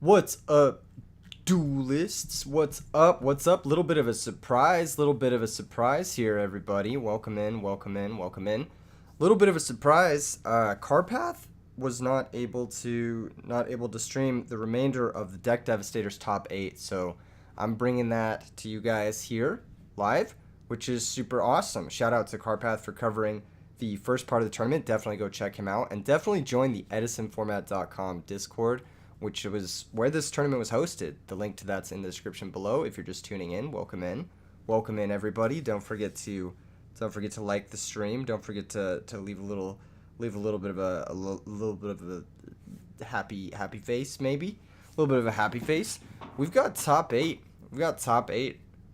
What's up, duelists? What's up? What's up? Little bit of a surprise. Little bit of a surprise here, everybody. Welcome in. Welcome in. Welcome in. Little bit of a surprise. Carpath was not able to stream the remainder of the Deck Devastators top 8, so I'm bringing that to you guys here live, which is super awesome. Shout out to Carpath for covering the first part of the tournament. Definitely go check him out, and definitely join the edisonformat.com Discord, which was where this tournament was hosted. The link to that's in the description below. If you're just tuning in, welcome in. Welcome in, everybody. Don't forget to like the stream. Don't forget to leave a little bit of a happy face, maybe. A little bit of a happy face. We've got top 8.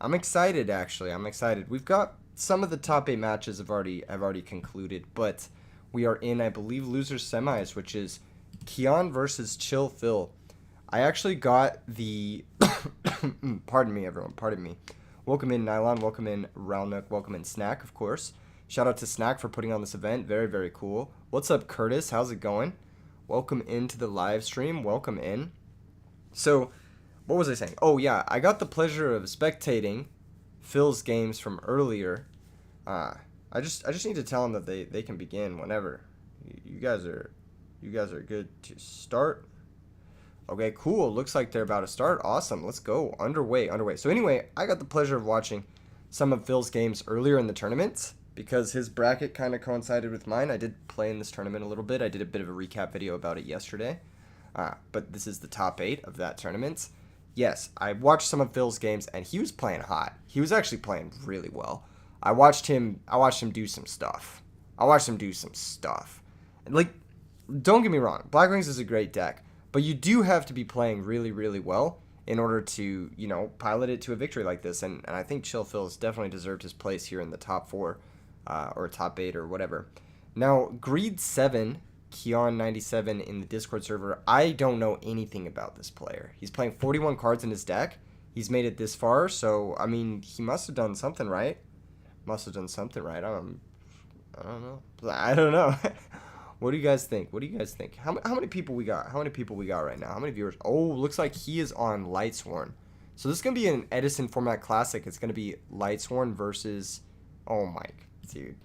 I'm excited, actually. I'm excited. We've got some of the top 8 matches have already concluded, but we are in, I believe, losers semis, which is Keon versus Chill Phil. I actually got the pardon me, everyone, pardon me. Welcome in Nylon, welcome in Roundnook, welcome in Snack, of course. Shout out to Snack for putting on this event. Very, very cool. What's up, Curtis? How's it going? Welcome into the live stream. Welcome in. So, what was I saying? Oh yeah, I got the pleasure of spectating Phil's games from earlier. I just need to tell him that they can begin whenever. You guys are good to start. Okay, cool. Looks like they're about to start. Awesome. Let's go. Underway. So anyway, I got the pleasure of watching some of Phil's games earlier in the tournament because his bracket kind of coincided with mine. I did play in this tournament a little bit. I did a bit of a recap video about it yesterday. But this is the top 8 of that tournament. Yes, I watched some of Phil's games and he was playing hot. He was actually playing really well. I watched him do some stuff. And like, don't get me wrong, Black Wings is a great deck, but you do have to be playing really, really well in order to, pilot it to a victory like this. And I think Chill Phil's definitely deserved his place here in the top 4 or top 8 or whatever. Now, Greed 7, Keon97 in the Discord server, I don't know anything about this player. He's playing 41 cards in his deck. He's made it this far, so, I mean, he must have done something right. I don't know. What do you guys think? How many people we got? Right now? How many viewers? Oh, looks like he is on Lightsworn. So this is going to be an Edison format classic. It's going to be Lightsworn versus... Oh my... Dude.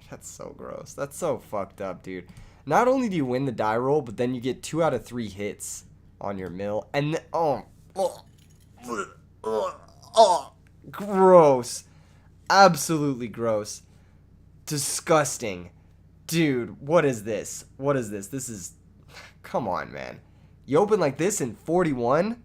That's so gross. That's so fucked up, dude. Not only do you win the die roll, but then you get 2 out of 3 hits on your mill. And... Gross. Absolutely gross. Disgusting. Dude, what is this? This is... Come on, man. You open like this in 41?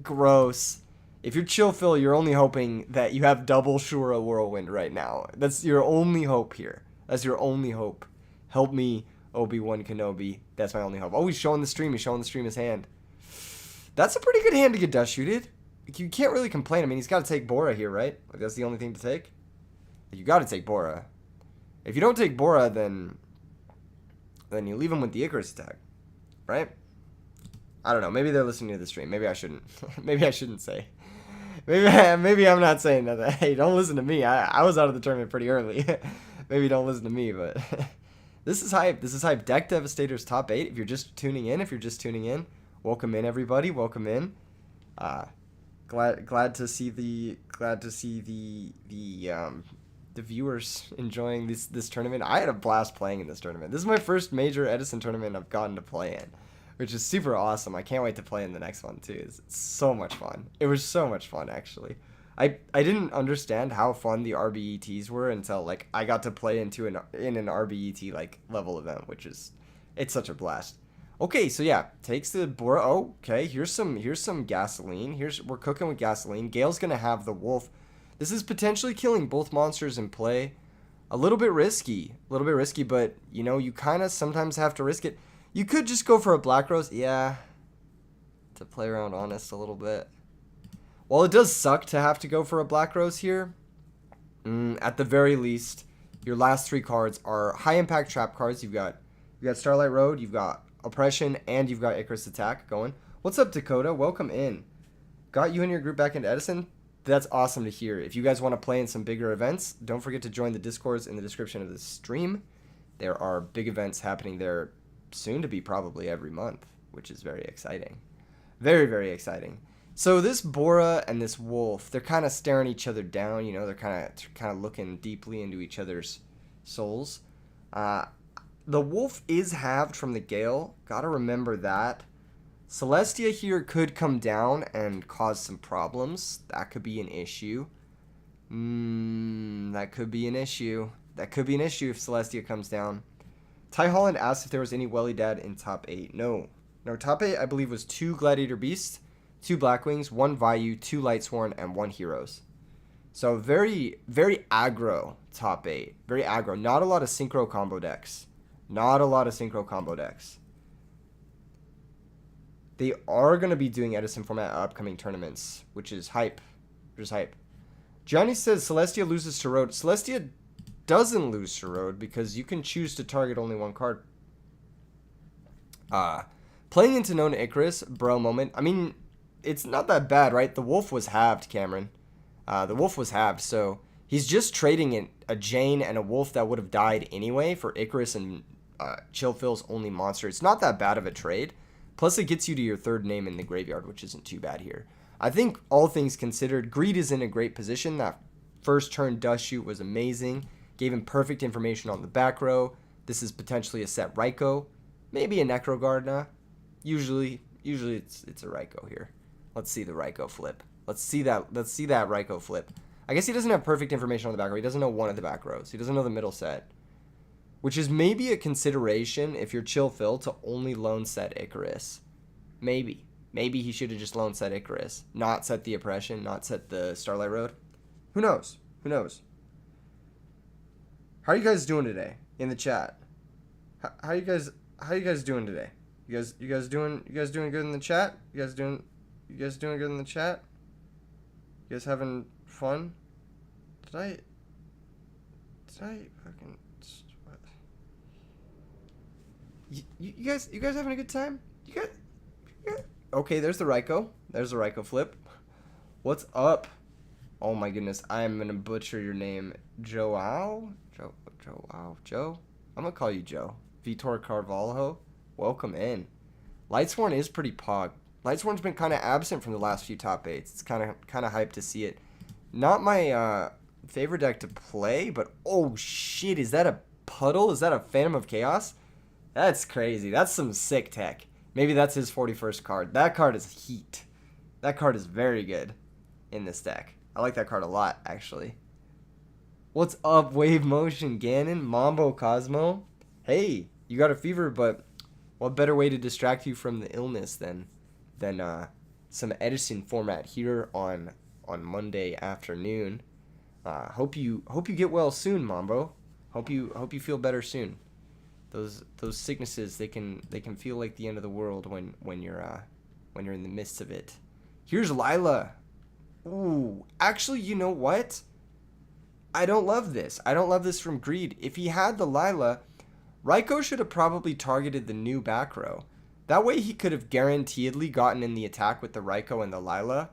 Gross. If you're Chill Phil, you're only hoping that you have double Shura Whirlwind right now. That's your only hope here. That's your only hope. Help me, Obi-Wan Kenobi. That's my only hope. Oh, he's showing the stream. His hand. That's a pretty good hand to get dust shooted. You can't really complain. I mean, he's got to take Bora here, right? Like, that's the only thing to take. You got to take Bora. If you don't take Bora, then you leave him with the Icarus attack, right? I don't know. Maybe they're listening to the stream. Maybe I shouldn't. Maybe I shouldn't say. Maybe I'm not saying that. Hey, don't listen to me. I was out of the tournament pretty early. Maybe don't listen to me, but this is hype. Deck Devastators top 8. If you're just tuning in, welcome in, everybody. Welcome in. Glad to see the viewers enjoying this tournament. I had a blast playing in this tournament. This is my first major Edison tournament I've gotten to play in, which is super awesome. I can't wait to play in the next one too. It's so much fun. It was so much fun, actually. I didn't understand how fun the RBETs were until like I got to play in an RBET like level event, it's such a blast. Okay, so yeah, takes the Bora. Oh, okay, here's some gasoline. We're cooking with gasoline. Gale's gonna have the wolf. This is potentially killing both monsters in play. A little bit risky, but you kind of sometimes have to risk it. You could just go for a Black Rose, yeah, to play around honest a little bit. While it does suck to have to go for a Black Rose here, at the very least, your last 3 cards are high impact trap cards. You've got Starlight Road, you've got Oppression, and you've got Icarus Attack going. What's up, Dakota? Welcome in. Got you and your group back into Edison? That's awesome to hear. If you guys want to play in some bigger events, don't forget to join the Discords in the description of this stream. There are big events happening there soon to be probably every month, which is very exciting. Very, very exciting. So this Bora and this Wolf, they're kind of staring each other down. You know, they're kind of looking deeply into each other's souls. The Wolf is halved from the Gale. Gotta remember that. Celestia here could come down and cause some problems. That could be an issue. That could be an issue. That could be an issue if Celestia comes down. Ty Holland asked if there was any Welly Dad in top 8. No. No, top 8 I believe was 2 Gladiator Beasts, 2 Blackwings, 1 Vayu, 2 Lightsworn, and 1 Heroes. So very, very aggro top 8. Very aggro. Not a lot of synchro combo decks. Not a lot of synchro combo decks. They are going to be doing Edison format upcoming tournaments, which is hype. Johnny says Celestia loses to Road. Celestia doesn't lose to Road because you can choose to target only one card. Playing into known Icarus, bro moment. I mean, it's not that bad, right? The Wolf was halved, Cameron. The Wolf was halved, so he's just trading a Jane and a Wolf that would have died anyway for Icarus and Chillfill's only monster. It's not that bad of a trade. Plus, it gets you to your 3rd name in the graveyard, which isn't too bad here. I think all things considered, Greed is in a great position. That first turn Dust Shoot was amazing. Gave him perfect information on the back row. This is potentially a set Raikou. Maybe a Necro Gardna. Usually it's a Raikou here. Let's see the Raikou flip. Let's see that Raikou flip. I guess he doesn't have perfect information on the back row. He doesn't know one of the back rows. He doesn't know the middle set. Which is maybe a consideration if you're Chillfill to only lone set Icarus. Maybe he should have just lone set Icarus. Not set the Oppression, not set the Starlight Road. Who knows? How are you guys doing today in the chat? How you guys doing today? You guys doing good in the chat? You guys doing good in the chat? You guys having fun? Did I fucking what? You guys having a good time? You guys okay, there's the Raikou. There's the Raikou flip. What's up? Oh my goodness, I am gonna butcher your name. Joe? I'm gonna call you Joe. Vitor Carvalho, welcome in. Lightsworn is pretty pog. Lightsworn's been kind of absent from the last few top 8s. It's kind of hyped to see it. Not my favorite deck to play, but oh shit, is that a Puddle? Is that a Phantom of Chaos? That's crazy. That's some sick tech. Maybe that's his 41st card. That card is heat. That card is very good in this deck. I like that card a lot, actually. What's up, Wave Motion, Ganon, Mambo, Cosmo? Hey, you got a fever, but what better way to distract you from the illness than some Edison format here on Monday afternoon? Hope you get well soon, Mambo. Hope you feel better soon. Those sicknesses, they can feel like the end of the world when you're in the midst of it. Here's Lila. Ooh, actually, you know what? I don't love this. I don't love this from Greed. If he had the Lila, Raikou should have probably targeted the new back row. That way he could have guaranteedly gotten in the attack with the Raikou and the Lila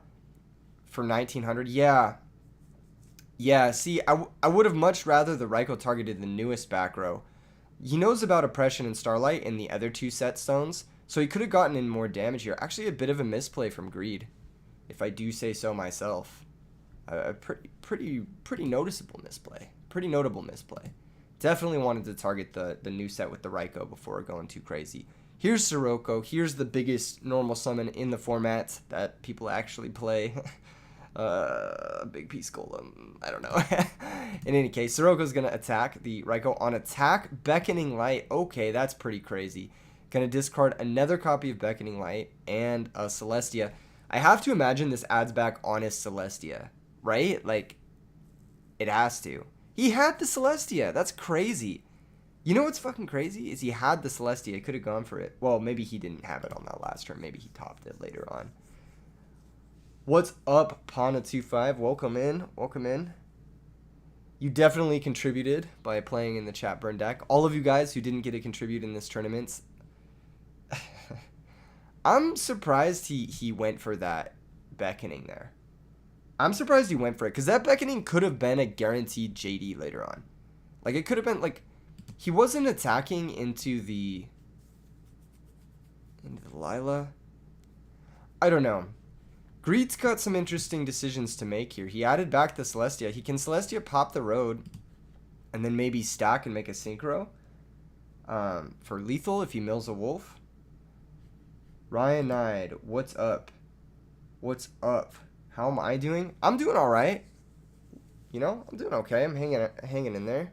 for 1900. Yeah, see, I would have much rather the Raikou targeted the newest back row. He knows about Oppression and Starlight in the other 2 set stones, so he could have gotten in more damage here. Actually, a bit of a misplay from Greed, if I do say so myself. A pretty noticeable misplay. Pretty notable misplay. Definitely wanted to target the new set with the Raikou before going too crazy. Here's Sirocco. Here's the biggest normal summon in the format that people actually play. Big Piece Golem. I don't know. In any case, Sirocco's going to attack the Raikou on attack. Beckoning Light. Okay, that's pretty crazy. Going to discard another copy of Beckoning Light and a Celestia. I have to imagine this adds back Honest Celestia, right? Like, it has to. He had the Celestia. That's crazy. You know what's fucking crazy? Is he had the Celestia. He could have gone for it. Well, maybe he didn't have it on that last turn. Maybe he topped it later on. What's up, Pana25? Welcome in. You definitely contributed by playing in the chat burn deck. All of you guys who didn't get to contribute in this tournament, I'm surprised he went for that Beckoning there. I'm surprised he went for it, because that Beckoning could have been a guaranteed JD later on. Like, it could have been, like, he wasn't attacking into the... Into the Lila. I don't know. Greed's got some interesting decisions to make here. He added back the Celestia. He can Celestia pop the road and then maybe stack and make a Synchro for lethal if he mills a wolf. Ryan Nide, what's up? What's up? How am I doing? I'm doing all right. You know, I'm doing okay. I'm hanging in there.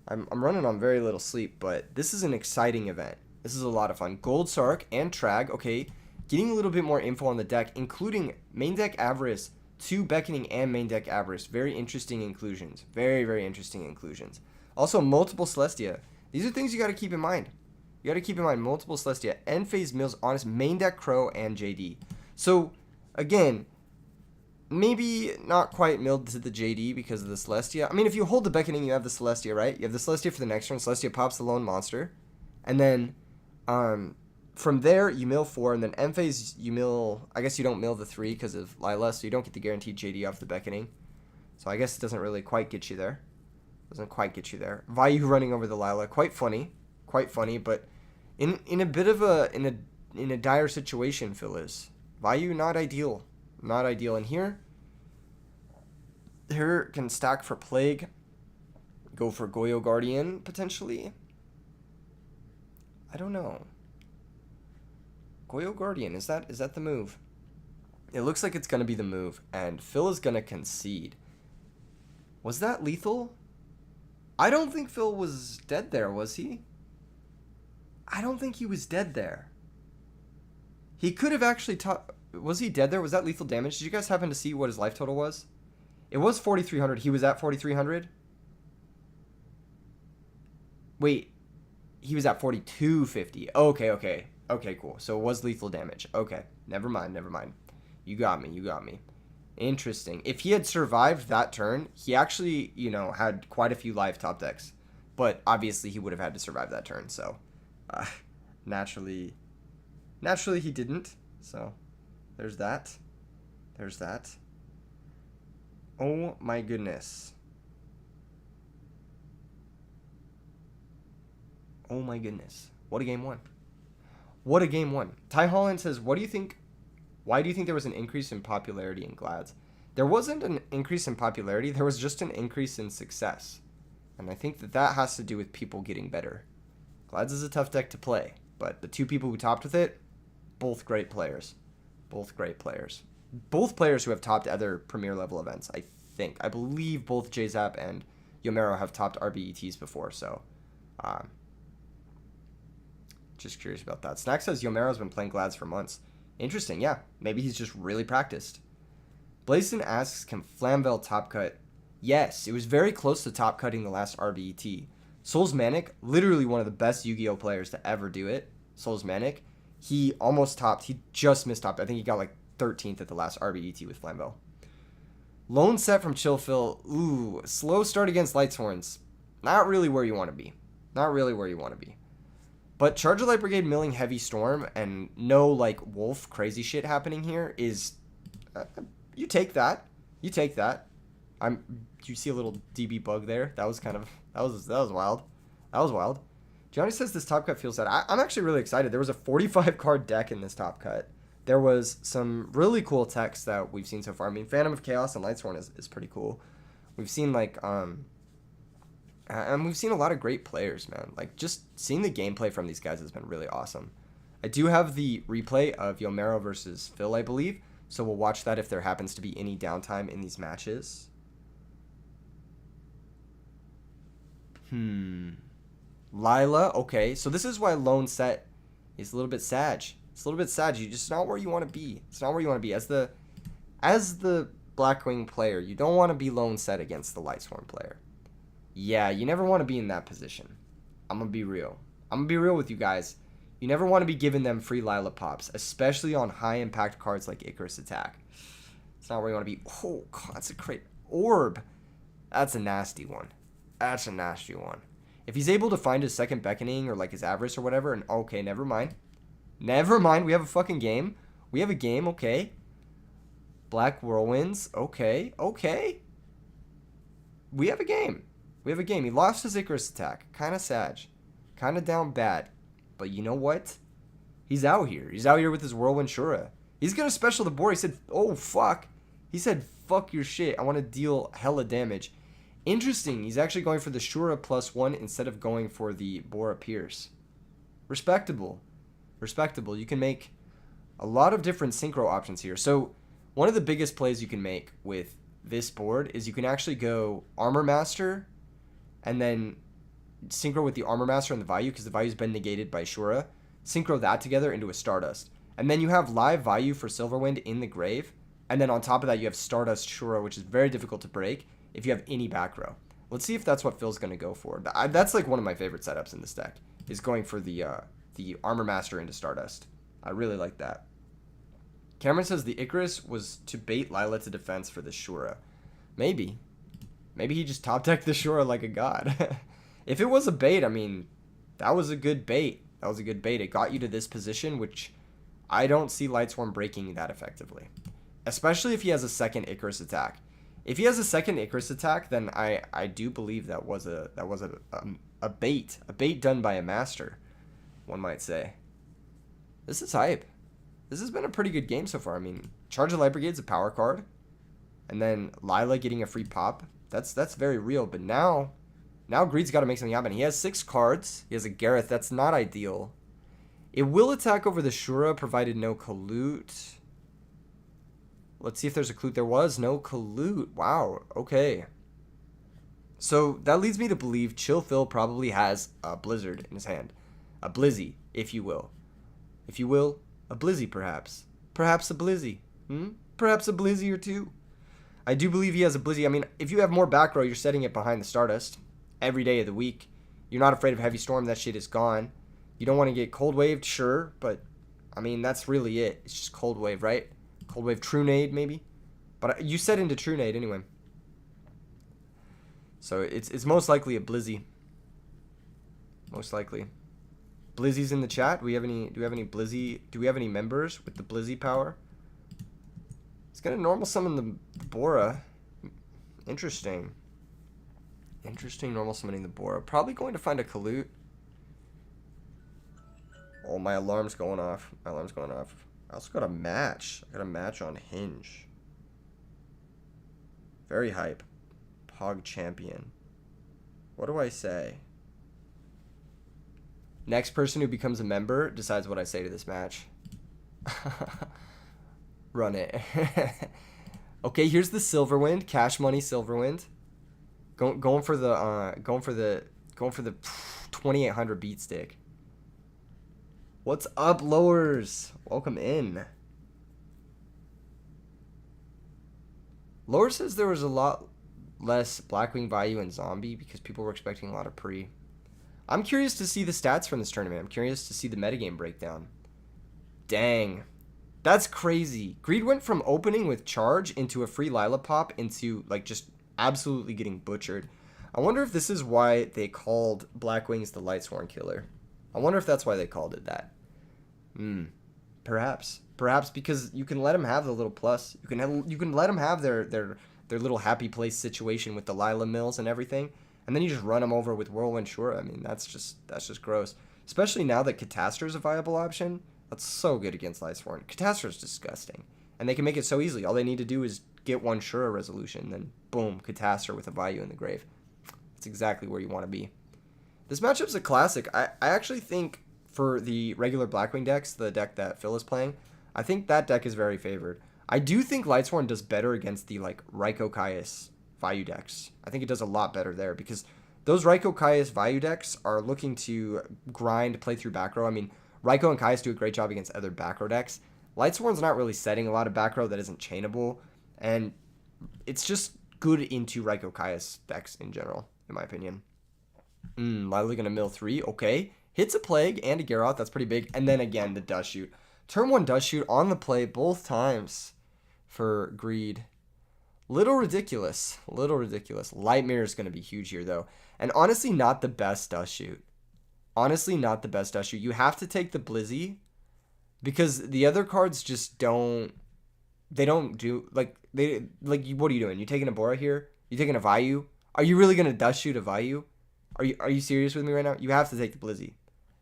I'm running on very little sleep, but this is an exciting event. This is a lot of fun. Gold Sark and Trag. Okay, getting a little bit more info on the deck, including main deck Avarice, 2 Beckoning and main deck Avarice. Very interesting inclusions. Very, very interesting inclusions. Also, multiple Celestia. These are things you got to keep in mind. You got to keep in mind multiple Celestia. End phase mills, Honest, main deck Crow, and JD. So, again, maybe not quite milled to the JD because of the Celestia. I mean, if you hold the Beckoning, you have the Celestia, right? You have the Celestia for the next turn. Celestia pops the lone monster. And then from there, you mill 4. And then end phase, you mill... I guess you don't mill the 3 because of Lila, so you don't get the guaranteed JD off the Beckoning. So I guess it doesn't really quite get you there. Doesn't quite get you there. Vayu running over the Lila. Quite funny. Quite funny, but in a bit of a... In a dire situation, Phil is. Vayu, not ideal. Not ideal. And here can stack for Plague. Go for Goyo Guardian, potentially. I don't know. Goyo Guardian, is that the move? It looks like it's going to be the move. And Phil is going to concede. Was that lethal? I don't think Phil was dead there, was he? I don't think he was dead there. He could have actually... Was he dead there? Was that lethal damage? Did you guys happen to see what his life total was? It was 4,300. He was at 4,300? Wait. He was at 4,250. Okay. Okay, cool. So it was lethal damage. Okay. Never mind. You got me. Interesting. If he had survived that turn, he actually, had quite a few live top decks. But obviously he would have had to survive that turn. So, naturally he didn't. So... There's that. Oh my goodness. What a game one. Ty Holland says, why do you think there was an increase in popularity in Glads? There wasn't an increase in popularity. There was just an increase in success. And I think that has to do with people getting better. Glads is a tough deck to play. But the 2 people who topped with it, both great players. Both players who have topped other premier level events, I think. I believe both JZap and Yomero have topped RBETs before, so just curious about that. Snack says Yomero's been playing Glads for months. Interesting, yeah. Maybe he's just really practiced. Blazon asks, can Flamvel top cut? Yes, it was very close to top cutting the last RBET. Souls Manic, literally one of the best Yu-Gi-Oh players to ever do it. Souls Manic. He almost topped. He just missed top. I think he got like 13th at the last RBET with Flambeau. Lone set from Chill Phil. Ooh, slow start against Lightshorns. Not really where you want to be. But Charge of Light Brigade milling Heavy Storm and no like wolf crazy shit happening here is... you take that. You see a little DB bug there? That was wild. Johnny says this top cut feels sad. I'm actually really excited. There was a 45 card deck in this top cut. There was some really cool text that we've seen so far. I mean, Phantom of Chaos and Lightsworn is pretty cool. We've seen and we've seen a lot of great players, man. Like just seeing the gameplay from these guys has been really awesome. I do have the replay of Yomero versus Phil, I believe. So we'll watch that if there happens to be any downtime in these matches. Lila, okay. So this is why lone set is a little bit sad. You're just not where you want to be. As the Blackwing player, you don't want to be lone set against the Lightsworn player. Yeah, you never want to be in that position. I'm going to be real. With you guys. You never want to be giving them free Lila pops, especially on high impact cards like Icarus Attack. It's not where you want to be. Oh, Consecrate Orb. That's a nasty one. If he's able to find his second Beckoning or like his Avarice or whatever, and okay, never mind. We have a fucking game. Okay. Black Whirlwinds, okay. We have a game. He lost his Icarus Attack. Kind of sad. Kind of down bad. But you know what? He's out here. He's out here with his Whirlwind Shura. He's going to special the board. He said, oh, fuck. He said, fuck your shit. I want to deal hella damage. Interesting. He's actually going for the Shura +1 instead of going for the Bora Pierce. Respectable. Respectable. You can make a lot of different synchro options here. So one of the biggest plays you can make with this board is you can actually go Armor Master and then synchro with the Armor Master and the Vayu, because the Vayu's been negated by Shura. Synchro that together into a Stardust. And then you have live Vayu for Silverwind in the grave. And then on top of that, you have Stardust Shura, which is very difficult to break if you have any back row. Let's see if that's what Phil's going to go for. That's like one of my favorite setups in this deck, is going for the Armor Master into Stardust. I really like that. Cameron says the Icarus was to bait Lila to defense for the Shura. Maybe. Maybe he just top decked the Shura like a god. If it was a bait, I mean, that was a good bait. That was a good bait. It got you to this position, which I don't see Lightsworn breaking that effectively. Especially if he has a second Icarus attack. If he has a second Icarus attack, then I do believe that was a bait. A bait done by a master, one might say. This is hype. This has been a pretty good game so far. I mean, Charge of Light Brigade's a power card. And then Lila getting a free pop. That's very real. But now Greed's got to make something happen. He has 6 cards. He has a Gareth. That's not ideal. It will attack over the Shura, provided no Kalut. Let's see if there's a Kalut. There was no Kalut. Wow. Okay. So that leads me to believe Chill Phil probably has a Blizzard in his hand. A Blizzy, if you will. If you will, a Blizzy perhaps. Perhaps a Blizzy. Perhaps a Blizzy or two. I do believe he has a Blizzy. I mean, if you have more back row, you're setting it behind the Stardust every day of the week. You're not afraid of Heavy Storm. That shit is gone. You don't want to get Cold Waved, sure, but I mean, that's really it. It's just Cold Wave, right? Cold Wave True Nade, maybe? But you set into True Nade anyway. So it's most likely a Blizzy. Most likely. Blizzy's in the chat. Do we have any Blizzy? Do we have any members with the Blizzy power? It's gonna normal summon the Bora. Interesting. Interesting normal summoning the Bora. Probably going to find a Kalut. Oh, my alarm's going off. My alarm's going off. I also got a match. I got a match on Hinge. Very hype. Pog champion. What do I say? Next person who becomes a member decides what I say to this match. Run it. Okay, here's the Silverwind. Cash Money Silverwind. Going for the 2800 beat stick. What's up, lowers? Welcome in. Lower says there was a lot less Blackwing Vayu and Zombie because people were expecting a lot of pre. I'm curious to see the stats from this tournament. I'm curious to see the metagame breakdown. Dang. That's crazy. Greed went from opening with charge into a free Lila pop into like just absolutely getting butchered. I wonder if this is why they called Blackwings the Lightsworn Killer. I wonder if that's why they called it that. Perhaps because you can let them have the little plus. You can let them have their little happy place situation with the Lila mills and everything, and then you just run them over with Whirlwind Shura. I mean, that's just gross. Especially now that Catastor is a viable option. That's so good against Lightsworn. Catastor is disgusting, and they can make it so easily. All they need to do is get one Shura resolution, then boom, Catastor with a Vayu in the grave. That's exactly where you want to be. This matchup's a classic. I actually think for the regular Blackwing decks, the deck that Phil is playing, I think that deck is very favored. I do think Lightsworn does better against the like Raikou Caius Vayu decks. I think it does a lot better there because those Raikou Caius Vayu decks are looking to grind, play through back row. I mean, Raikou and Caius do a great job against other back row decks. Lightsworn's not really setting a lot of back row that isn't chainable, and it's just good into Raikou Caius decks in general, in my opinion. Lila gonna mill 3, okay. Hits a Plague and a Garroth, that's pretty big. And then again, the Dust Shoot. Turn 1 Dust Shoot on the play both times for Greed. Little ridiculous. Light Mirror is going to be huge here, though. And honestly, not the best Dust Shoot. You have to take the Blizzy because the other cards just don't... They don't do... what are you doing? You taking a Bora here? You taking a Vayu? Are you really going to Dust Shoot a Vayu? Are you serious with me right now? You have to take the Blizzy.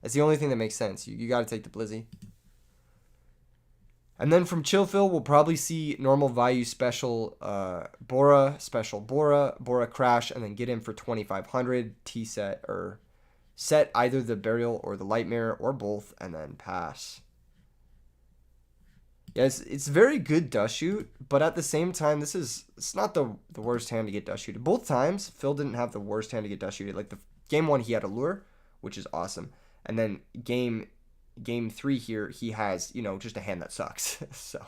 That's the only thing that makes sense. You got to take the Blizzy. And then from Chill Phil, we'll probably see normal value special Bora, Bora Crash, and then get in for 2,500 T set or set either the Burial or the Lightmare or both, and then pass. Yes, it's very good dust shoot, but at the same time, it's not the worst hand to get dust shooted. Both times, Phil didn't have the worst hand to get dust shooted. Like the game 1, he had a lure, which is awesome, and then game 3 here, he has just a hand that sucks. So,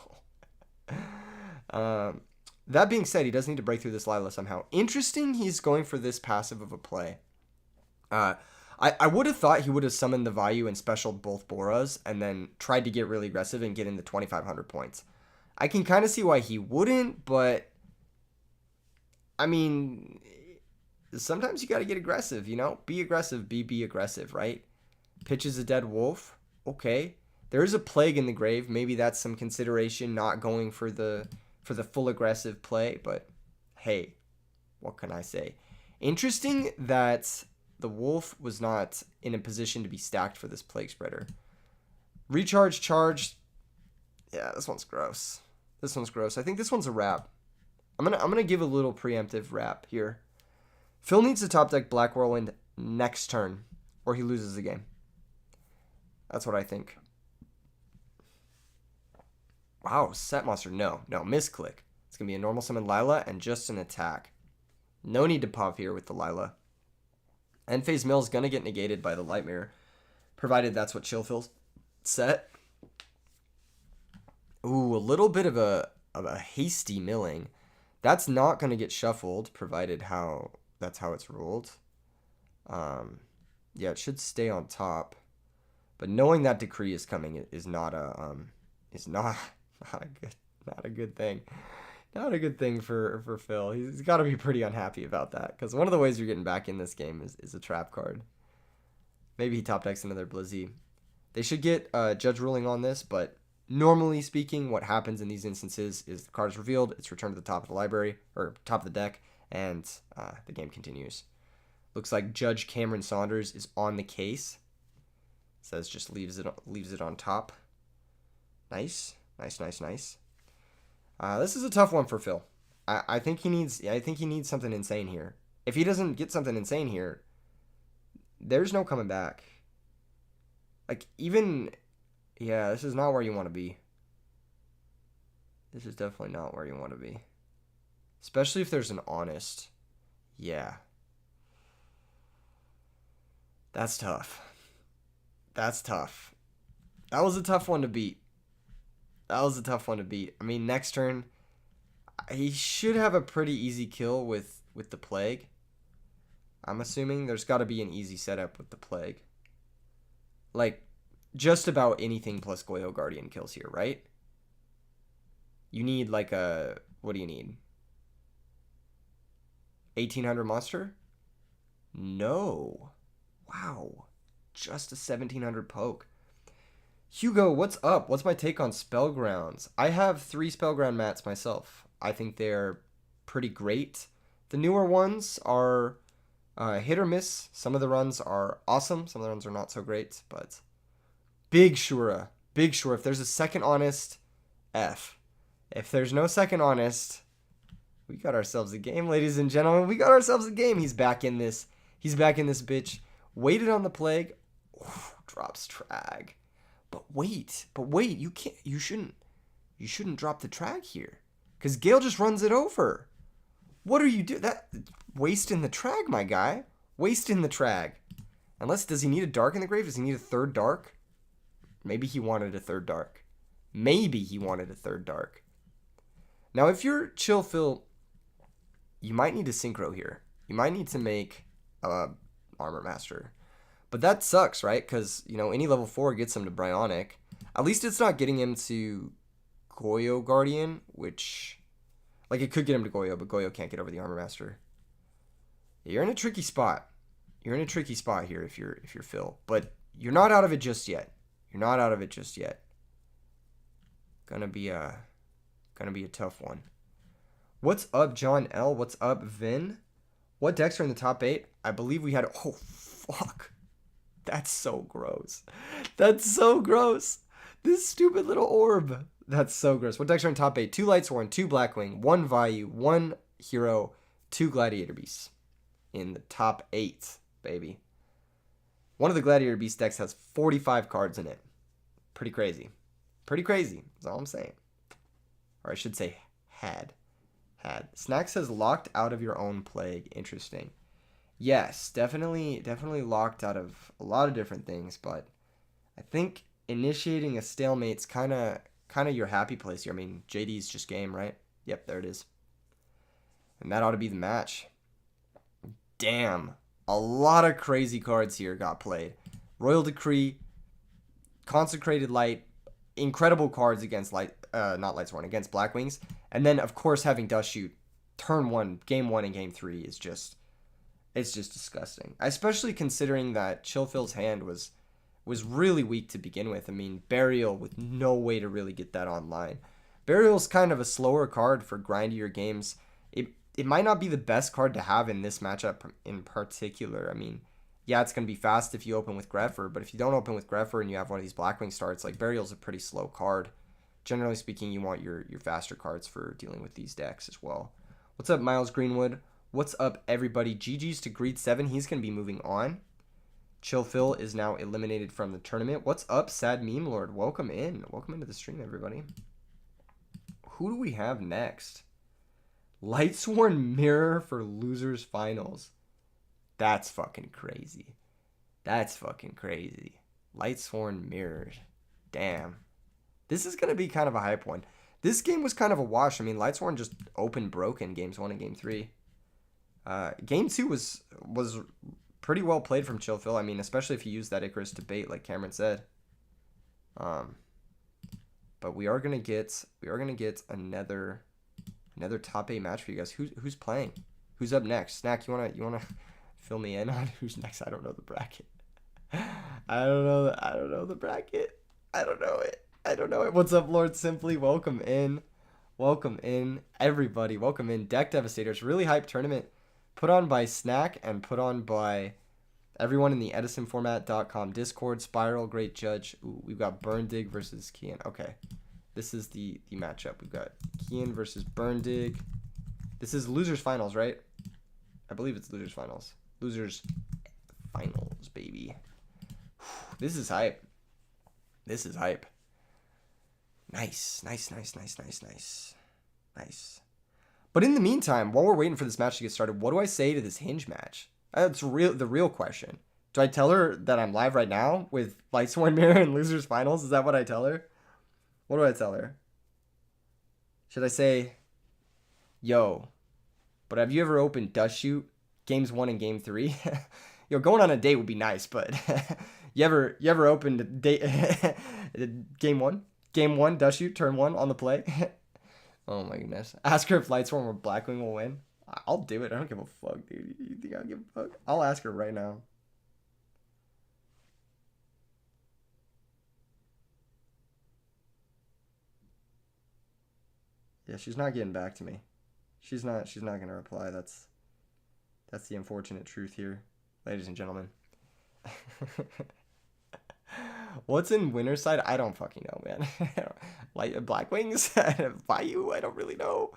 that being said, he does need to break through this Lila somehow. Interesting, he's going for this passive of a play. I would have thought he would have summoned the value and specialed both Boras and then tried to get really aggressive and get in the 2,500 points. I can kind of see why he wouldn't, but I mean, sometimes you got to get aggressive, Be aggressive, be aggressive, right? Pitches a dead wolf. Okay. There is a plague in the grave. Maybe that's some consideration, not going for the full aggressive play, but hey, what can I say? Interesting that the wolf was not in a position to be stacked for this plague spreader. Recharge, charge. Yeah, this one's gross. I think this one's a wrap. I'm gonna give a little preemptive wrap here. Phil needs to top deck Black Whirlwind next turn, or he loses the game. That's what I think. Wow, set monster. No, misclick. It's gonna be a normal summon Lila and just an attack. No need to pop here with the Lila. End phase mill is going to get negated by the Lightmare, provided that's what Chill Phil's set. Ooh, a little bit of a hasty milling. That's not going to get shuffled, provided that's how it's ruled. Yeah, it should stay on top. But knowing that decree is coming is not a good thing. Not a good thing for Phil. He's got to be pretty unhappy about that, because one of the ways you're getting back in this game is a trap card. Maybe he top decks another Blizzy. They should get judge ruling on this, but normally speaking, what happens in these instances is the card is revealed, it's returned to the top of the library, or top of the deck, and the game continues. Looks like Judge Cameron Saunders is on the case. Says just leaves it on top. Nice. This is a tough one for Phil. I think he needs something insane here. If he doesn't get something insane here, there's no coming back. Like, this is not where you want to be. This is definitely not where you want to be. Especially if there's an honest. Yeah. That's tough. That was a tough one to beat. I mean, next turn, he should have a pretty easy kill with the Plague. I'm assuming there's got to be an easy setup with the Plague. Like, just about anything plus Yugioh Guardian kills here, right? You need like what do you need? 1,800 monster? No. Wow. Just a 1,700 poke. Hugo, what's up? What's my take on Spellgrounds? I have 3 Spellground mats myself. I think they're pretty great. The newer ones are hit or miss. Some of the runs are awesome. Some of the runs are not so great. But Big Shura. If there's a second honest, F. If there's no second honest, we got ourselves a game, ladies and gentlemen. We got ourselves a game. He's back in this. He's back in this bitch. Waited on the Plague. Ooh, drops Trag. But wait, you shouldn't drop the Trag here, because Gale just runs it over. What are you doing? That wasting the Trag, my guy. Wasting the Trag. Does he need a dark in the grave? Does he need a third dark? Maybe he wanted a third dark. Now, if you're Chill Phil, you might need a synchro here. You might need to make Armor Master. But that sucks, right? Because, any level 4 gets him to Bryonic. At least it's not getting him to Yugioh Guardian, which, it could get him to Yugioh, but Yugioh can't get over the Armor Master. You're in a tricky spot. Here if you're Phil. But you're not out of it just yet. Gonna be a tough one. What's up, John L? What's up, Vin? What decks are in the top 8? I believe we had... Oh, fuck. That's so gross. This stupid little orb. That's so gross. What decks are in top 8? 2 Lightsworn, 2 Blackwing, 1 Vayu, 1 Hero, 2 Gladiator Beasts. In the top 8, baby. One of the Gladiator Beast decks has 45 cards in it. Pretty crazy. Pretty crazy. That's all I'm saying. Or I should say had. Snack says locked out of your own plague. Interesting. Yes, definitely locked out of a lot of different things, but I think initiating a stalemate's kind of your happy place here. I mean, JD's just game, right? Yep, there it is. And that ought to be the match. Damn. A lot of crazy cards here got played. Royal Decree, Consecrated Light, incredible cards against not Lightsworn, against Blackwings. And then, of course, having Dust Shoot turn 1, game 1 and game 3 is just, it's just disgusting. Especially considering that Chillfill's hand was really weak to begin with. I mean, Burial with no way to really get that online. Burial's kind of a slower card for grindier games. It might not be the best card to have in this matchup in particular. I mean, yeah, it's going to be fast if you open with Greffer, but if you don't open with Greffer and you have one of these Blackwing starts, like Burial's a pretty slow card. Generally speaking, you want your faster cards for dealing with these decks as well. What's up, Miles Greenwood? What's up, everybody? GG's to Greed 7. He's going to be moving on. Chill Phil is now eliminated from the tournament. What's up, Sad Meme Lord? Welcome in. Welcome into the stream, everybody. Who do we have next? Lightsworn Mirror for Losers Finals. That's fucking crazy. That's fucking crazy. Lightsworn Mirror. Damn. This is going to be kind of a hype one. This game was kind of a wash. I mean, Lightsworn just opened broken games 1 and game 3. Game 2 was pretty well played from Chill Phil. I mean, especially if you use that Icarus to bait, like Cameron said. But we are gonna get another top 8 match for you guys. Who's playing? Who's up next? Snack, you wanna fill me in on who's next? I don't know the bracket. I don't know the bracket. I don't know it. What's up, Lord Simply? Welcome in, everybody. Welcome in. Deck Devastators, really hype tournament, put on by Snack and put on by everyone in the EdisonFormat.com Discord. Spiral, Great Judge. Ooh, we've got Burn Dig versus Kian. Okay. This is the matchup. We've got Kian versus Burn Dig. This is Losers Finals, right? I believe it's Losers Finals. Losers Finals, baby. This is hype. Nice. But in the meantime, while we're waiting for this match to get started, what do I say to this Hinge match? That's the real question. Do I tell her that I'm live right now with Lightsworn Mirror and Losers Finals? Is that what I tell her? What do I tell her? Should I say, yo, but have you ever opened Dust Shoot games 1 and game 3? Yo, going on a date would be nice, but you ever opened game 1? Game 1, Dust Shoot, turn 1 on the play? Oh my goodness. Ask her if Lightsworn or Blackwing will win. I'll do it. I don't give a fuck, dude. You think I'll give a fuck? I'll ask her right now. Yeah, she's not getting back to me. She's not gonna reply. That's the unfortunate truth here, ladies and gentlemen. What's in winner's side? I don't fucking know, man. Like Blackwings, Vayu, I don't really know.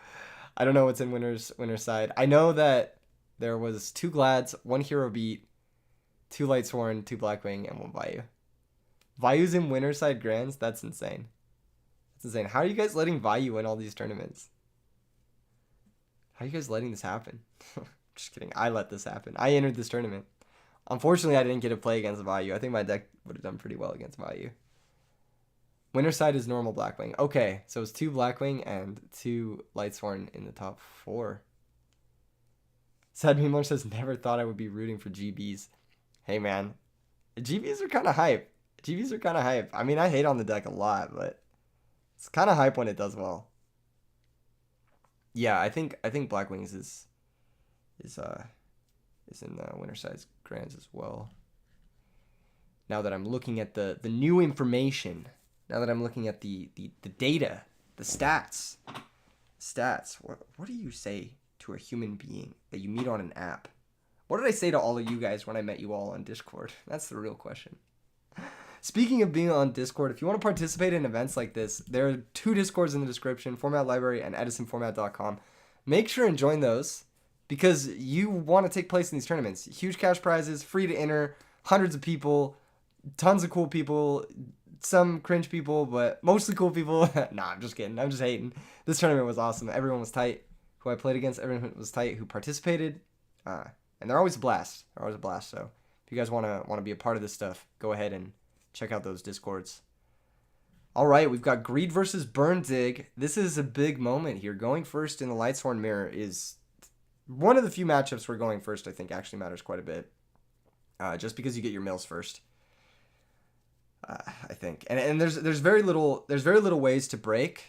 I don't know what's in winner's side. I know that there was 2 Glads, 1 Hero Beat, 2 Lightsworn, 2 Blackwing, and 1 Vayu. Vayu's in winner's side grands? That's insane. That's insane. How are you guys letting Vayu win all these tournaments? How are you guys letting this happen? Just kidding. I let this happen. I entered this tournament. Unfortunately, I didn't get to play against Vayu. I think my deck would have done pretty well against Vayu. Winner side is normal Blackwing. Okay, so it's 2 Blackwing and 2 Lightsworn in the top 4. Sad Memler says, never thought I would be rooting for GBs. Hey, man. GBs are kind of hype. I mean, I hate on the deck a lot, but it's kind of hype when it does well. Yeah, I think Blackwings is in the winner size grands as well. Now that I'm looking at the new information, now that I'm looking at the data, the stats, what do you say to a human being that you meet on an app? What did I say to all of you guys when I met you all on Discord? That's the real question. Speaking of being on Discord, if you want to participate in events like this, there are 2 Discords in the description, Format Library and EdisonFormat.com. Make sure and join those because you want to take place in these tournaments. Huge cash prizes, free to enter, hundreds of people, tons of cool people, some cringe people, but mostly cool people. Nah, I'm just kidding. I'm just hating. This tournament was awesome. Everyone was tight who I played against. Everyone was tight who participated. And they're always a blast. They're always a blast. So if you guys want to be a part of this stuff, go ahead and check out those Discords. All right, we've got Greed versus Burndig. This is a big moment here. Going first in the Lightsworn Mirror is one of the few matchups where going first, I think, actually matters quite a bit. Just because you get your mills first. I think, and there's very little ways to break.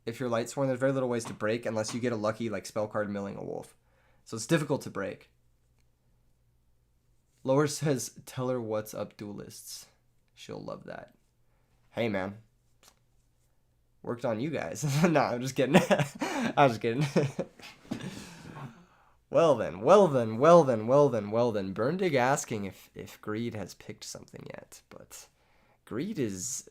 If you're Lightsworn, there's very little ways to break unless you get a lucky like spell card milling a wolf. So it's difficult to break. Lower says, "Tell her what's up, duelists. She'll love that." Hey man, worked on you guys. No, I'm just kidding. I'm just kidding. Well then. Burndig asking if Greed has picked something yet, but Greed is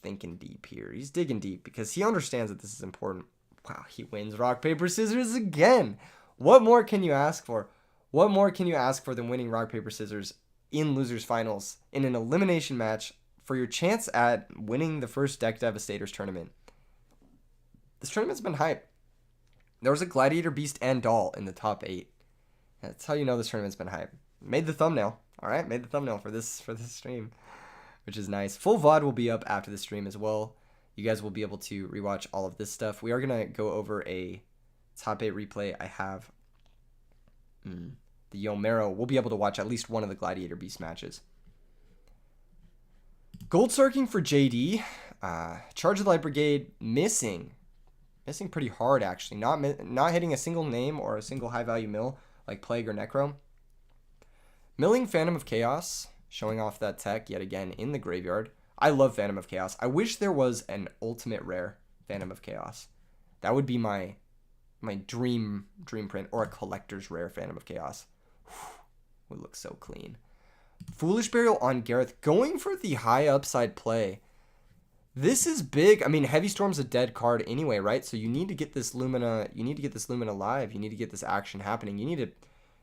thinking deep here. He's digging deep because he understands that this is important. Wow, he wins rock, paper, scissors again. What more can you ask for? What more can you ask for than winning rock, paper, scissors in losers finals in an elimination match for your chance at winning the first Deck Devastators tournament? This tournament's been hype. There was a Gladiator, Beast, and Doll in the top 8. That's how you know this tournament's been hype. Made the thumbnail. All right, made the thumbnail for this stream, which is nice. Full VOD will be up after the stream as well. You guys will be able to rewatch all of this stuff. We are going to go over a top 8 replay. I have the Yomero. We'll be able to watch at least one of the Gladiator Beast matches. Gold Sarking for JD. Charge of the Light Brigade missing pretty hard, actually. Not hitting a single name or a single high-value mill like Plague or Necro. Milling Phantom of Chaos, showing off that tech yet again in the graveyard. I love Phantom of Chaos. I wish there was an ultimate rare Phantom of Chaos. That would be my dream print, or a collector's rare Phantom of Chaos. Would look so clean. Foolish Burial on Gareth, going for the high upside play. This is big. I mean, Heavy Storm's a dead card anyway, right? So you need to get this Lumina. You need to get this Lumina live. You need to get this action happening. You need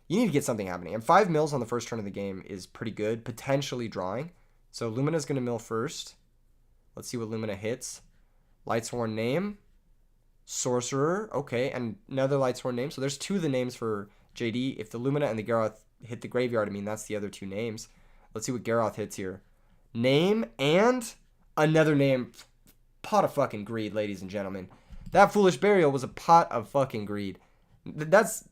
to get something happening. And 5 mills on the first turn of the game is pretty good. Potentially drawing. So Lumina's gonna mill first. Let's see what Lumina hits. Lightsworn name. Sorcerer. Okay, and another Lightsworn name. So there's 2 of the names for JD. If the Lumina and the Garroth hit the graveyard, I mean, that's the other 2 names. Let's see what Garroth hits here. Name and another name. Pot of fucking greed, ladies and gentlemen. That Foolish Burial was a pot of fucking greed. That's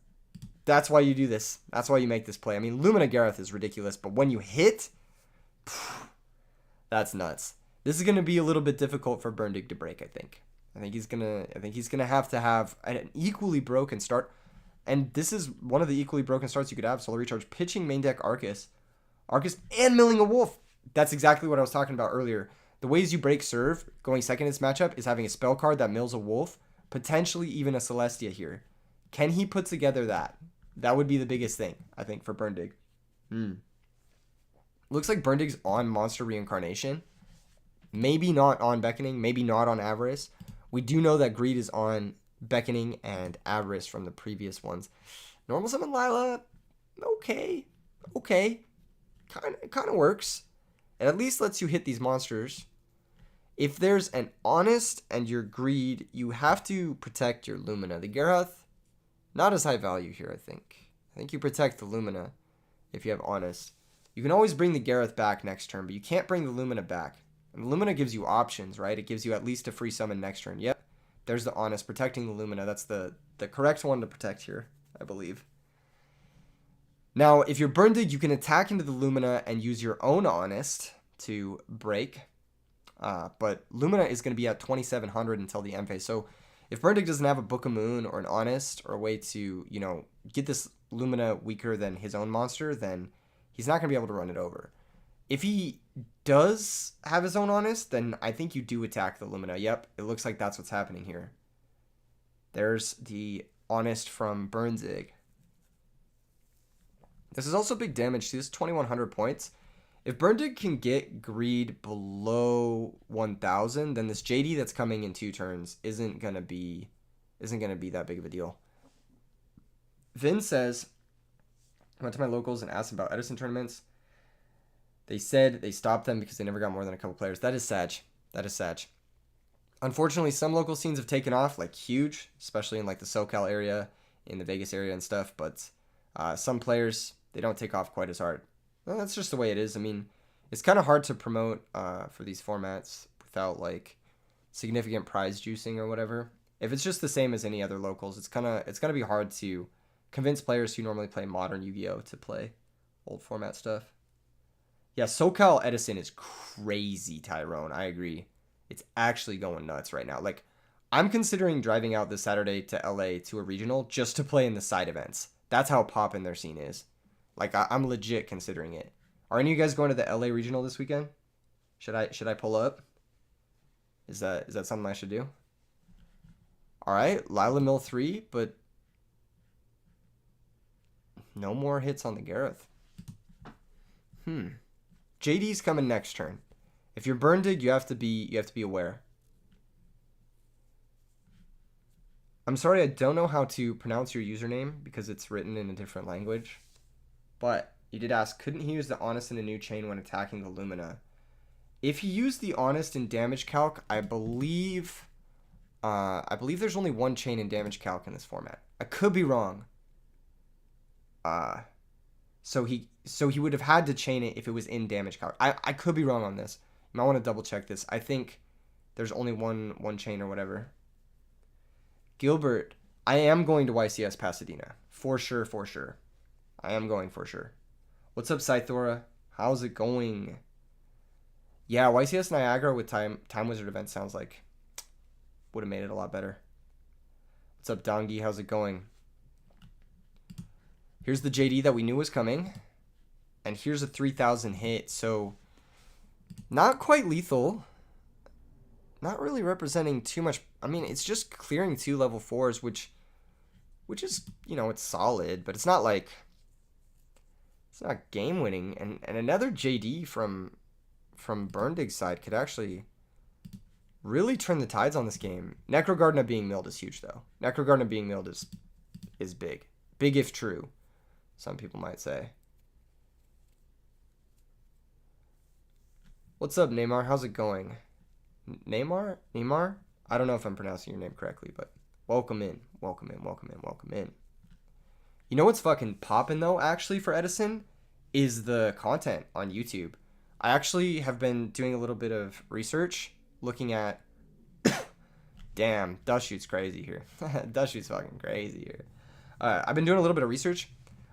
why you do this. That's why you make this play. I mean, Lumina Garroth is ridiculous, but when you hit, that's nuts. This is going to be a little bit difficult for Burndig to break, I think. I think he's gonna have to have an equally broken start. And this is one of the equally broken starts you could have. Solar Recharge, pitching main deck Arcus, and milling a wolf. That's exactly what I was talking about earlier. The ways you break serve going second in this matchup is having a spell card that mills a wolf, potentially even a Celestia here. Can he put together that? That would be the biggest thing, I think, for Burndig. Looks like Burndig's on Monster Reincarnation. Maybe not on Beckoning, maybe not on Avarice. We do know that Greed is on Beckoning and Avarice from the previous ones. Normal Summon Lila, okay. Kind of works. It at least lets you hit these monsters. If there's an Honest and your Greed, you have to protect your Lumina. The Garroth, not as high value here, I think. I think you protect the Lumina if you have Honest. You can always bring the Garroth back next turn, but you can't bring the Lumina back. And the Lumina gives you options, right? It gives you at least a free summon next turn. Yep, there's the Honest, protecting the Lumina. That's the correct one to protect here, I believe. Now, if you're Burndig, you can attack into the Lumina and use your own Honest to break. But Lumina is going to be at 2,700 until the end phase. So if Burndig doesn't have a Book of Moon or an Honest or a way to, get this Lumina weaker than his own monster, then he's not going to be able to run it over. If he does have his own Honest, then I think you do attack the Lumina. Yep, it looks like that's what's happening here. There's the Honest from Burndig. This is also big damage. See, this 2,100 points. If Burndig can get greed below 1,000, then this JD that's coming in 2 turns isn't gonna be that big of a deal. Vin says, I went to my locals and asked about Edison tournaments. They said they stopped them because they never got more than a couple players. That is sad. That is sad. Unfortunately, some local scenes have taken off, like huge, especially in like the SoCal area, in the Vegas area and stuff. But some players, they don't take off quite as hard. Well, that's just the way it is. I mean, it's kind of hard to promote for these formats without like significant prize juicing or whatever. If it's just the same as any other locals, it's gonna be hard to convince players who normally play modern Yu-Gi-Oh to play old format stuff. Yeah, SoCal Edison is crazy, Tyrone. I agree. It's actually going nuts right now. Like, I'm considering driving out this Saturday to LA to a regional just to play in the side events. That's how poppin' their scene is. Like, I'm legit considering it. Are any of you guys going to the LA regional this weekend? Should I pull up? Is that something I should do? All right, Lila Mill 3, but no more hits on the Gareth. JD's coming next turn. If you're Burndig, you have to be aware. I'm sorry, I don't know how to pronounce your username because it's written in a different language. But you did ask, couldn't he use the Honest in a new chain when attacking the Lumina? If he used the Honest in damage calc, I believe there's only one chain in damage calc in this format. I could be wrong. So he would have had to chain it if it was in damage calc. I could be wrong on this. You might want to double check this. I think there's only one chain or whatever. Gilbert, I am going to YCS Pasadena. For sure. I am going for sure. What's up, Scythora? How's it going? Yeah, YCS Niagara with Time Wizard event sounds like would have made it a lot better. What's up, Dongi? How's it going? Here's the JD that we knew was coming. And here's a 3,000 hit. So, not quite lethal. Not really representing too much. I mean, it's just clearing 2 level 4s, which is, it's solid. But it's not like... It's not game winning. And another JD from Burndig's side could actually really turn the tides on this game. Necrogardna being milled is huge, though. Necrogardna being milled is big. Big if true, some people might say. What's up, Neymar? How's it going? Neymar? I don't know if I'm pronouncing your name correctly, but welcome in. You know what's fucking poppin' though, actually, for Edison? Is the content on YouTube. I actually have been doing a little bit of research, looking at... Damn, Dust Shoot's crazy here. Dust Shoot's fucking crazy here. I've been doing a little bit of research.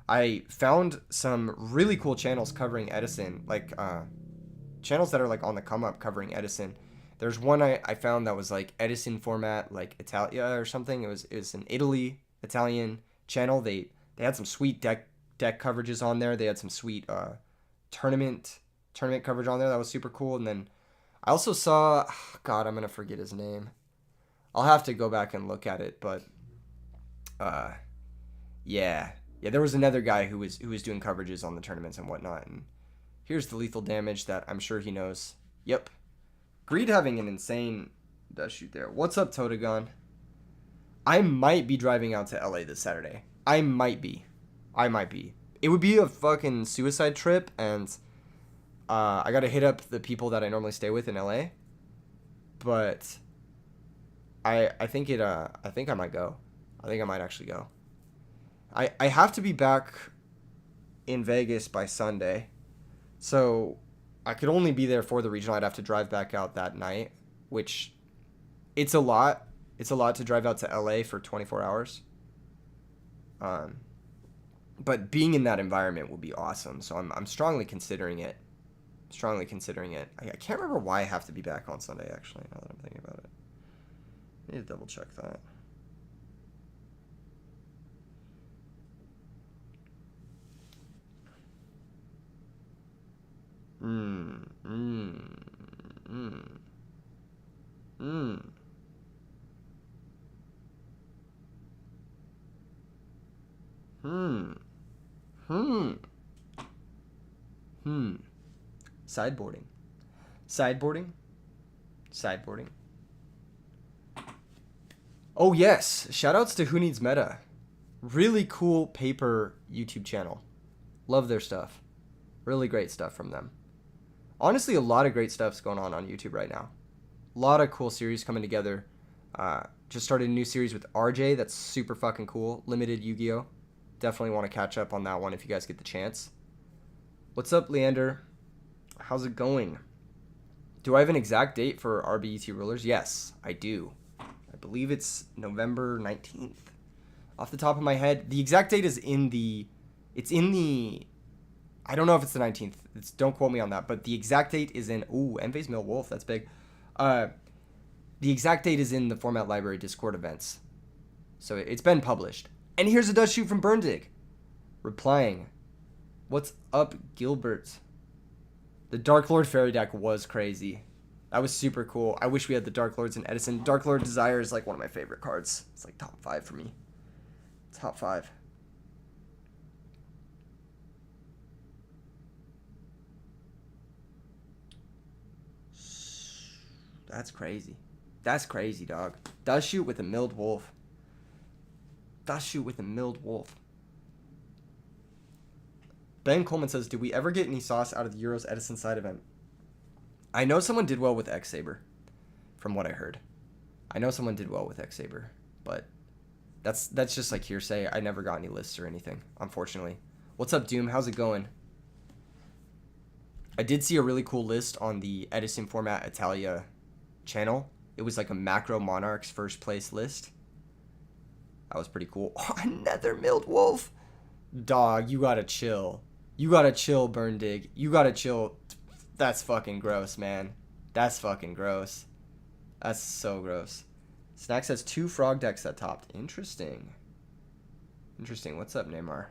I found some really cool channels covering Edison, like channels that are like on the come up covering Edison. There's one I found that was like Edison format, like Italia or something. It was an Italy Italian channel. They had some sweet deck coverages on there. They had some sweet tournament coverage on there that was super cool. And then I also saw, God, I'm gonna forget his name. I'll have to go back and look at it, but yeah, there was another guy who was doing coverages on the tournaments and whatnot. And here's the lethal damage that I'm sure he knows. Yep, Greed having an insane Dust Shoot there. What's up, Totagon? I might be driving out to LA this Saturday. I might be. It would be a fucking suicide trip, and I gotta hit up the people that I normally stay with in LA. But I think I might go. I think I might actually go. I have to be back in Vegas by Sunday, so I could only be there for the regional. I'd have to drive back out that night, which it's a lot. It's a lot to drive out to LA for 24 hours. But being in that environment will be awesome. So I'm strongly considering it. I can't remember why I have to be back on Sunday, actually, now that I'm thinking about it. I need to double check that. Sideboarding. Sideboarding. Sideboarding. Oh, yes. Shoutouts to Who Needs Meta. Really cool paper YouTube channel. Love their stuff. Really great stuff from them. Honestly, a lot of great stuff's going on YouTube right now. A lot of cool series coming together. Just started a new series with RJ that's super fucking cool. Limited Yu-Gi-Oh! Definitely want to catch up on that one if you guys get the chance. What's up, Leander? How's it going? Do I have an exact date for RBET Rulers? Yes, I do. I believe it's November 19th. Off the top of my head, the exact date is in the... It's in the... I don't know if it's the 19th. Don't quote me on that. But the exact date is in... Ooh, Envase Mill Wolf. That's big. The exact date is in the Format Library Discord events. So it's been published. And here's a Does Shoot from Burndig. Replying. What's up, Gilbert? The Dark Lord Fairy deck was crazy. That was super cool. I wish we had the Dark Lords in Edison. Dark Lord Desire is like one of my favorite cards. It's like top 5 for me. Top 5. That's crazy. That's crazy, dog. Does Shoot with a Milled Wolf. Does Shoot with a Milled Wolf. Ben Coleman says, did we ever get any sauce out of the Euros Edison side event? I know someone did well with X-Saber, from what I heard. I know someone did well with X-Saber, but that's just like hearsay. I never got any lists or anything, unfortunately. What's up, Doom? How's it going? I did see a really cool list on the Edison Format Italia channel. It was like a Macro Monarchs first place list. That was pretty cool. Oh, another Milled Wolf. Dog, you gotta chill. You gotta chill, Burndig. You gotta chill. That's fucking gross, man. That's fucking gross. That's so gross. Snacks has 2 frog decks that topped. Interesting. Interesting. What's up, Neymar?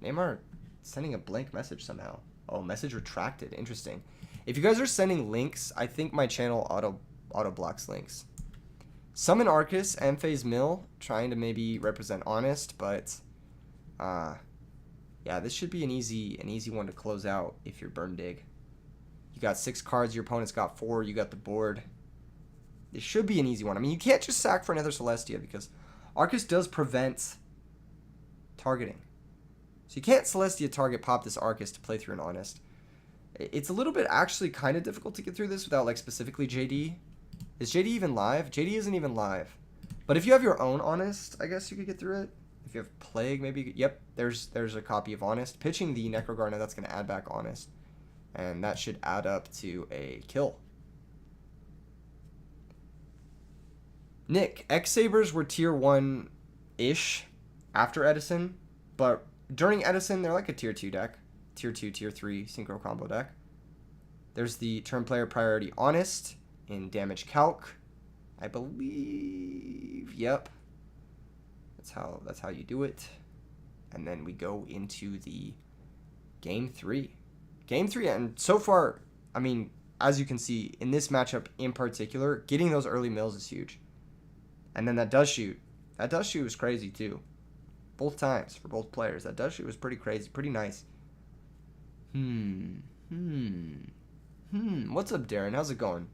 Neymar sending a blank message somehow. Oh, message retracted. Interesting. If you guys are sending links, I think my channel auto blocks links. Summon Arcus, Emphase Mill, trying to maybe represent Honest, but yeah, this should be an easy one to close out if you're Burndig. You got 6 cards, your opponent's got 4, you got the board. This should be an easy one. I mean, you can't just sack for another Celestia because Arcus does prevent targeting. So you can't Celestia target pop this Arcus to play through an Honest. It's a little bit actually kind of difficult to get through this without like specifically JD. Is JD even live? JD isn't even live. But if you have your own Honest, I guess you could get through it. If you have Plague, maybe. Yep, there's a copy of Honest. Pitching the Necrogardna, that's going to add back Honest. And that should add up to a kill. Nick, X-Sabers were tier 1-ish after Edison. But during Edison, they're like a tier 2 deck. Tier 2, tier 3 synchro combo deck. There's the turn player priority Honest in damage calc. I believe. Yep. That's how you do it. And then we go into the game 3. Game 3, and so far, I mean, as you can see, in this matchup in particular, getting those early mills is huge. And then that Does Shoot. That Does Shoot was crazy too. Both times for both players. That Does Shoot was pretty crazy, pretty nice. What's up, Darren? How's it going?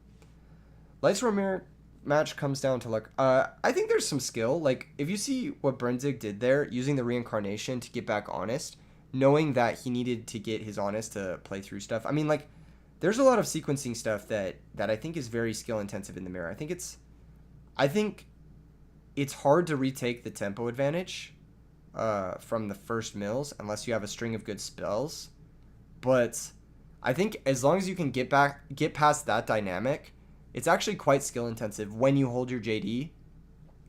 Lights Romero match comes down to luck. I think there's some skill. Like, if you see what Brenzig did there, using the reincarnation to get back Honest, knowing that he needed to get his Honest to play through stuff. I mean, like, there's a lot of sequencing stuff that I think is very skill intensive in the mirror. I think it's hard to retake the tempo advantage from the first mills unless you have a string of good spells. But I think as long as you can get past that dynamic, it's actually quite skill intensive when you hold your JD,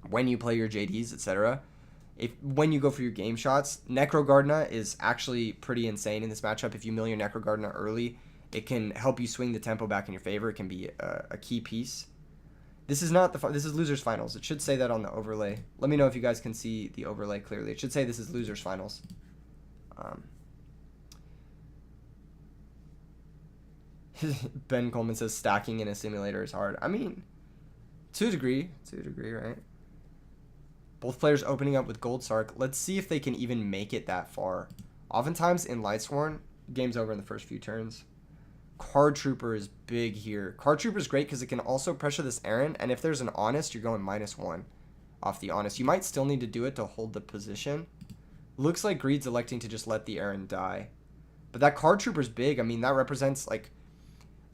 when you play your JDs, etc. When you go for your game shots, Necrogardna is actually pretty insane in this matchup. If you mill your Necrogardna early, it can help you swing the tempo back in your favor. It can be a key piece. This is not this is losers finals. It should say that on the overlay. Let me know if you guys can see the overlay clearly. It should say this is losers finals. Ben Coleman says stacking in a simulator is hard. I mean, to a degree, right? Both players opening up with Gold Sark. Let's see if they can even make it that far. Oftentimes in Lightsworn, game's over in the first few turns. Card Trooper is big here. Card Trooper is great because it can also pressure this errand, and if there's an Honest, you're going -1 off the Honest. You might still need to do it to hold the position. Looks like Greed's electing to just let the errand die. But that Card Trooper's big. I mean, that represents, like,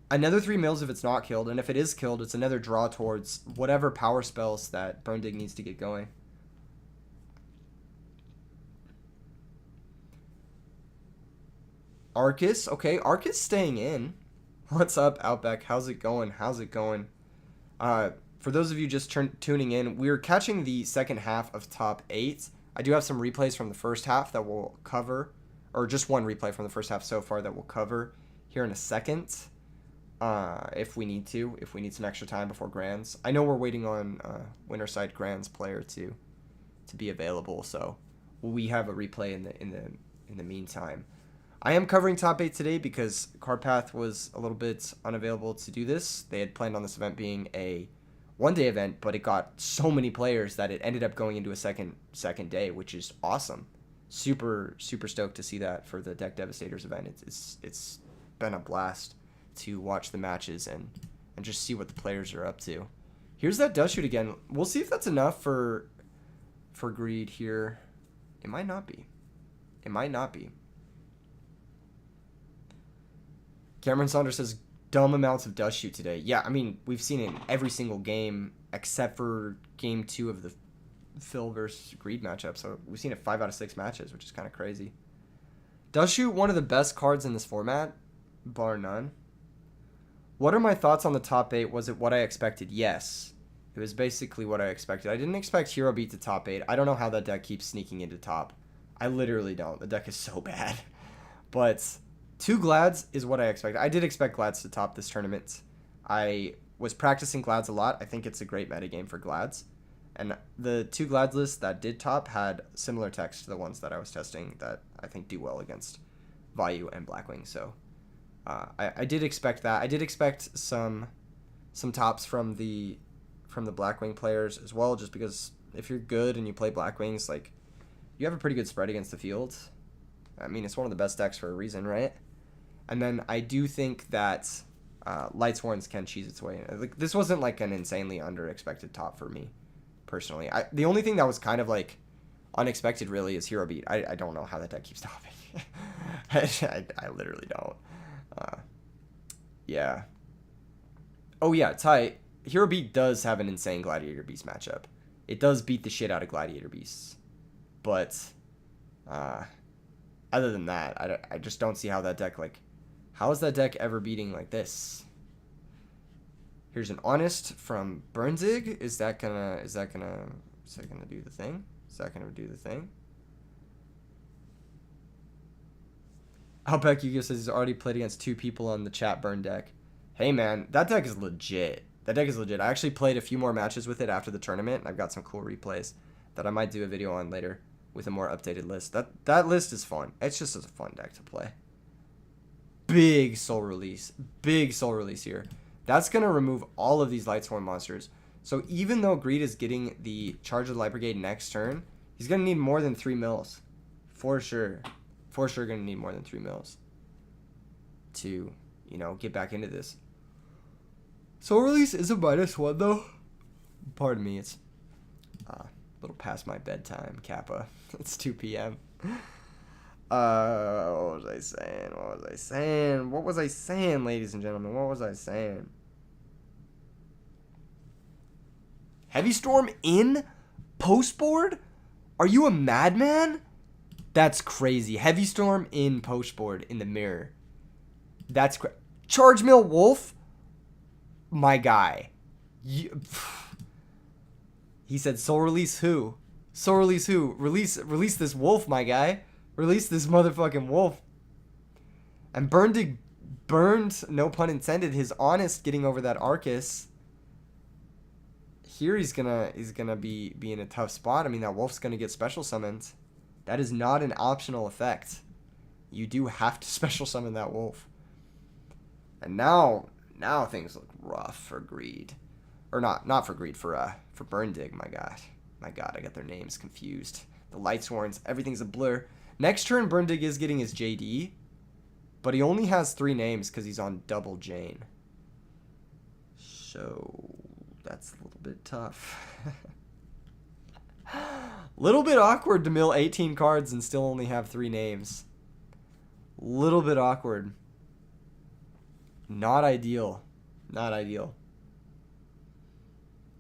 another 3 mils if it's not killed, and if it is killed, it's another draw towards whatever power spells that Burn Dig needs to get going. Arcus, okay, Arcus staying in. What's up, Outback? How's it going? How's it going? For those of you just tuning in, we're catching the second half of top 8. I do have some replays from the first half that we'll cover, or just one replay from the first half so far that we'll cover here in a second. If we need some extra time before Grands. I know we're waiting on Winterside Grands player to be available, so we have a replay in the meantime. I am covering top 8 today because Cardpath was a little bit unavailable to do this. They had planned on this event being a one-day event, but it got so many players that it ended up going into a second day, which is awesome. Super stoked to see that for the Deck Devastators event. It's been a blast to watch the matches and just see what the players are up to. Here's that dust shoot again. We'll see if that's enough for Greed here. It might not be. It might not be. Cameron Saunders says dumb amounts of dust shoot today. Yeah, I mean, we've seen it in every single game except for game 2 of the Phil versus Greed matchup. So we've seen it 5 out of 6 matches, which is kind of crazy. Dust shoot, one of the best cards in this format, bar none. What are my thoughts on the top 8? Was it what I expected? Yes. It was basically what I expected. I didn't expect Hero Beat to top 8. I don't know how that deck keeps sneaking into top. I literally don't. The deck is so bad. But 2 Glads is what I expected. I did expect Glads to top this tournament. I was practicing Glads a lot. I think it's a great metagame for Glads. And the 2 Glads lists that did top had similar text to the ones that I was testing that I think do well against Vayu and Blackwing. So I did expect that. I did expect some tops from the Blackwing players as well, just because if you're good and you play Blackwings, like, you have a pretty good spread against the field. I mean, it's one of the best decks for a reason, right? And then I do think that Lightsworns can cheese its way. Like, this wasn't like an insanely under-expected top for me, personally. The only thing that was kind of like unexpected really is Hero Beat. I don't know how that deck keeps topping. I literally don't. Yeah. Oh yeah, Ty, Hero Beat does have an insane Gladiator Beast matchup. It does beat the shit out of Gladiator Beasts. But other than that, I just don't see how that deck, like, how is that deck ever beating like this? Here's an Honest from Burnzig. Is that gonna do the thing? Is that gonna do the thing? Outback Yu-Gi-Oh says he's already played against 2 people on the chat burn deck. Hey man, that deck is legit. That deck is legit. I actually played a few more matches with it after the tournament, and I've got some cool replays that I might do a video on later with a more updated list. That list is fun. It's just a fun deck to play. Big soul release. Big soul release here. That's going to remove all of these Lightsworn monsters. So even though Greed is getting the Charge of the Light Brigade next turn, he's going to need more than 3 mils. For sure. For sure going to need more than 3 mils to, get back into this. Soul Release is a -1 though. Pardon me, it's a little past my bedtime, Kappa. It's 2 p.m. What was I saying, ladies and gentlemen? What was I saying? Heavy Storm in post board? Are you a madman? That's crazy. Heavy Storm in post board in the mirror. That's crazy. Charge Mill Wolf? My guy. He said, soul release who? Soul release who? Release this wolf, my guy. Release this motherfucking wolf. And burned, no pun intended, his Honest getting over that Arcus. Here he's gonna be in a tough spot. I mean, that wolf's gonna get special summoned. That is not an optional effect. You do have to special summon that wolf. And now things look rough for Greed. Or not for Greed, for Burn Dig, my god. My god, I got their names confused. The Lightsworns, everything's a blur. Next turn, Burn Dig is getting his JD. But he only has 3 names because he's on double Jane. So that's a little bit tough. Little bit awkward to mill 18 cards and still only have 3 names. Little bit awkward. Not ideal. Not ideal.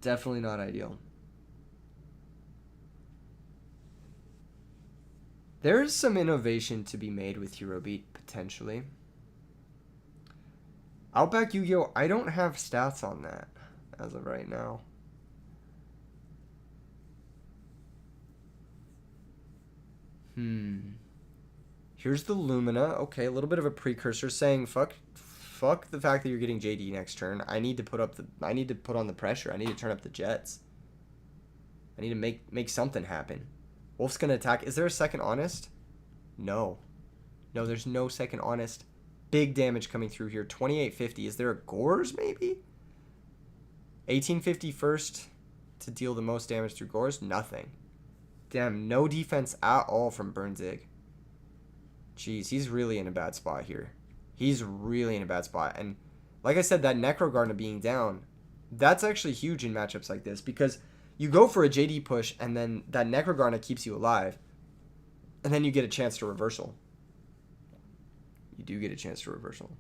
Definitely not ideal. There's some innovation to be made with Hero Beat, potentially. Outback Yu-Gi-Oh! I don't have stats on that as of right now. Here's the Lumina. Okay, a little bit of a precursor saying fuck the fact that you're getting JD next turn. I need to put on the pressure. I need to turn up the jets. I need to make something happen. Wolf's gonna attack. Is there a second honest? No. No, there's no second honest. Big damage coming through here. 2850. Is there a Gores maybe? 1850 first to deal the most damage through Gores? Nothing. Damn, no defense at all from Burnzig. Jeez, he's really in a bad spot here. He's really in a bad spot. And like I said, that Necro Gardener being down, that's actually huge in matchups like this because you go for a JD push and then that Necro Gardener keeps you alive. And then you get a chance to reversal. You do get a chance to reversal.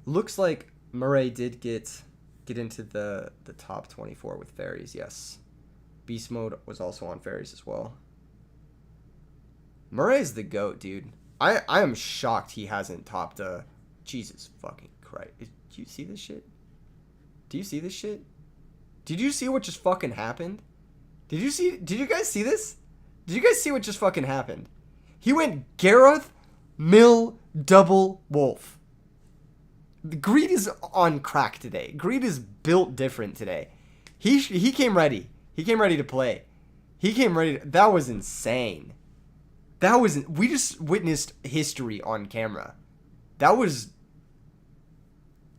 Looks like Murray did get into the top 24 with fairies, yes. Beast mode was also on fairies as well. Murray's the GOAT, dude. I am shocked he hasn't topped a... Jesus fucking Christ. Do you see this shit? Do you see this shit? Did you see what just fucking happened? Did you guys see this? Did you guys see what just fucking happened? He went Gareth, Mill, double Wolf. Greed is on crack today. Greed is built different today. He came ready. He came ready to play. He came ready. That was insane. We just witnessed history on camera. You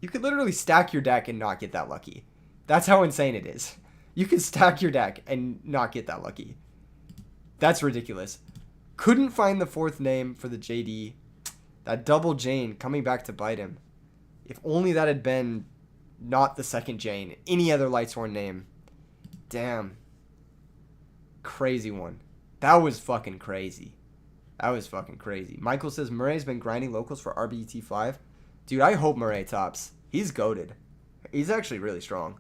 could literally stack your deck and not get that lucky. That's how insane it is. You can stack your deck and not get that lucky. That's ridiculous. Couldn't find the 4th name for the JD. That double Jane coming back to bite him. If only that had been not the 2nd Jane. Any other Lightsworn name. Damn. Crazy one. That was fucking crazy. That was fucking crazy. Michael says Murray's been grinding locals for RBT5. Dude, I hope Murray tops. He's goated. He's actually really strong.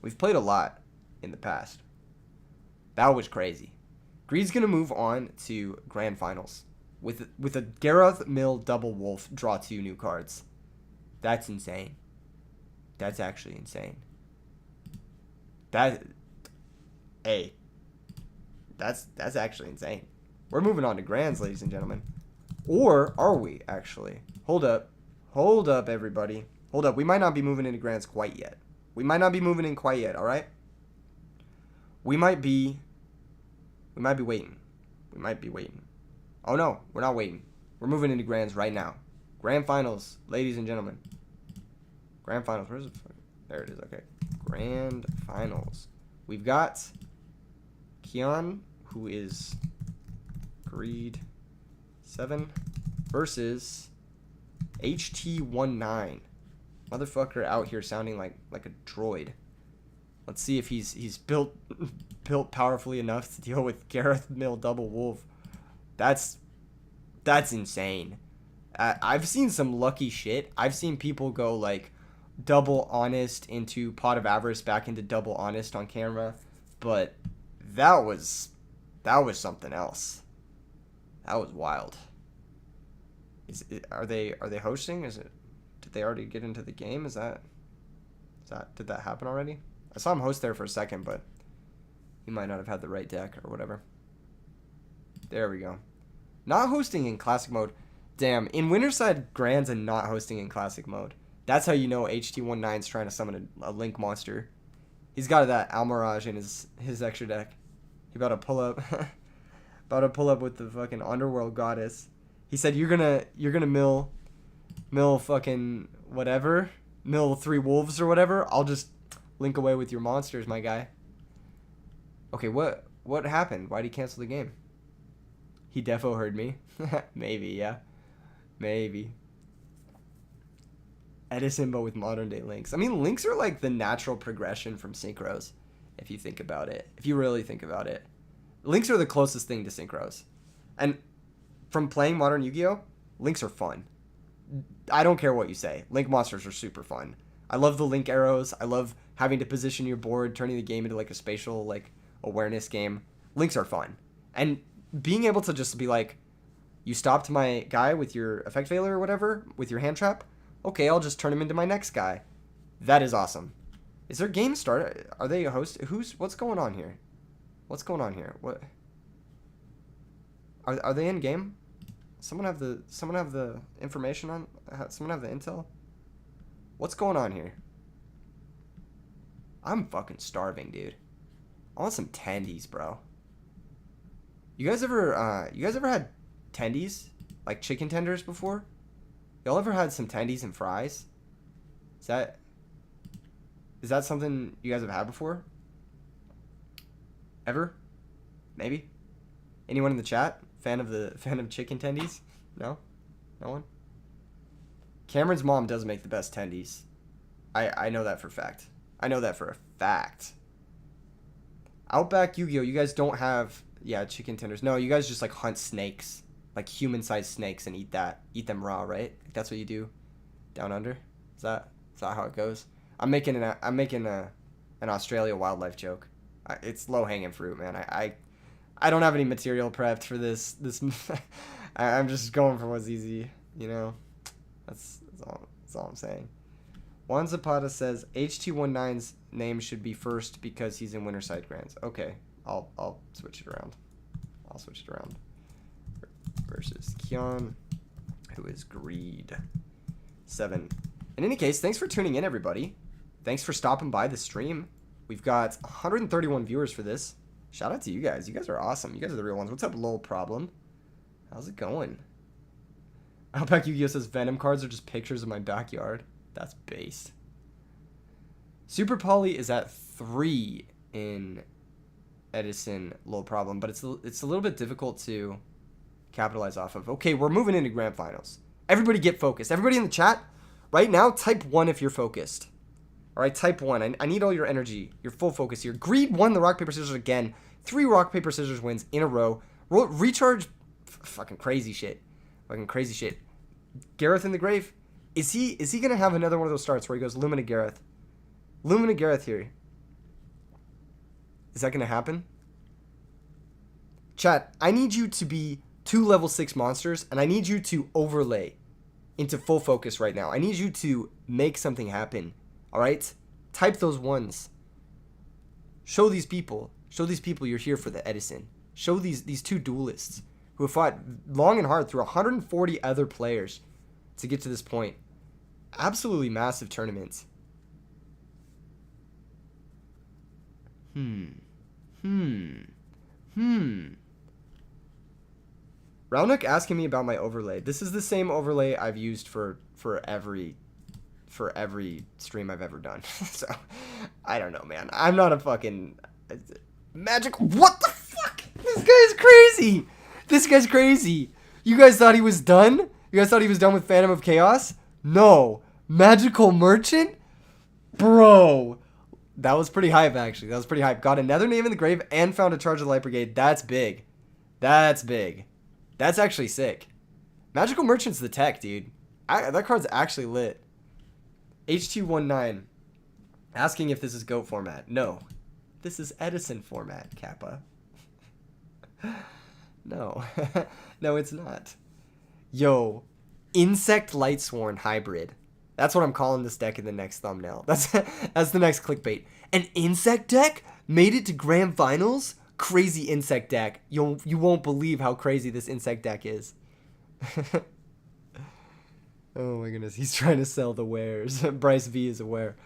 We've played a lot in the past. That was crazy. Greed's going to move on to Grand Finals. With a Gareth Mill double Wolf, draw 2 new cards. That's insane. That's actually insane. That's actually insane. We're moving on to Grands, ladies and gentlemen. Or are we, actually? Hold up. Hold up, everybody. Hold up. We might not be moving into Grands quite yet. We might not be moving in quite yet, alright? We might be waiting. We might be waiting. Oh, no. We're not waiting. We're moving into Grands right now. Grand Finals, ladies and gentlemen. Grand Finals. Where's it? There it is. Okay. Grand Finals. We've got Keon, who is Greed 7, versus HT19. Motherfucker out here sounding like a droid. Let's see if he's built powerfully enough to deal with Gareth Mill double Wolf. That's insane. I've seen some lucky shit. I've seen people go like double honest into Pot of Avarice back into double honest on camera, but that was something else. That was wild. Are they hosting? Did they already get into the game? Did that happen already? I saw him host there for a second, but he might not have had the right deck or whatever. There we go. Not hosting in classic mode. Damn, in Winterside Grands and not hosting in classic mode. That's how you know HT19's trying to summon a Link monster. He's got that Almirage in his extra deck. He about to pull up with the fucking Underworld Goddess. He said you're gonna mill fucking whatever. Mill 3 wolves or whatever. I'll just link away with your monsters, my guy. Okay, what happened? Why'd he cancel the game? He defo heard me. Maybe, yeah. Maybe. Edison, but with modern day links. I mean, links are like the natural progression from synchros, if you think about it. If you really think about it. Links are the closest thing to synchros. And from playing modern Yu-Gi-Oh!, links are fun. I don't care what you say. Link monsters are super fun. I love the link arrows. I love having to position your board, turning the game into like a spatial like awareness game. Links are fun. And being able to just be like, you stopped my guy with your effect failure or whatever, with your hand trap. Okay, I'll just turn him into my next guy. That is awesome. Is there game start? Are they a host? What's going on here? What's going on here? What? Are they in game? Someone have the information on? Someone have the intel? What's going on here? I'm fucking starving, dude. I want some tendies, bro. You guys ever had tendies? Like chicken tenders before? Y'all ever had some tendies and fries? Is that something you guys have had before? Ever? Maybe? Anyone in the chat? Fan of chicken tendies? No? No one? Cameron's mom does make the best tendies. I know that for a fact. I know that for a fact. Outback Yu-Gi-Oh! You guys don't have chicken tenders. No, you guys just like hunt snakes. Like human-sized snakes and eat them raw, right? That's what you do down under. Is that how it goes? I'm making an Australia wildlife joke. It's low-hanging fruit, man. I don't have any material prepped for this. I'm just going for what's easy, you know. That's all I'm saying. Juan Zapata says HT19's name should be first because he's in Winterside Grands. Okay, I'll switch it around. Versus Kion, who is Greed 7. In any case, thanks for tuning in, everybody. Thanks for stopping by the stream. We've got 131 viewers for this. Shout out to you guys. You guys are awesome. You guys are the real ones. What's up, lol problem? How's it going? Outback Yu-Gi-Oh! Says Venom cards are just pictures of my backyard. That's based. Super Poly is at 3 in Edison, lol problem, but it's a little bit difficult to capitalize off of. Okay, we're moving into grand finals. Everybody get focused. Everybody in the chat right now, type 1 if you're focused. All right, type 1. I need all your energy, your full focus here. Greed won the rock paper scissors again. 3 rock paper scissors wins in a row. Recharge, fucking crazy shit. Gareth in the grave. Is he gonna have another one of those starts where he goes Lumina Gareth? Lumina Gareth here. Is that gonna happen? Chat, I need you to be 2 level 6 monsters, and I need you to overlay into full focus right now. I need you to make something happen. All right? Type those ones. Show these people you're here for the Edison. Show these 2 duelists who have fought long and hard through 140 other players to get to this point. Absolutely massive tournament. Roundhook asking me about my overlay. This is the same overlay I've used for every stream I've ever done. So, I don't know, man. I'm not a fucking magic. What the fuck? This guy's crazy. You guys thought he was done? You guys thought he was done with Phantom of Chaos? No. Magical Merchant? Bro. That was pretty hype, actually. Got another name in the grave and found a Charge of the Light Brigade. That's big. That's actually sick. Magical Merchant's the tech, dude. That card's actually lit. HT19 asking if this is GOAT format. No. This is Edison format, Kappa. No. No, it's not. Yo. Insect Lightsworn hybrid. That's what I'm calling this deck in the next thumbnail. That's the next clickbait. An insect deck made it to grand finals? Crazy insect deck. You won't believe how crazy this insect deck is. Oh my goodness, he's trying to sell the wares. Bryce V is aware.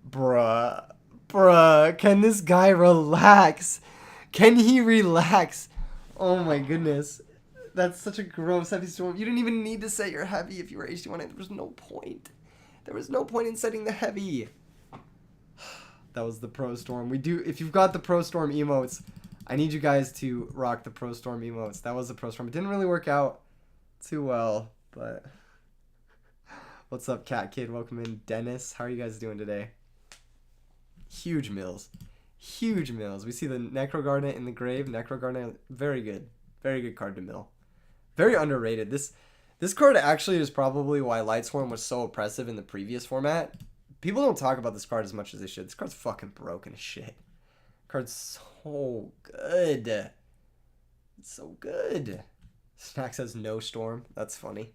Bruh, can this guy relax? Can he relax? Oh my goodness. That's such a gross heavy storm. You didn't even need to set your heavy if you were HD1. There was no point. There was no point in setting the heavy. That was the Pro Storm. If you've got the Pro Storm emotes, I need you guys to rock the Pro Storm emotes. That was the Pro Storm. It didn't really work out too well, but what's up, Cat Kid? Welcome in. Dennis, how are you guys doing today? Huge mills. Huge mills. We see the Necro Garnet in the grave. Necro Garnet, very good. Very good card to mill. Very underrated. This card actually is probably why Lightsworn was so oppressive in the previous format. People don't talk about this card as much as they should. This card's fucking broken as shit. Card's so good. It's so good. Snack says no storm. That's funny.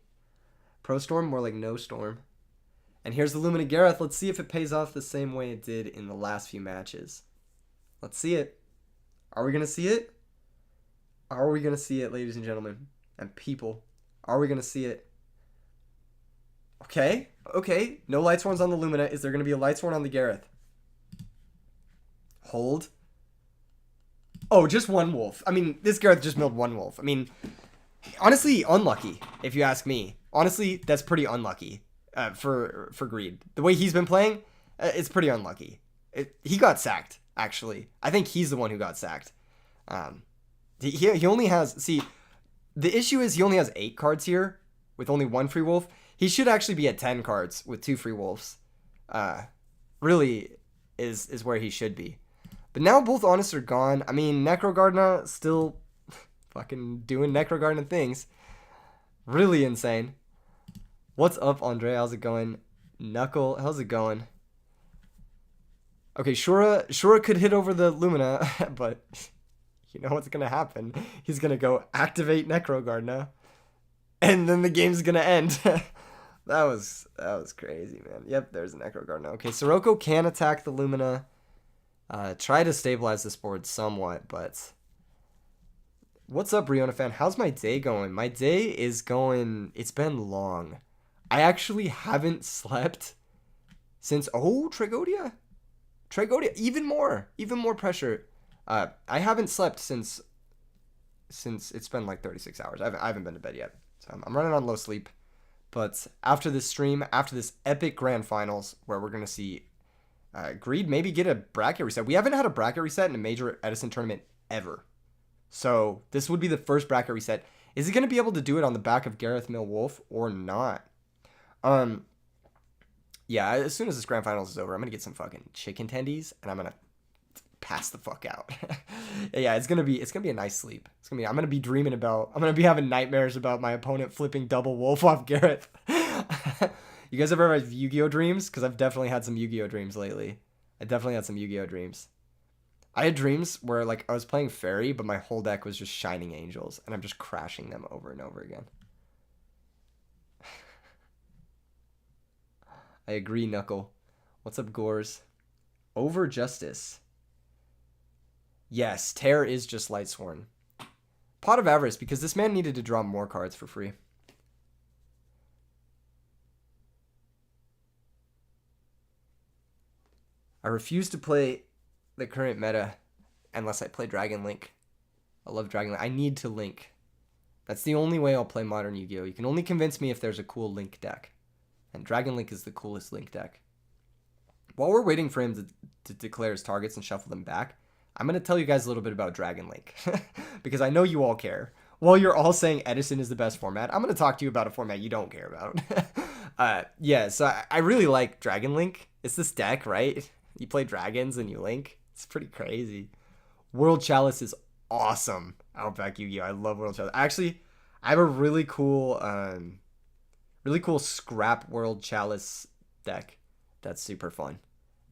Pro Storm, more like no storm. And here's the Lumina Gareth. Let's see if it pays off the same way it did in the last few matches. Let's see it. Are we going to see it? Are we going to see it, ladies and gentlemen? And people, are we going to see it? Okay. Okay. No Lightsworns on the Lumina. Is there going to be a Lightsworn on the Gareth? Hold. Oh, just one wolf. I mean, this Gareth just milled one wolf. I mean, honestly, unlucky, if you ask me. Honestly, that's pretty unlucky for Greed. The way he's been playing, it's pretty unlucky. He got sacked, actually. I think he's the one who got sacked. He only has... See, the issue is he only has 8 cards here with only 1 free wolf. He should actually be at 10 cards with 2 free wolves. Really is where he should be. But now both Honest are gone. I mean, Necro Gardener still fucking doing Necro Gardener things. Really insane. What's up, Andre? How's it going? Knuckle, how's it going? Okay, Shura could hit over the Lumina, but you know what's going to happen. He's going to go activate Necro Gardener, and then the game's going to end. That was crazy, man. Yep, there's a Necro Gardener. Okay, Sirocco can attack the Lumina. Try to stabilize this board somewhat, but... What's up, Riona fan? How's my day going? My day is going... It's been long. I actually haven't slept since... Oh, Tragodia. Tragodia, even more pressure. I haven't slept since it's been like 36 hours. I haven't been to bed yet. So I'm running on low sleep. But after this stream, after this epic grand finals, where we're going to see... Greed maybe get a bracket reset. We haven't had a bracket reset in a major Edison tournament ever. So this would be the first bracket reset. Is he going to be able to do it on the back of Gareth Mill Wolf or not? Yeah, as soon as this grand finals is over, I'm going to get some fucking chicken tendies and I'm going to pass the fuck out. Yeah, it's going to be a nice sleep. I'm going to be I'm going to be having nightmares about my opponent flipping double wolf off Gareth. You guys ever have Yu-Gi-Oh dreams? Because I've definitely had some Yu-Gi-Oh dreams lately. I had dreams where like I was playing Fairy, but my whole deck was just Shining Angels, and I'm just crashing them over and over again. I agree, Knuckle. What's up, Gores? Over Justice. Yes, Tear is just Lightsworn. Pot of Avarice, because this man needed to draw more cards for free. I refuse to play the current meta unless I play Dragon Link. I love Dragon Link. I need to Link. That's the only way I'll play modern Yu-Gi-Oh! You can only convince me if there's a cool Link deck. And Dragon Link is the coolest Link deck. While we're waiting for him to declare his targets and shuffle them back, I'm going to tell you guys a little bit about Dragon Link. Because I know you all care. While you're all saying Edison is the best format, I'm going to talk to you about a format you don't care about. Yeah, so I really like Dragon Link. It's this deck, right? You play dragons and you link. It's pretty crazy. World Chalice is awesome. Outback Yu-Gi-Oh! I love World Chalice. Actually, I have a really cool Scrap World Chalice deck that's super fun.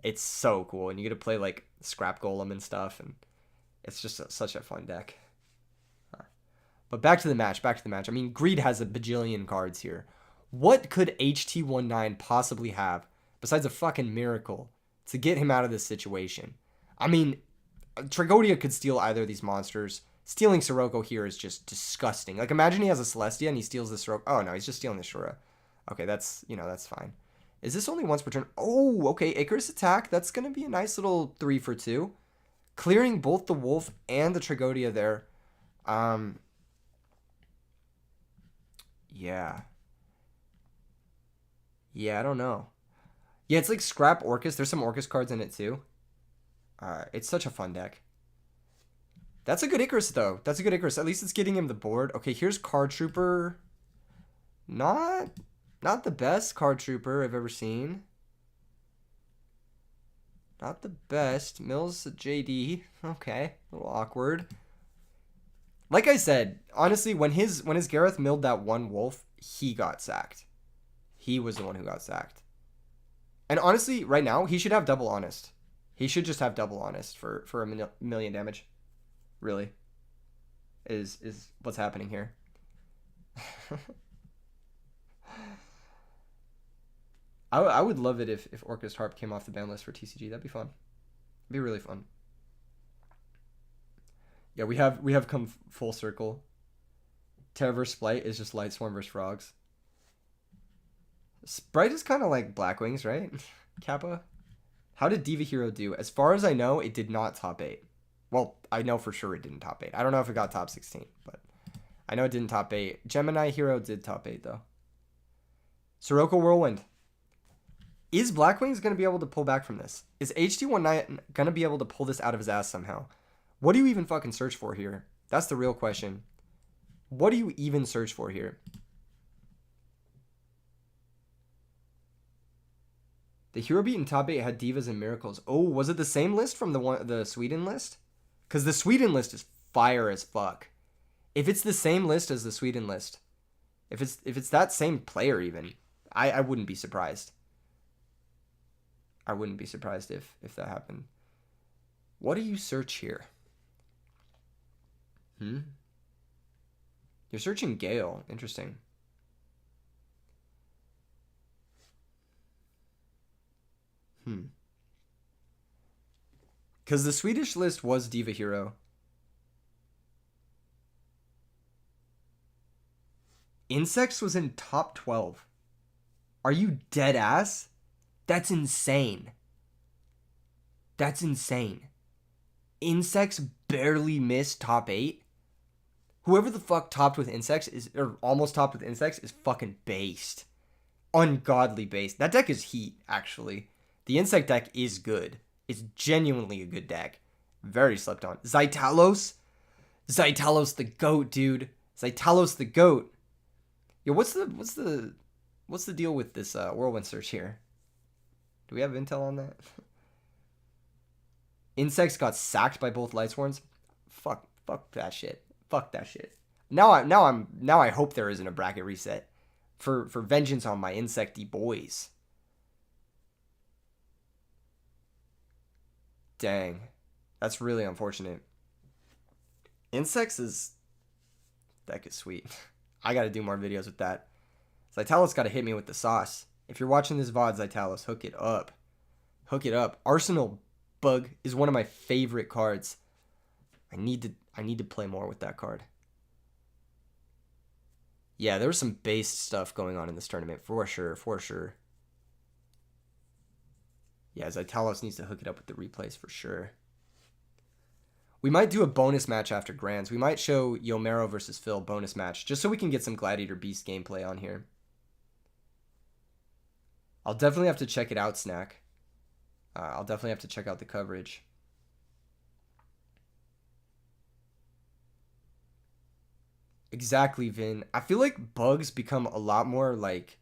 It's so cool, and you get to play like Scrap Golem and stuff, and it's just such a fun deck. But back to the match. I mean, Greed has a bajillion cards here. What could HT19 possibly have besides a fucking miracle to get him out of this situation? I mean, Tragodia could steal either of these monsters. Stealing Sirocco here is just disgusting. Like, imagine he has a Celestia and he steals the Sirocco. Oh, no, he's just stealing the Shura. Okay, that's fine. Is this only once per turn? Oh, okay, Icarus attack. That's going to be a nice little 3 for 2. Clearing both the Wolf and the Tragodia there. Yeah. Yeah, I don't know. Yeah, it's like Scrap Orcus. There's some Orcus cards in it too. It's such a fun deck. That's a good Icarus, though. That's a good Icarus. At least it's getting him the board. Okay, here's Card Trooper. Not the best Card Trooper I've ever seen. Not the best. Mills JD. Okay, a little awkward. Like I said, honestly, when his Gareth milled that one wolf, he got sacked. He was the one who got sacked. And honestly, right now, he should have double honest. He should just have double honest for a million damage. Really. Is what's happening here. I would love it if Orcust Harp came off the ban list for TCG. That'd be fun. It'd be really fun. Yeah, we have come full circle. Terra vs. Splight is just Light Swarm versus Frogs. Sprite is kind of like Blackwings, right? Kappa. How did Diva Hero do? As far as I know, it did not top 8. Well, I know for sure it didn't top 8. I don't know if it got top 16, but I know it didn't top 8. Gemini Hero did top 8, though. Sirocco Whirlwind. Is Blackwings going to be able to pull back from this? Is HD19 going to be able to pull this out of his ass somehow? What do you even fucking search for here? That's the real question. What do you even search for here? The Hero Beat in top 8 had Divas and Miracles. Oh, was it the same list from the Sweden list? Because the Sweden list is fire as fuck. If it's the same list as the Sweden list, if it's that same player even, I wouldn't be surprised. I wouldn't be surprised if that happened. What do you search here? You're searching Gale. Interesting. Because the Swedish list was Diva Hero. Insects was in top 12. Are you dead ass? That's insane. That's insane. Insects barely missed top 8. Whoever the fuck topped with Insects or almost topped with Insects is fucking based. Ungodly based. That deck is heat, actually. The Insect deck is good. It's genuinely a good deck. Very slept on. Zytalos? Zytalos the GOAT, dude. Zytalos the GOAT. Yo, what's the deal with this Whirlwind search here? Do we have intel on that? Insects got sacked by both Lightsworns. Fuck that shit. Fuck that shit. Now I hope there isn't a bracket reset for vengeance on my insecty boys. Dang. That's really unfortunate. Insects deck is sweet. I gotta do more videos with that. Zytalos gotta hit me with the sauce. If you're watching this VOD, Zytalos, hook it up. Hook it up. Arsenal Bug is one of my favorite cards. I need to play more with that card. Yeah, there was some base stuff going on in this tournament, for sure. Yeah, Zytalos needs to hook it up with the replays for sure. We might do a bonus match after Grands. We might show Yomero versus Phil bonus match, just so we can get some Gladiator Beast gameplay on here. I'll definitely have to check it out, Snack. I'll definitely have to check out the coverage. Exactly, Vin. I feel like bugs become a lot more, like,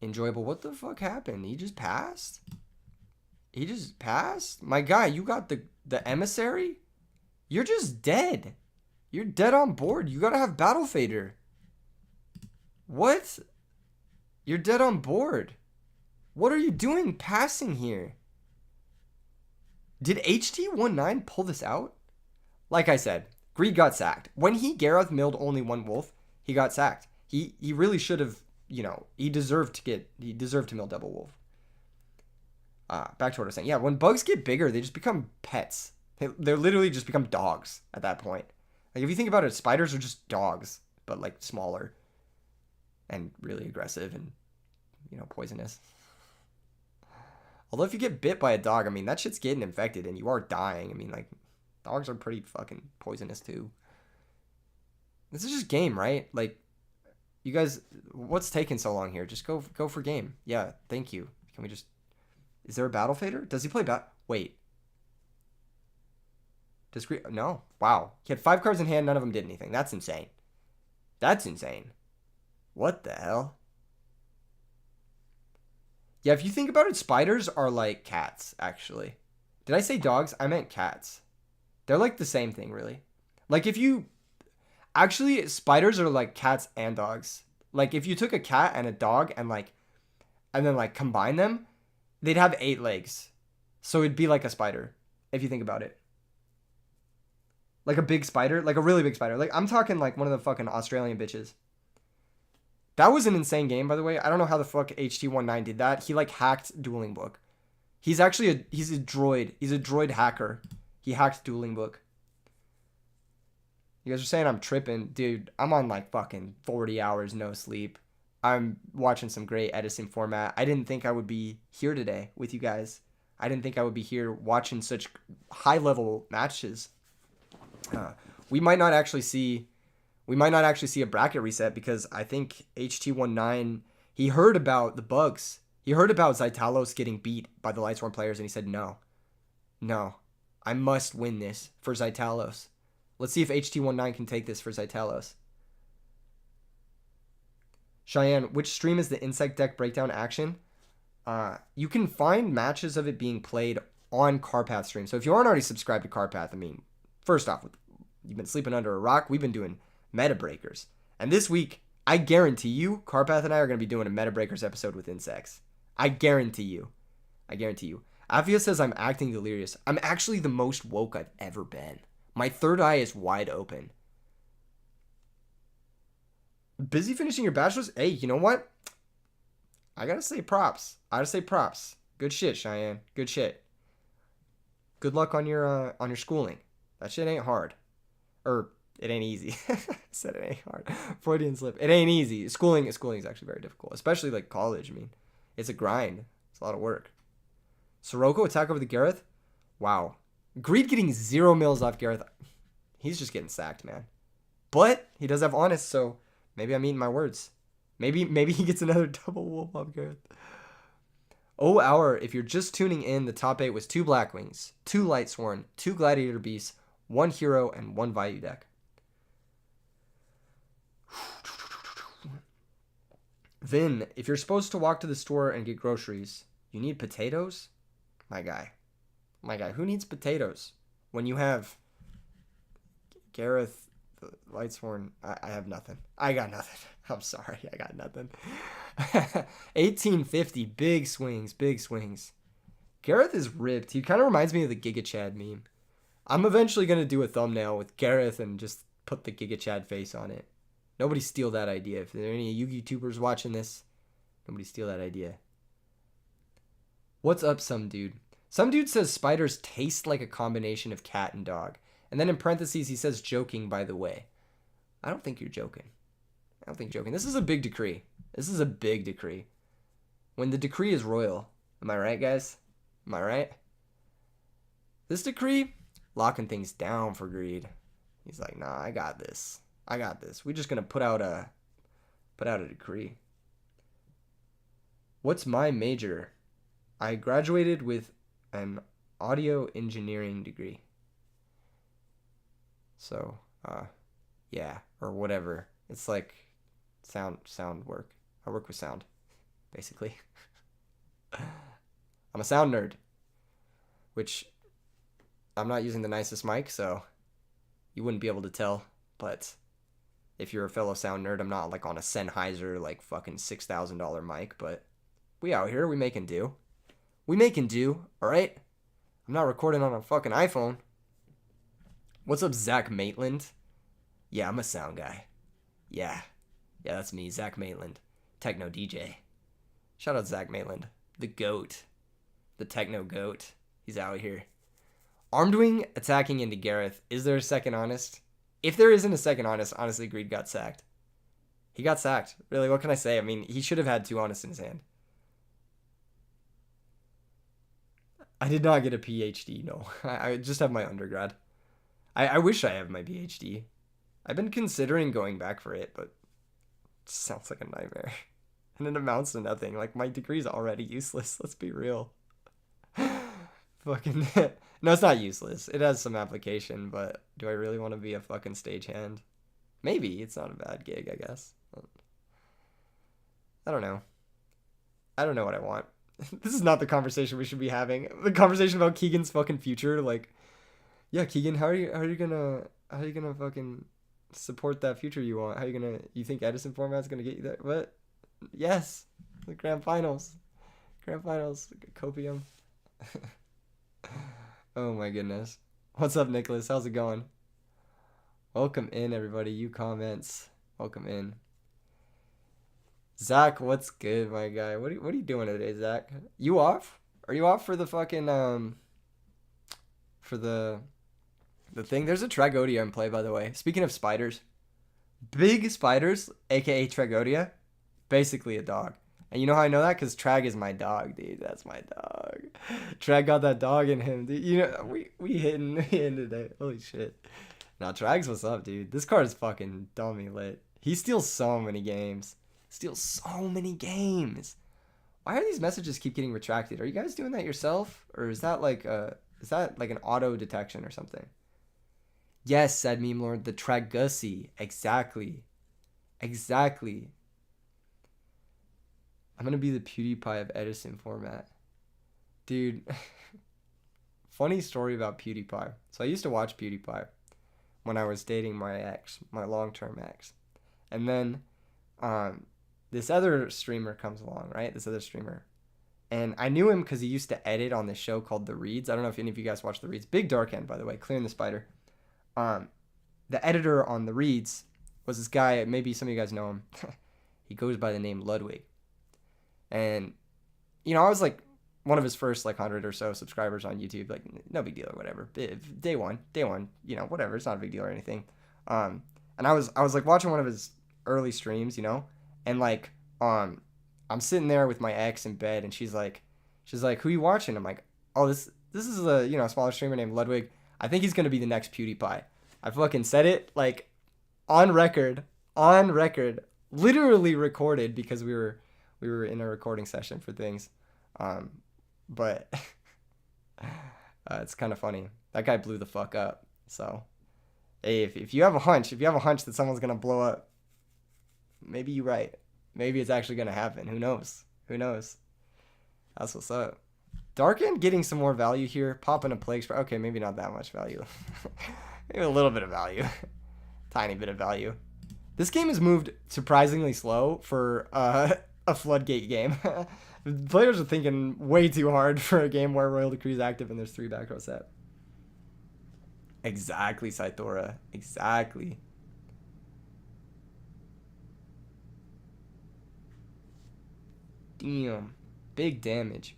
enjoyable. What the fuck happened? He just passed? He just passed? My guy, you got the emissary? You're just dead. You're dead on board. You gotta have Battle Fader. What? You're dead on board. What are you doing passing here? Did HT19 pull this out? Like I said, Greed got sacked. When he Gareth milled only one wolf, he got sacked. He really should have, he deserved to mill double wolf. Back to what I was saying. Yeah, when bugs get bigger, they just become pets. They're literally just become dogs at that point. Like, if you think about it, spiders are just dogs, but, like, smaller and really aggressive and, poisonous. Although if you get bit by a dog, I mean, that shit's getting infected and you are dying. I mean, like, dogs are pretty fucking poisonous too. This is just game, right? Like, you guys, what's taking so long here? Just go for game. Yeah, thank you. Can we just... Is there a Battle Fader? Does he play Wait. Does Greed... No. Wow. He had 5 cards in hand. None of them did anything. That's insane. That's insane. What the hell? Yeah, if you think about it, spiders are like cats, actually. Did I say dogs? I meant cats. They're like the same thing, really. Like if you... Actually, spiders are like cats and dogs. Like if you took a cat and a dog and then like combine them, they'd have 8 legs. So it'd be like a spider, if you think about it. Like a big spider, like a really big spider. Like I'm talking like one of the fucking Australian bitches. That was an insane game, by the way. I don't know how the fuck HT19 did that. He like hacked Dueling Book. He's actually he's a droid. He's a droid hacker. He hacked Dueling Book. You guys are saying I'm tripping. Dude, I'm on like fucking 40 hours no sleep. I'm watching some great Edison format. I didn't think I would be here today with you guys. I didn't think I would be here watching such high level matches. We might not actually see a bracket reset because I think HT19, he heard about the bugs. He heard about Zytalos getting beat by the Lightsworn players and he said, no, I must win this for Zytalos. Let's see if HT19 can take this for Zytalos. Cheyenne, which stream is the insect deck breakdown action? You can find matches of it being played on Carpath stream. So if you aren't already subscribed to Carpath, I mean, first off, you've been sleeping under a rock. We've been doing Meta Breakers. And this week, I guarantee you, Carpath and I are going to be doing a Meta Breakers episode with insects. I guarantee you. Afia says I'm acting delirious. I'm actually the most woke I've ever been. My third eye is wide open. Busy finishing your bachelor's? Hey, you know what? I gotta say props. Good shit, Cheyenne. Good shit. Good luck on your schooling. That shit ain't hard. It ain't easy. I said it ain't hard. Freudian slip. It ain't easy. Schooling is actually very difficult, especially like college. I mean, it's a grind. It's a lot of work. Sirocco attack over the Gareth. Wow. Greed getting 0 mils off Gareth. He's just getting sacked, man. But he does have honest, so maybe I'm eating my words. Maybe he gets another double wolf off Gareth. Oh, hour. If you're just tuning in, the top 8 was 2 Blackwings, 2 Lightsworn, 2 Gladiator Beasts, 1 Hero, and 1 Vayu deck. Vin, if you're supposed to walk to the store and get groceries, you need potatoes? My guy, who needs potatoes when you have Gareth, the Lightsworn? I have nothing. I got nothing. I'm sorry, I got nothing. 1850, big swings. Gareth is ripped. He kind of reminds me of the Giga Chad meme. I'm eventually going to do a thumbnail with Gareth and just put the Giga Chad face on it. Nobody steal that idea. If there are any Yu-Gi YouTubers watching this, nobody steal that idea. What's up, some dude? Some dude says spiders taste like a combination of cat and dog. And then in parentheses, he says, joking, by the way. I don't think you're joking. This is a big decree. When the decree is royal. Am I right, guys? Am I right? This decree, locking things down for Greed. He's like, nah, I got this. We're just going to put out a decree. What's my major? I graduated with an audio engineering degree. So, yeah, or whatever. It's like sound work. I work with sound, basically. I'm a sound nerd, which I'm not using the nicest mic, so you wouldn't be able to tell, but if you're a fellow sound nerd, I'm not like on a Sennheiser, like fucking $6,000 mic, but we out here, we making do, all right? I'm not recording on a fucking iPhone. What's up, Zach Maitland? Yeah, I'm a sound guy. Yeah, that's me, Zach Maitland, techno DJ. Shout out Zach Maitland, the goat, the techno goat. He's out here. Armedwing attacking into Gareth. Is there a second honest? If there isn't a second honest, honestly, Greed got sacked. He got sacked. Really, what can I say? I mean, he should have had 2 honest in his hand. I did not get a PhD, no. I just have my undergrad. I wish I have my PhD. I've been considering going back for it, but it sounds like a nightmare. And it amounts to nothing. Like, my degree's already useless. Let's be real. Fucking no, it's not useless. It has some application, but do I really want to be a fucking stagehand? Maybe it's not a bad gig, I guess. I don't know. I don't know what I want. This is not the conversation we should be having. The conversation about Keegan's fucking future, like, yeah, Keegan, how are you gonna fucking support that future you want? You think Edison format's gonna get you there? What? Yes, the grand finals, copium. Oh my goodness. What's up, Nicholas? How's it going? Welcome in, everybody. You comments. Welcome in. Zach, what's good, my guy? What are you doing today, Zach? You off? Are you off for the fucking for the thing? There's a Tragodia in play, by the way. Speaking of spiders, big spiders, aka Tragodia, basically a dog. And you know how I know that? Because Trag is my dog, dude. That's my dog. Trag got that dog in him, dude. You know, we hitting today. Holy shit. Now, Trag's what's up, dude. This card is fucking dummy lit. He steals so many games. Why are these messages keep getting retracted? Are you guys doing that yourself? Or is that like an auto detection or something? Yes, said Meme Lord, the Tragussy. Exactly. I'm gonna be the PewDiePie of Edison format. Dude, funny story about PewDiePie. So I used to watch PewDiePie when I was dating my ex, my long-term ex. And then this other streamer comes along, right? And I knew him because he used to edit on this show called The Reads. I don't know if any of you guys watch The Reads. Big dark end, by the way, clearing the spider. The editor on The Reads was this guy, maybe some of you guys know him. He goes by the name Ludwig. And, you know, I was like one of his first like 100 or so subscribers on YouTube. Like, no big deal or whatever. Day one, you know, whatever. It's not a big deal or anything. And I was like watching one of his early streams, you know, and like, I'm sitting there with my ex in bed, and she's like, who you watching? I'm like, oh, this is a, you know, smaller streamer named Ludwig. I think he's gonna be the next PewDiePie. I fucking said it like on record, literally recorded because we were in a recording session for things. But it's kind of funny. That guy blew the fuck up. So, hey, if you have a hunch that someone's gonna blow up, maybe you're right. Maybe it's actually gonna happen. Who knows? That's what's up. Darken getting some more value here. Popping a plague spray. Okay, maybe not that much value. Maybe a little bit of value. Tiny bit of value. This game has moved surprisingly slow for a floodgate game. Players are thinking way too hard for a game where Royal Decree is active and there's 3 back row set. Exactly, Saithora. Exactly. Damn. Big damage.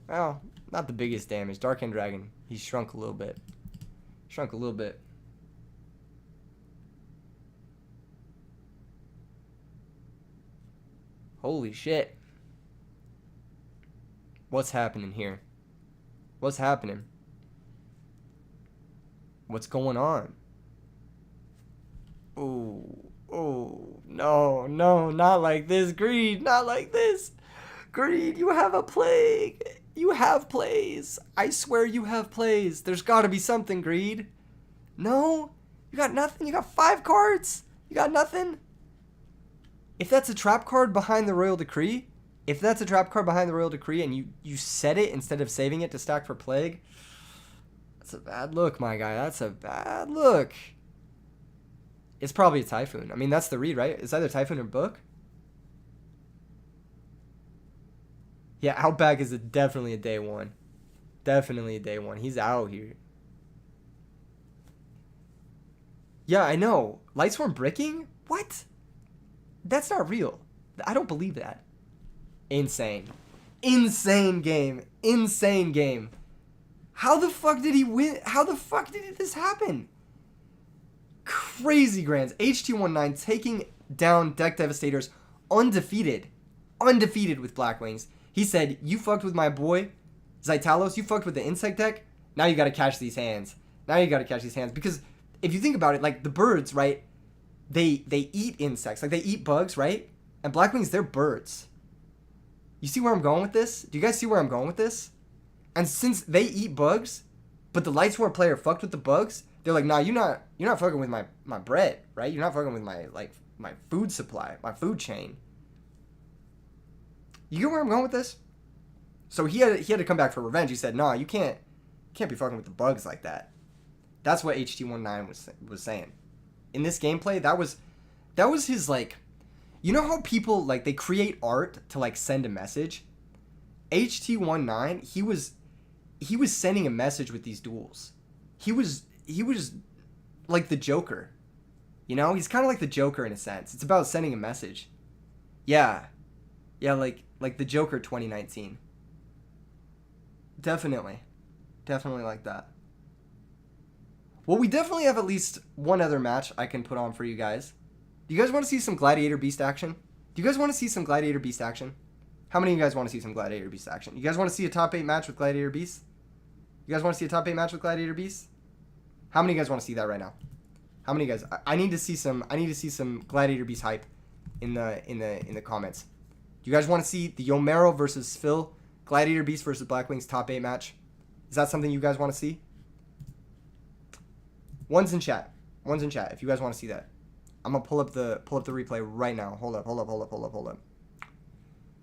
Well, not the biggest damage. Dark End Dragon. He shrunk a little bit. Holy shit. What's happening here? What's happening? What's going on? Oh, no, not like this, Greed, not like this. Greed, you have a plague. You have plays. I swear you have plays. There's gotta be something, Greed. No? You got nothing? You got 5 cards? You got nothing? If that's a trap card behind the Royal Decree, and you set it instead of saving it to stack for Plague, that's a bad look, my guy. That's a bad look. It's probably a Typhoon. I mean, that's the read, right? It's either Typhoon or Book. Yeah, Outback is definitely a day one. He's out here. Yeah, I know. Lightsworn bricking? What? That's not real. I don't believe that. Insane game. How the fuck did he win? How the fuck did this happen? Crazy Grands. HT19 taking down Deck Devastators undefeated with Black Wings. He said, you fucked with my boy, Zytalos, you fucked with the insect deck, now you gotta catch these hands. Because if you think about it, like the birds, right, they eat insects, like they eat bugs, right? And Black Wings, they're birds. You see where I'm going with this? Do you guys see where I'm going with this? And since they eat bugs, but the Light Sworn player fucked with the bugs, they're like, nah, you're not fucking with my bread, right? You're not fucking with my food supply, my food chain. You get where I'm going with this? So he had to come back for revenge. He said, nah, you can't be fucking with the bugs like that. That's what HT19 was saying. In this gameplay, that was his, like, you know how people, like, they create art to, like, send a message? HT19, he was sending a message with these duels. He was like the Joker. You know, he's kind of like the Joker in a sense. It's about sending a message. Yeah, like the Joker 2019. Definitely like that. Well, we definitely have at least one other match I can put on for you guys. Do you guys want to see some Gladiator Beast action? Do you guys want to see some Gladiator Beast action? How many of you guys want to see some Gladiator Beast action? You guys want to see a top 8 match with Gladiator Beast? You guys want to see a top 8 match with Gladiator Beast? How many of you guys want to see that right now? How many of you guys? I need to see some Gladiator Beast hype in the comments. Do you guys want to see the Yomero versus Phil Gladiator Beast versus Black Wings top 8 match? Is that something you guys want to see? One's in chat if you guys want to see that. I'm gonna pull up the replay right now. Hold up.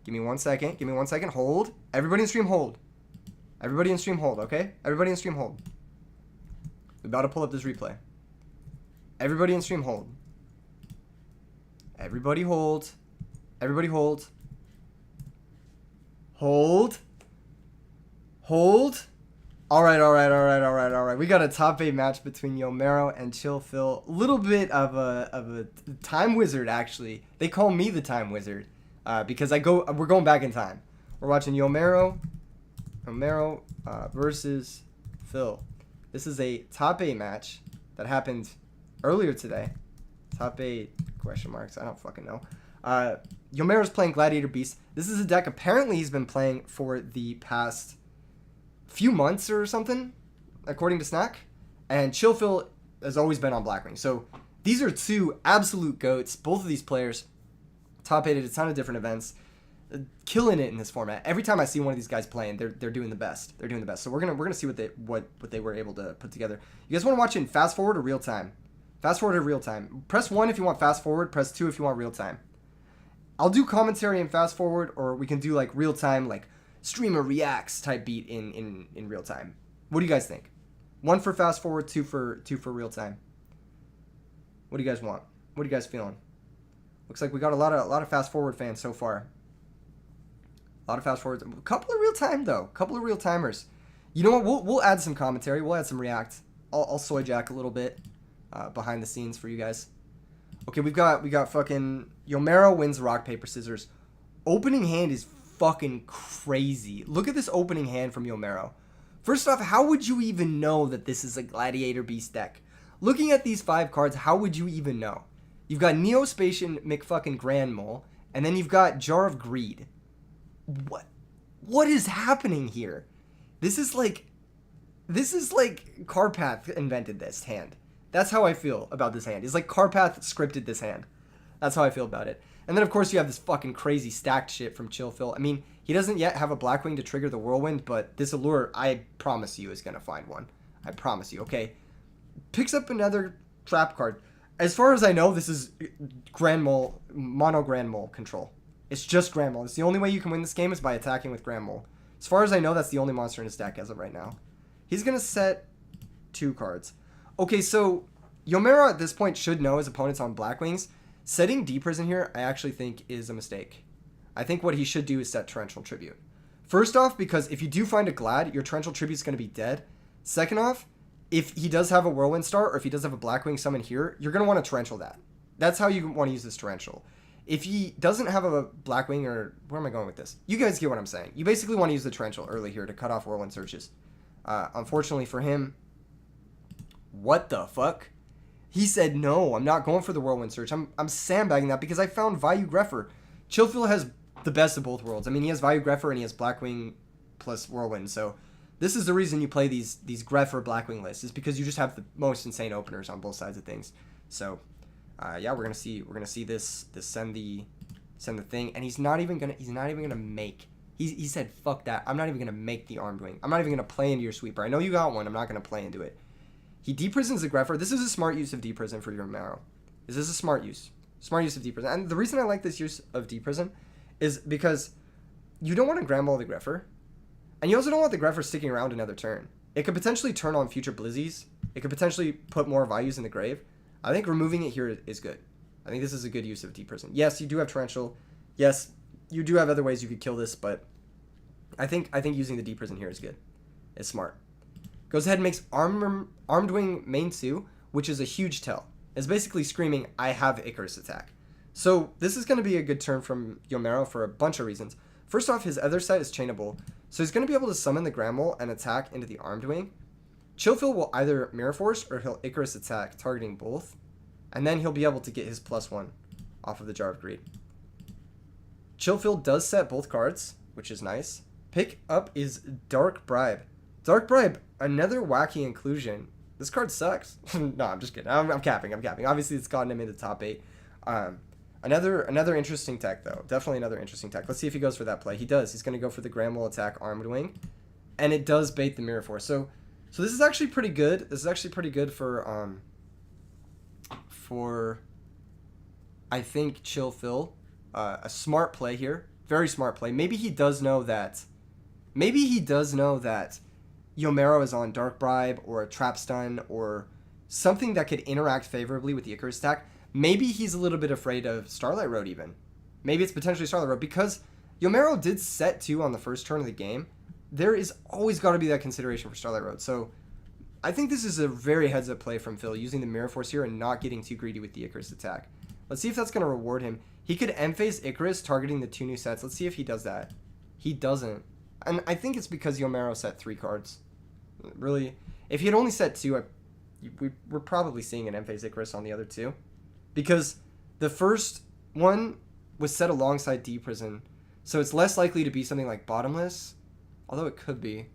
Give me 1 second. Hold. Everybody in stream hold. Okay? Everybody in stream hold. We're about to pull up this replay. Everybody in stream hold. Everybody hold. Hold. All right. We got a top 8 match between Yomero and Chill Phil. A little bit of a time wizard, actually. They call me the time wizard because we're going back in time. We're watching Yomero versus Phil. This is a top 8 match that happened earlier today. Top 8 question marks. I don't fucking know. Yomero's playing Gladiator Beast. This is a deck apparently he's been playing for the past few months or something, according to Snack. And Chill Phil has always been on Blackwing. So these are two absolute goats. Both of these players top 8 at a ton of different events, killing it in this format. Every time I see one of these guys playing, they're doing the best. So we're gonna see what they were able to put together. You guys want to watch it in fast forward or real time? Fast forward or real time? Press 1 if you want fast forward. Press 2 if you want real time. I'll do commentary in fast forward, or we can do like real time, like streamer reacts type beat in real time. What do you guys think? 1 for fast forward, 2 for real time. What do you guys want? What are you guys feeling? Looks like we got a lot of fast forward fans so far. A lot of fast forwards. A couple of real time though. A couple of real timers. You know what? We'll add some commentary. We'll add some react. I'll soy jack a little bit behind the scenes for you guys. Okay, we got fucking Yomero wins rock paper scissors. Opening hand is fucking crazy. Look at this opening hand from Yomero. First off, how would you even know that this is a Gladiator Beast deck? Looking at these 5 cards, how would you even know? You've got Neospatian McFucking Grand Mole, and then you've got Jar of Greed. What is happening here? This is like Carpath invented this hand. That's how I feel about this hand. It's like Carpath scripted this hand. That's how I feel about it. And then of course you have this fucking crazy stacked shit from Chill Phil. I mean, he doesn't yet have a Blackwing to trigger the Whirlwind, but this Allure, I promise you, is gonna find one. I promise you. Okay, picks up another trap card. As far as I know, this is Grand Mole, mono Grand Mole control. It's just Grand Mole. It's the only way you can win this game is by attacking with Grand Mole. As far as I know, that's the only monster in his deck as of right now. He's gonna set 2 cards. Okay, so Yomero at this point should know his opponent's on Blackwings. Setting D-Pris in here, I actually think is a mistake. I think what he should do is set Torrential Tribute. First off, because if you do find a Glad, your Torrential Tribute is going to be dead. Second off, if he does have a Whirlwind Star, or if he does have a Blackwing summon here, you're going to want to Torrential that. That's how you want to use this Torrential. If he doesn't have a Blackwing, or where am I going with this? You guys get what I'm saying. You basically want to use the Torrential early here to cut off Whirlwind Searches. Unfortunately for him, what the fuck? He said, no, I'm not going for the Whirlwind Search. I'm sandbagging that because I found Vayu Greffer. Chill Phil has the best of both worlds. I mean, he has Vayu Greffer and he has Blackwing plus Whirlwind. So this is the reason you play these Greffer Blackwing lists, is because you just have the most insane openers on both sides of things. So yeah, we're gonna see this send the thing, and he's not even gonna make He said, fuck that. I'm not even going to make the Armed Wing. I'm not even going to play into your sweeper. I know you got one. I'm not going to play into it. He deprisons the Greffer. This is a smart use of deprison for your Marrow. This is a smart use. Smart use of deprison. And the reason I like this use of deprison is because you don't want to Grand Ball the Greffer. And you also don't want the Greffer sticking around another turn. It could potentially turn on future Blizzies. It could potentially put more values in the grave. I think removing it here is good. I think this is a good use of deprison. Yes, you do have Torrential. Yes, you do have other ways you could kill this, but I think using the deprison here is good. It's smart. Goes ahead and makes Armed Wing main 2, which is a huge tell. It's basically screaming, I have Icarus attack. So this is going to be a good turn from Yomero for a bunch of reasons. First off, his other side is chainable, so he's going to be able to summon the Gramble and attack into the Armed Wing. Chillfill will either Mirror Force or he'll Icarus attack, targeting both. And then he'll be able to get his +1 off of the Jar of Greed. Chillfill does set both cards, which is nice. Pick up is Dark Bribe. Dark Bribe, another wacky inclusion. This card sucks. No, I'm just kidding. I'm capping. Obviously, it's gotten him into top 8. Another interesting tech, though. Definitely another interesting tech. Let's see if he goes for that play. He does. He's going to go for the Gramble attack Armed Wing. And it does bait the Mirror Force. So this is actually pretty good. This is actually pretty good for I think Chillfill. A smart play here. Very smart play. Maybe he does know that Yomero is on Dark Bribe or a Trap Stun or something that could interact favorably with the Icarus attack. Maybe he's a little bit afraid of Starlight Road even. Maybe it's potentially Starlight Road because Yomero did set 2 on the first turn of the game. There is always got to be that consideration for Starlight Road. So I think this is a very heads-up play from Phil, using the Mirror Force here and not getting too greedy with the Icarus attack. Let's see if that's going to reward him. He could end-phase Icarus, targeting the 2 new sets. Let's see if he does that. He doesn't. And I think it's because Yomero set 3 cards. Really, if he had only set 2, we're probably seeing an end-phase Icarus on the other 2. Because the first one was set alongside Deprison, so it's less likely to be something like Bottomless, although it could be.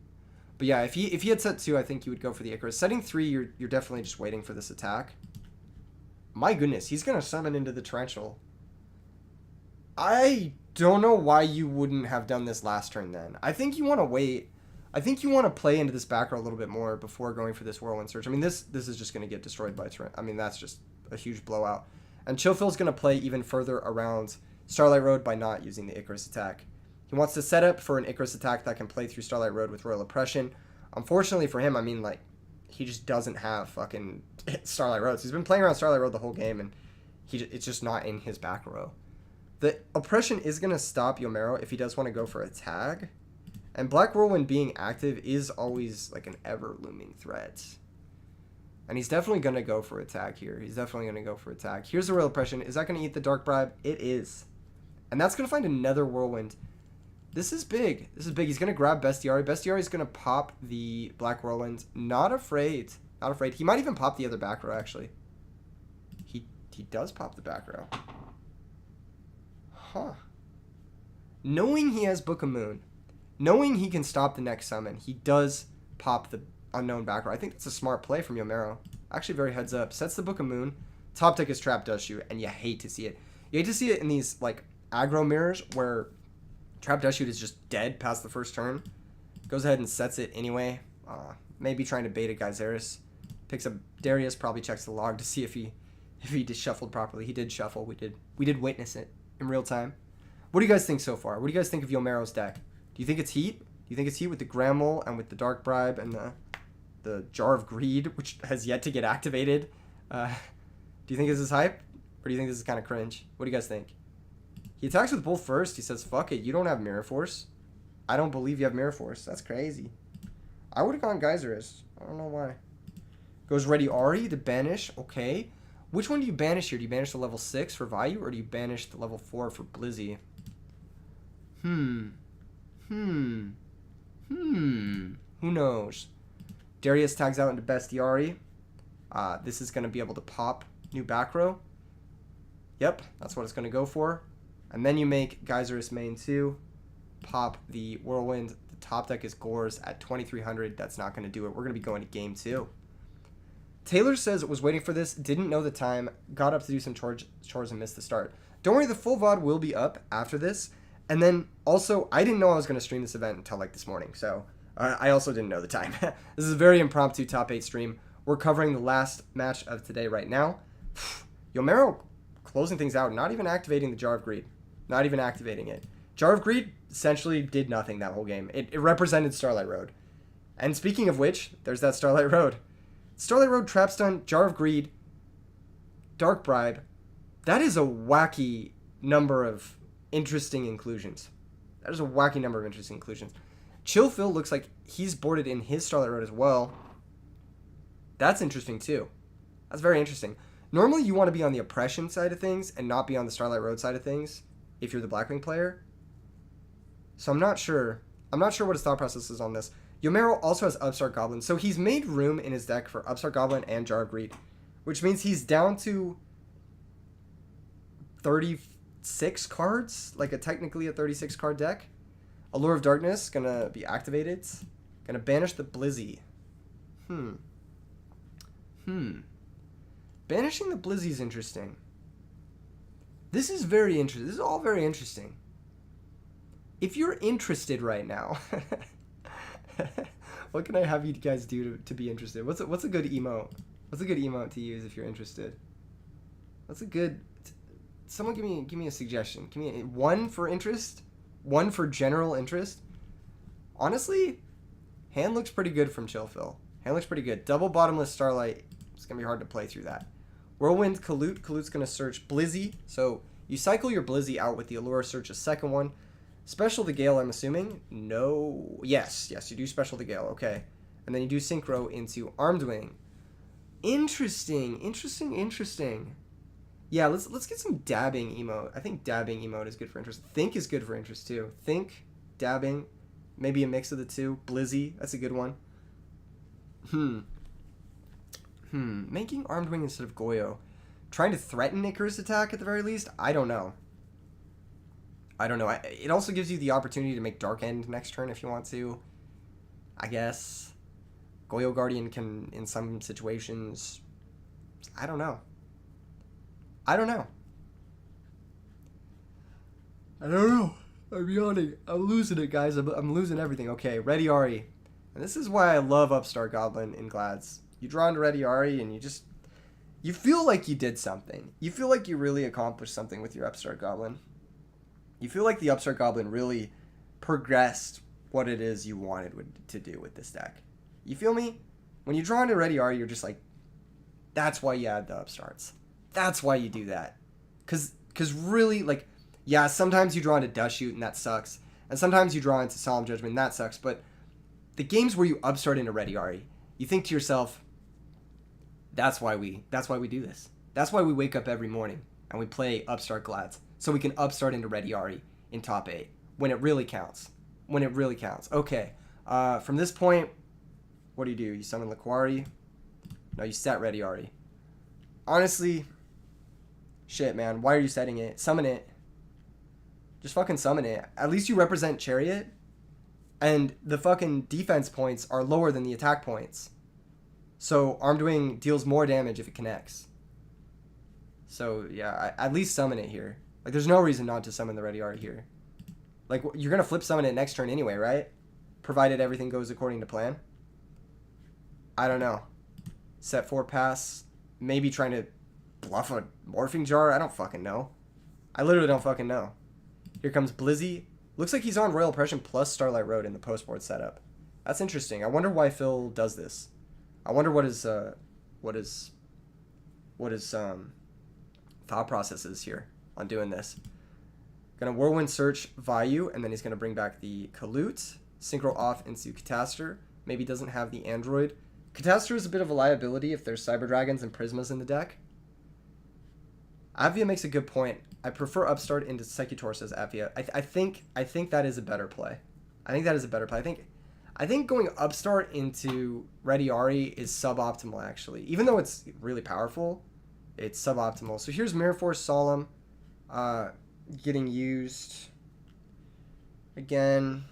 But yeah, if he had set 2, I think you would go for the Icarus. Setting 3, you're definitely just waiting for this attack. My goodness, he's going to summon into the Torrential. I don't know why you wouldn't have done this last turn then. I think you want to wait. I think you want to play into this back row a little bit more before going for this Whirlwind Surge. I mean, this is just going to get destroyed by Torrent. I mean, that's just a huge blowout. And Chillfill's going to play even further around Starlight Road by not using the Icarus attack. He wants to set up for an Icarus attack that can play through Starlight Road with Royal Oppression. Unfortunately for him, I mean, like, he just doesn't have fucking Starlight Road. So he's been playing around Starlight Road the whole game, and it's just not in his back row. The Oppression is going to stop Yomero if he does want to go for a tag. And Black Whirlwind being active is always like an ever-looming threat. And he's definitely going to go for a tag here. He's definitely going to go for a tag. Here's the Royal Oppression. Is that going to eat the Dark Bribe? It is. And that's going to find another Whirlwind. This is big. This is big. He's going to grab Bestiari. Bestiari is going to pop the Black Whirlwind. Not afraid. Not afraid. He might even pop the other back row, actually. He does pop the back row. Huh. Knowing he has Book of Moon, knowing he can stop the next summon, he does pop the unknown back row. I think that's a smart play from Yomero. Actually, very heads up. Sets the Book of Moon. Top deck is Trap Dust Shoot, and you hate to see it. You hate to see it in these, like, aggro mirrors where Trap Dust Shoot is just dead past the first turn. Goes ahead and sets it anyway. Maybe trying to bait a Geyseris. Picks up Darius, probably checks the log to see if he just shuffled properly. He did shuffle. We did witness it in real time. What do you guys think so far? What do you guys think of Yomero's deck? Do you think it's heat? Do you think it's heat with the Gramble and with the Dark Bribe and the Jar of Greed, which has yet to get activated? Do you think this is hype? Or do you think this is kind of cringe? What do you guys think? He attacks with both first. He says, fuck it, you don't have Mirror Force. I don't believe you have Mirror Force. That's crazy. I would have gone Geyseris. I don't know why. Goes Ready Ari to banish. Okay. Which one do you banish here? Do you banish the level 6 for Vayu, or do you banish the level 4 for Blizzy? Who knows? Darius tags out into Bestiari. This is going to be able to pop new back row. Yep, that's what it's going to go for. And then you make Geyseris main 2. Pop the Whirlwind. The top deck is Gores at 2300. That's not going to do it. We're going to be going to game 2. Taylor says was waiting for this, didn't know the time, got up to do some chores and missed the start. Don't worry, the full VOD will be up after this. And then also, I didn't know I was going to stream this event until like this morning. So I also didn't know the time. This is a very impromptu top 8 stream. We're covering the last match of today right now. Yomero closing things out, not even activating the Jar of Greed. Not even activating it. Jar of Greed essentially did nothing that whole game. It represented Starlight Road. And speaking of which, there's that Starlight Road. Starlight Road, Trap Stun, Jar of Greed, Dark Bribe. That is a wacky number of interesting inclusions. That is a wacky number of interesting inclusions. Chill Phil looks like he's boarded in his Starlight Road as well. That's interesting too. That's very interesting. Normally you want to be on the oppression side of things and not be on the Starlight Road side of things if you're the Blackwing player. So I'm not sure. I'm not sure what his thought process is on this. Yomero also has Upstart Goblin, so he's made room in his deck for Upstart Goblin and Jar of Greed, which means he's down to 36 cards, like technically a 36 card deck. Allure of Darkness gonna be activated. Gonna banish the Blizzy. Banishing the Blizzy is interesting. This is very interesting. This is all very interesting. If you're interested right now, what can I have you guys do to be interested? What's a good emote? What's a good emote to use if you're interested? What's a good... Someone give me a suggestion. Give me one for interest, one for general interest. Honestly, hand looks pretty good from Chillphil. Hand looks pretty good. Double Bottomless Starlight. It's gonna be hard to play through that. Whirlwind Kalute. Kalute's gonna search Blizzy. So you cycle your Blizzy out with the Allure, search a second one. Special the Gale, I'm assuming. No. Yes, you do Special the Gale. Okay. And then you do Synchro into Armed Wing. Interesting. Yeah, let's get some dabbing emote. I think dabbing emote is good for interest. Think is good for interest too. Think, dabbing, maybe a mix of the two. Blizzy, that's a good one. Making Armed Wing instead of Goyo. Trying to threaten Icarus attack at the very least? I don't know. It also gives you the opportunity to make Dark End next turn if you want to. I guess. Goyo Guardian can, in some situations... I don't know. I'm yawning. I'm losing it, guys. I'm losing everything. Okay, Ready Ari. And this is why I love Upstart Goblin in Glads. You draw into Ready Ari and you feel like you did something. You feel like you really accomplished something with your Upstart Goblin. You feel like the Upstart Goblin really progressed what it is you wanted to do with this deck. You feel me? When you draw into Ready Ari, you're just like, that's why you add the Upstarts. That's why you do that. Cause really, like, yeah, sometimes you draw into Dust Shoot and that sucks. And sometimes you draw into Solemn Judgment and that sucks. But the games where you upstart into Ready Ari, you think to yourself, that's why we do this. That's why we wake up every morning and we play Upstart Glads. So we can upstart into Ready Ari in top 8. When it really counts. Okay. From this point, what do? You summon Laquari? No, you set Ready Ari. Honestly, shit, man. Why are you setting it? Summon it. Just fucking summon it. At least you represent Chariot. And the fucking defense points are lower than the attack points. So Armed Wing deals more damage if it connects. So, yeah, at least summon it here. Like, there's no reason not to summon the Ready Art here. Like, you're going to flip summon it next turn anyway, right? Provided everything goes according to plan. I don't know. Set 4 pass. Maybe trying to bluff a Morphing Jar. I don't fucking know. I literally don't fucking know. Here comes Blizzy. Looks like he's on Royal Oppression plus Starlight Road in the post-board setup. That's interesting. I wonder why Phil does this. I wonder what his thought process is here on doing this. Gonna Whirlwind Search Vayu, and then he's gonna bring back the Kalute, Synchro off into Catastor. Maybe doesn't have the Android. Catastor is a bit of a liability if there's Cyber Dragons and Prismas in the deck. Avia makes a good point. I prefer Upstart into Secutor, says Avia. I think that is a better play. I think going Upstart into Ready Ari is suboptimal, actually. Even though it's really powerful, it's suboptimal. So here's Mirror Force Solemn getting used. Again.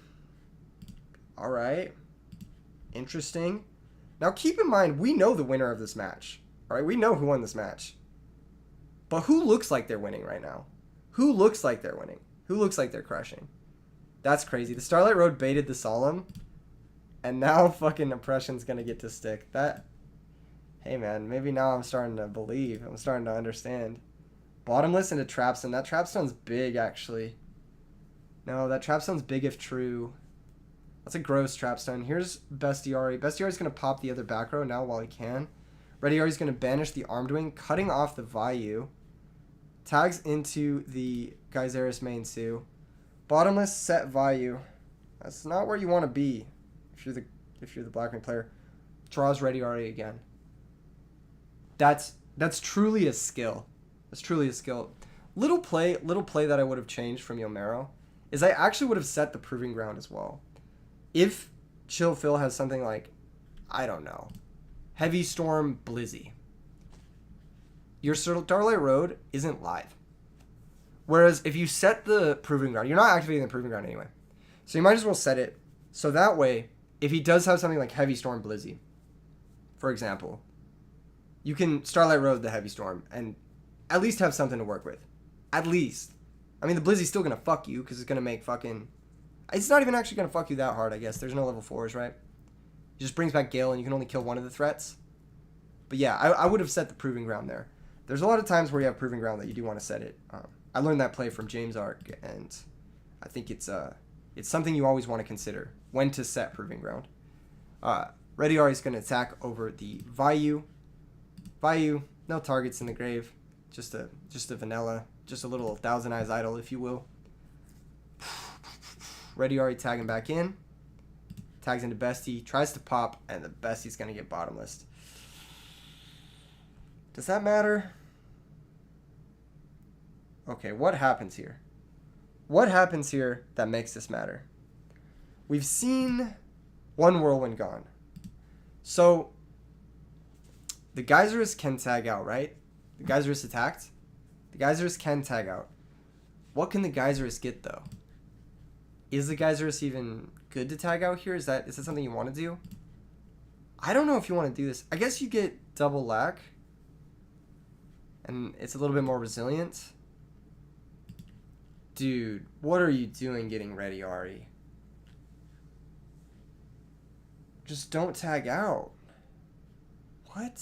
Alright. Interesting. Now keep in mind, we know the winner of this match. Alright, we know who won this match. But who looks like they're winning right now? Who looks like they're winning? Who looks like they're crushing? That's crazy. The Starlight Road baited the Solemn, and now fucking Oppression's gonna get to stick. That, hey man, maybe now I'm starting to believe. I'm starting to understand. Bottomless into Trapstone. That Trapstone's big, actually. No, that Trapstone's big if true. That's a gross Trapstone. Here's Bestiari. Bestiari's gonna pop the other back row now while he can. Rediari's gonna banish the Armed Wing, cutting off the Vayu. Tags into the Geyseris main Sue. Bottomless set Vayu. That's not where you want to be if you're the Blackwing player. Draws Rediari again. That's truly a skill. That's truly a skill. Little play that I would have changed from Yomero is I actually would have set the Proving Ground as well. If Chill Phil has something like, I don't know, Heavy Storm Blizzy, your Starlight Road isn't live. Whereas if you set the Proving Ground, you're not activating the Proving Ground anyway. So you might as well set it. So that way, if he does have something like Heavy Storm Blizzy, for example, you can Starlight Road the Heavy Storm and at least have something to work with. At least. I mean, the Blizzy's still going to fuck you because it's going to make fucking... It's not even actually going to fuck you that hard, I guess. There's no level 4s, right? It just brings back Gale and you can only kill one of the threats. But yeah, I would have set the Proving Ground there. There's a lot of times where you have Proving Ground that you do want to set it. I learned that play from James Ark, and I think it's something you always want to consider when to set Proving Ground. Rediari is going to attack over the Vayu. Vayu, no targets in the grave. Just a vanilla, just a little Thousand Eyes Idol, if you will. Rediari tagging back in. Tags into Bestie, tries to pop, and the Bestie's going to get bottomless. Does that matter? Okay, what happens here? What happens here that makes this matter? We've seen one Whirlwind gone. So, the Geyseris can tag out, right? The Geyseris attacked. The Geyseris can tag out. What can the Geyseris get, though? Is the Geyseris even good to tag out here? Is that something you want to do? I don't know if you want to do this. I guess you get double lack. And it's a little bit more resilient. Dude, what are you doing getting ready, Ari? Just don't tag out. What?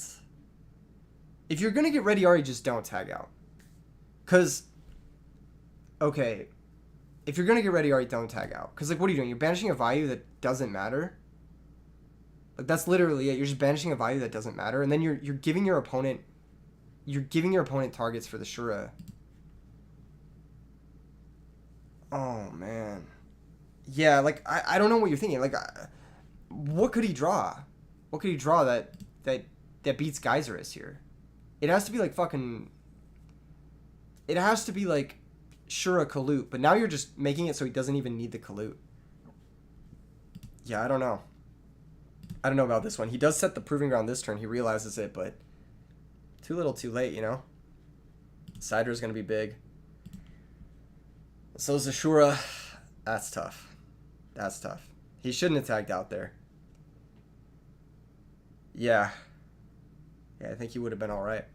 If you're going to get ready, Ari, just don't tag out. Because, okay, if you're going to get ready, Ari, don't tag out. Because, like, what are you doing? You're banishing a value that doesn't matter? Like, that's literally it. You're just banishing a value that doesn't matter. And then you're giving your opponent... You're giving your opponent targets for the Shura. Oh, man. Yeah, like, I don't know what you're thinking. Like, what could he draw? What could he draw that beats Geyseris here? It has to be, like, fucking... It has to be, like, Shura Kalut. But now you're just making it so he doesn't even need the Kalut. Yeah, I don't know. I don't know about this one. He does set the Proving Ground this turn. He realizes it, but... Too little, too late, you know? Cider's going to be big. So is Ashura. That's tough. That's tough. He shouldn't have tagged out there. Yeah. Yeah, I think he would have been alright.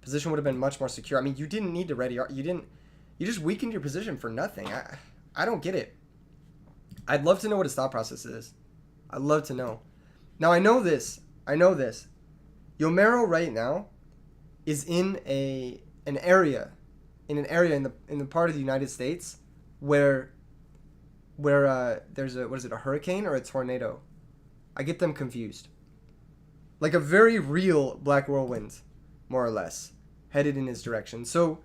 Position would have been much more secure. I mean, you didn't need to ready... You just weakened your position for nothing. I don't get it. I'd love to know what his thought process is. I'd love to know. Now, I know this. Yomero right now is in an area in the part of the United States where there's a hurricane or a tornado. I get them confused. Like a very real black whirlwind, more or less, headed in his direction. So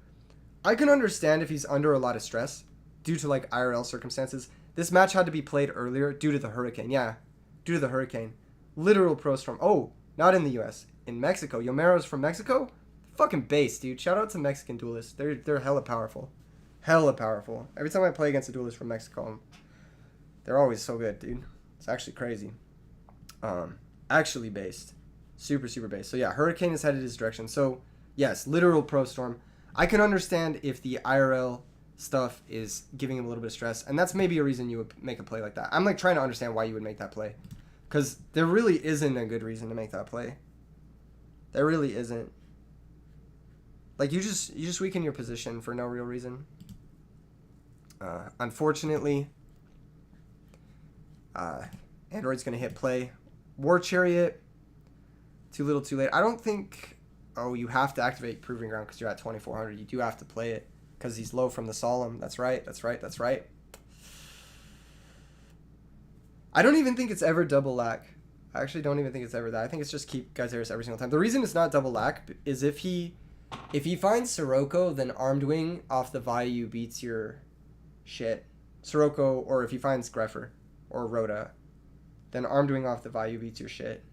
I can understand if he's under a lot of stress due to like IRL circumstances. This match had to be played earlier due to the hurricane. Yeah, due to the hurricane. Literal pro storm. Oh, not in the U.S. In Mexico. Yomero's from Mexico? Fucking base, dude. Shout out to Mexican duelists. They're hella powerful. Hella powerful. Every time I play against a duelist from Mexico, they're always so good, dude. It's actually crazy. Actually based. Super, super based. So yeah, hurricane is headed his direction. So yes, literal pro storm. I can understand if the IRL stuff is giving him a little bit of stress, and that's maybe a reason you would make a play like that. I'm like trying to understand why you would make that play. Because there really isn't a good reason to make that play. There really isn't. Like, you just weaken your position for no real reason. Unfortunately, Android's going to hit play. War Chariot, too little too late. I don't think... Oh, you have to activate Proving Ground because you're at 2400. You do have to play it because he's low from the Solemn. That's right, that's right, that's right. I don't even think it's ever double lack. I actually don't even think it's ever that. I think it's just keep Geyseris every single time. The reason it's not double lack is if he finds Sirocco, then Armed Wing off the Vayu beats your shit. Sirocco, or if he finds Greffer or Rhoda, then Armed Wing off the Vayu beats your shit.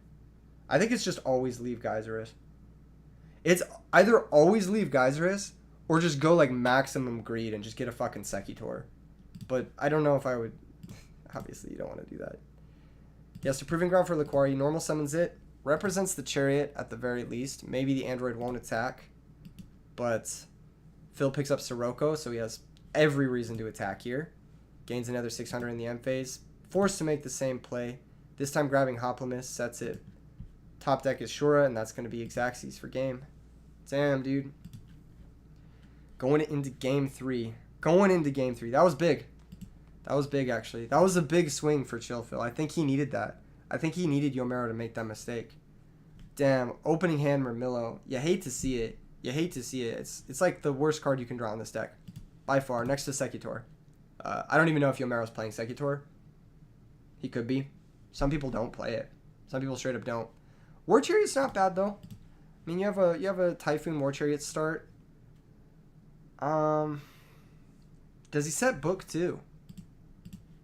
I think it's just always leave Geyseris. It's either always leave Geyseris or just go like maximum greed and just get a fucking Secutor. But I don't know if I would... Obviously, you don't want to do that. Yes, to Proving Ground for Laquari. Normal summons it. Represents the Chariot at the very least. Maybe the Android won't attack. But Phil picks up Sirocco, so he has every reason to attack here. Gains another 600 in the end phase. Forced to make the same play. This time grabbing Hoplimus. Sets it. Top deck is Shura, and that's going to be Xaxes for game. Damn, dude. Going into game 3. Going into game 3. That was big. That was big, actually. That was a big swing for Chill Phil. I think he needed that. I think he needed Yomero to make that mistake. Damn. Opening hand Murmillo. You hate to see it. You hate to see it. It's like the worst card you can draw in this deck. By far. Next to Secutor. I don't even know if Yomero's playing Secutor. He could be. Some people don't play it. Some people straight up don't. War Chariot's not bad, though. I mean, you have a Typhoon War Chariot start. Does he set Book, too?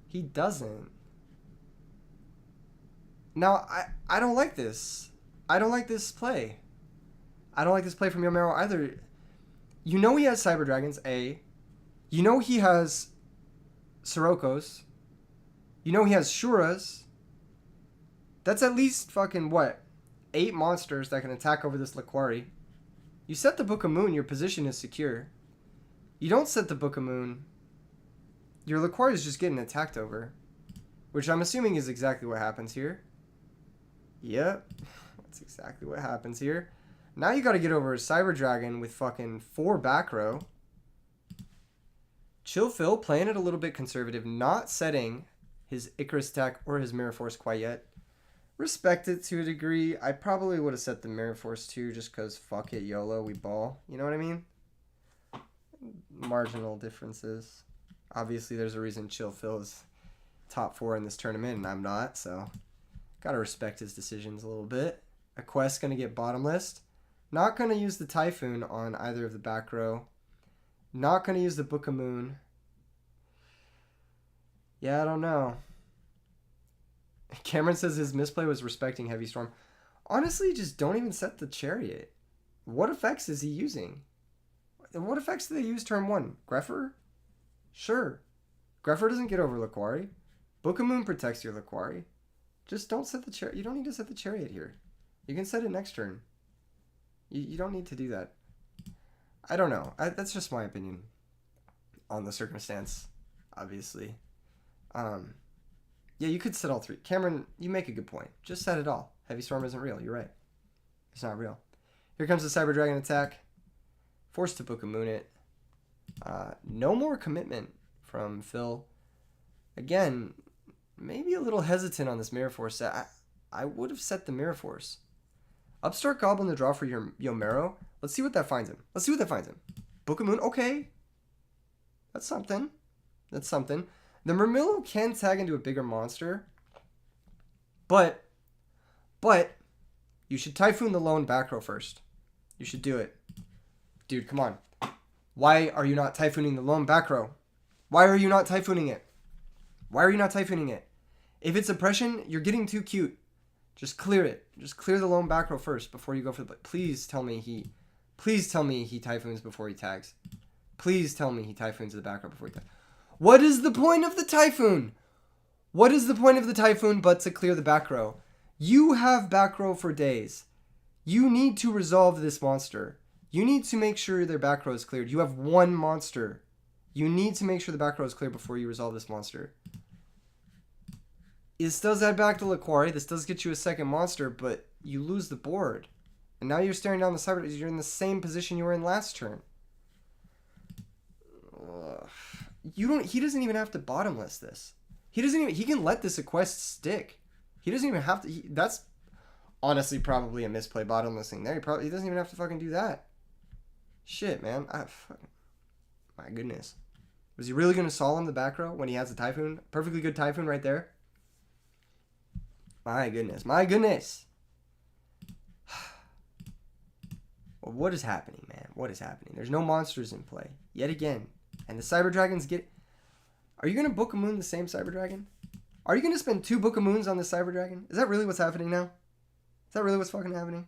He doesn't. Now, I don't like this. I don't like this play. I don't like this play from Yomero either. You know he has Cyber Dragons, A. You know he has Siroccos. You know he has Shuras. That's at least fucking, what? 8 monsters that can attack over this Laquari. You set the Book of Moon, your position is secure. You don't set the Book of Moon... Your Laquari is just getting attacked over. Which I'm assuming is exactly what happens here. Yep. That's exactly what happens here. Now you gotta get over a Cyber Dragon with fucking 4 back row. Chill Phil playing it a little bit conservative. Not setting his Icarus attack or his Mirror Force quite yet. Respect it to a degree. I probably would have set the Mirror Force too just because fuck it, YOLO, we ball. You know what I mean? Marginal differences. Obviously, there's a reason Chill Phil is top 4 in this tournament, and I'm not, so gotta respect his decisions a little bit. A Quest gonna get bottomless. Not gonna use the Typhoon on either of the back row. Not gonna use the Book of Moon. Yeah, I don't know. Cameron says his misplay was respecting Heavy Storm. Honestly, just don't even set the Chariot. What effects is he using? What effects do they use turn 1? Greffer? Sure. Greffer doesn't get over Laquari. Book of Moon protects your Laquari. Just don't set the Chariot. You don't need to set the Chariot here. You can set it next turn. You don't need to do that. I don't know. That's just my opinion on the circumstance, obviously. Yeah, you could set all 3. Cameron, you make a good point. Just set it all. Heavy Storm isn't real. You're right. It's not real. Here comes the Cyber Dragon attack. Forced to Book of Moon it. No more commitment from Phil. Again, maybe a little hesitant on this Mirror Force set. I would have set the Mirror Force. Upstart Goblin to draw for your Yomero. Let's see what that finds him. Let's see what that finds him. Book of Moon, okay. That's something. That's something. The Murmillo can tag into a bigger monster. But you should Typhoon the lone back row first. You should do it. Dude, come on. Why are you not Typhooning the lone back row? Why are you not Typhooning it? Why are you not Typhooning it? If it's oppression, you're getting too cute. Just clear it. Just clear the lone back row first before you go for the... Please tell me he Typhoons before he tags. Please tell me he Typhoons the back row before he tags. What is the point of the Typhoon? What is the point of the Typhoon but to clear the back row? You have back row for days. You need to resolve this monster. You need to make sure their back row is cleared. You have 1 monster. You need to make sure the back row is clear before you resolve this monster. This does add back to Laquari. This does get you a second monster, but you lose the board. And now you're staring down the cyber. You're in the same position you were in last turn. Ugh. He doesn't even have to bottomless this. He can let this quest stick. He doesn't even have to. That's honestly probably a misplay bottomlessing there. He doesn't even have to fucking do that. Shit, man. My goodness. Was he really going to Solemn the back row when he has a Typhoon? Perfectly good Typhoon right there. My goodness. My goodness. Well, what is happening, man? What is happening? There's no monsters in play. Yet again. And the Cyber Dragons get... Are you going to Book of Moon the same Cyber Dragon? Are you going to spend 2 Book of Moons on the Cyber Dragon? Is that really what's happening now? Is that really what's fucking happening?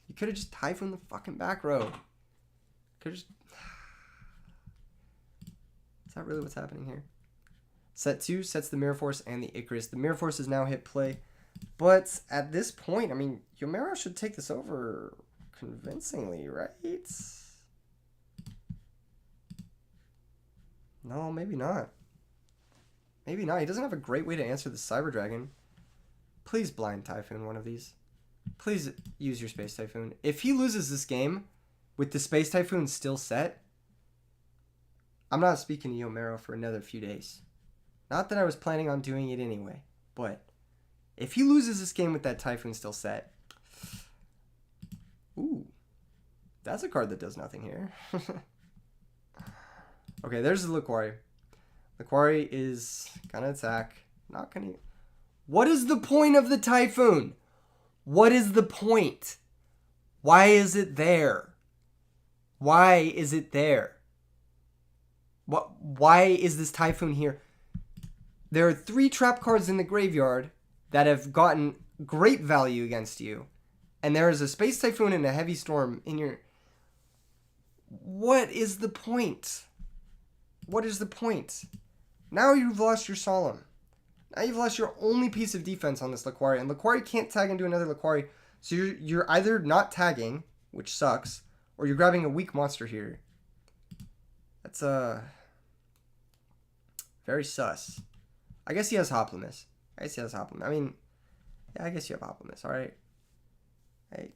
You could have just Typhooned the fucking back row. Could have just... Is that really what's happening here? Set 2 sets the Mirror Force and the Icarus. The Mirror Force is now hit play. But at this point, I mean, Yomero should take this over convincingly, right? No, maybe not. Maybe not. He doesn't have a great way to answer the Cyber Dragon. Please blind Typhoon one of these. Please use your Space Typhoon. If he loses this game with the Space Typhoon still set, I'm not speaking to Yomero for another few days. Not that I was planning on doing it anyway, but if he loses this game with that Typhoon still set, ooh, that's a card that does nothing here. Okay, there's the Laquari. Laquari is gonna attack. Not gonna... What is the point of the Typhoon? What is the point? Why is it there? Why is it there? Why is this Typhoon here? There are 3 trap cards in the graveyard that have gotten great value against you. And there is a Space Typhoon and a Heavy Storm in your... What is the point? What is the point? Now you've lost your Solemn. Now you've lost your only piece of defense on this Laquari. And Laquari can't tag into another Laquari. So you're either not tagging, which sucks, or you're grabbing a weak monster here. That's very sus. I guess he has Hoplimus. I mean, yeah, I guess you have Hoplimus, alright? Hey.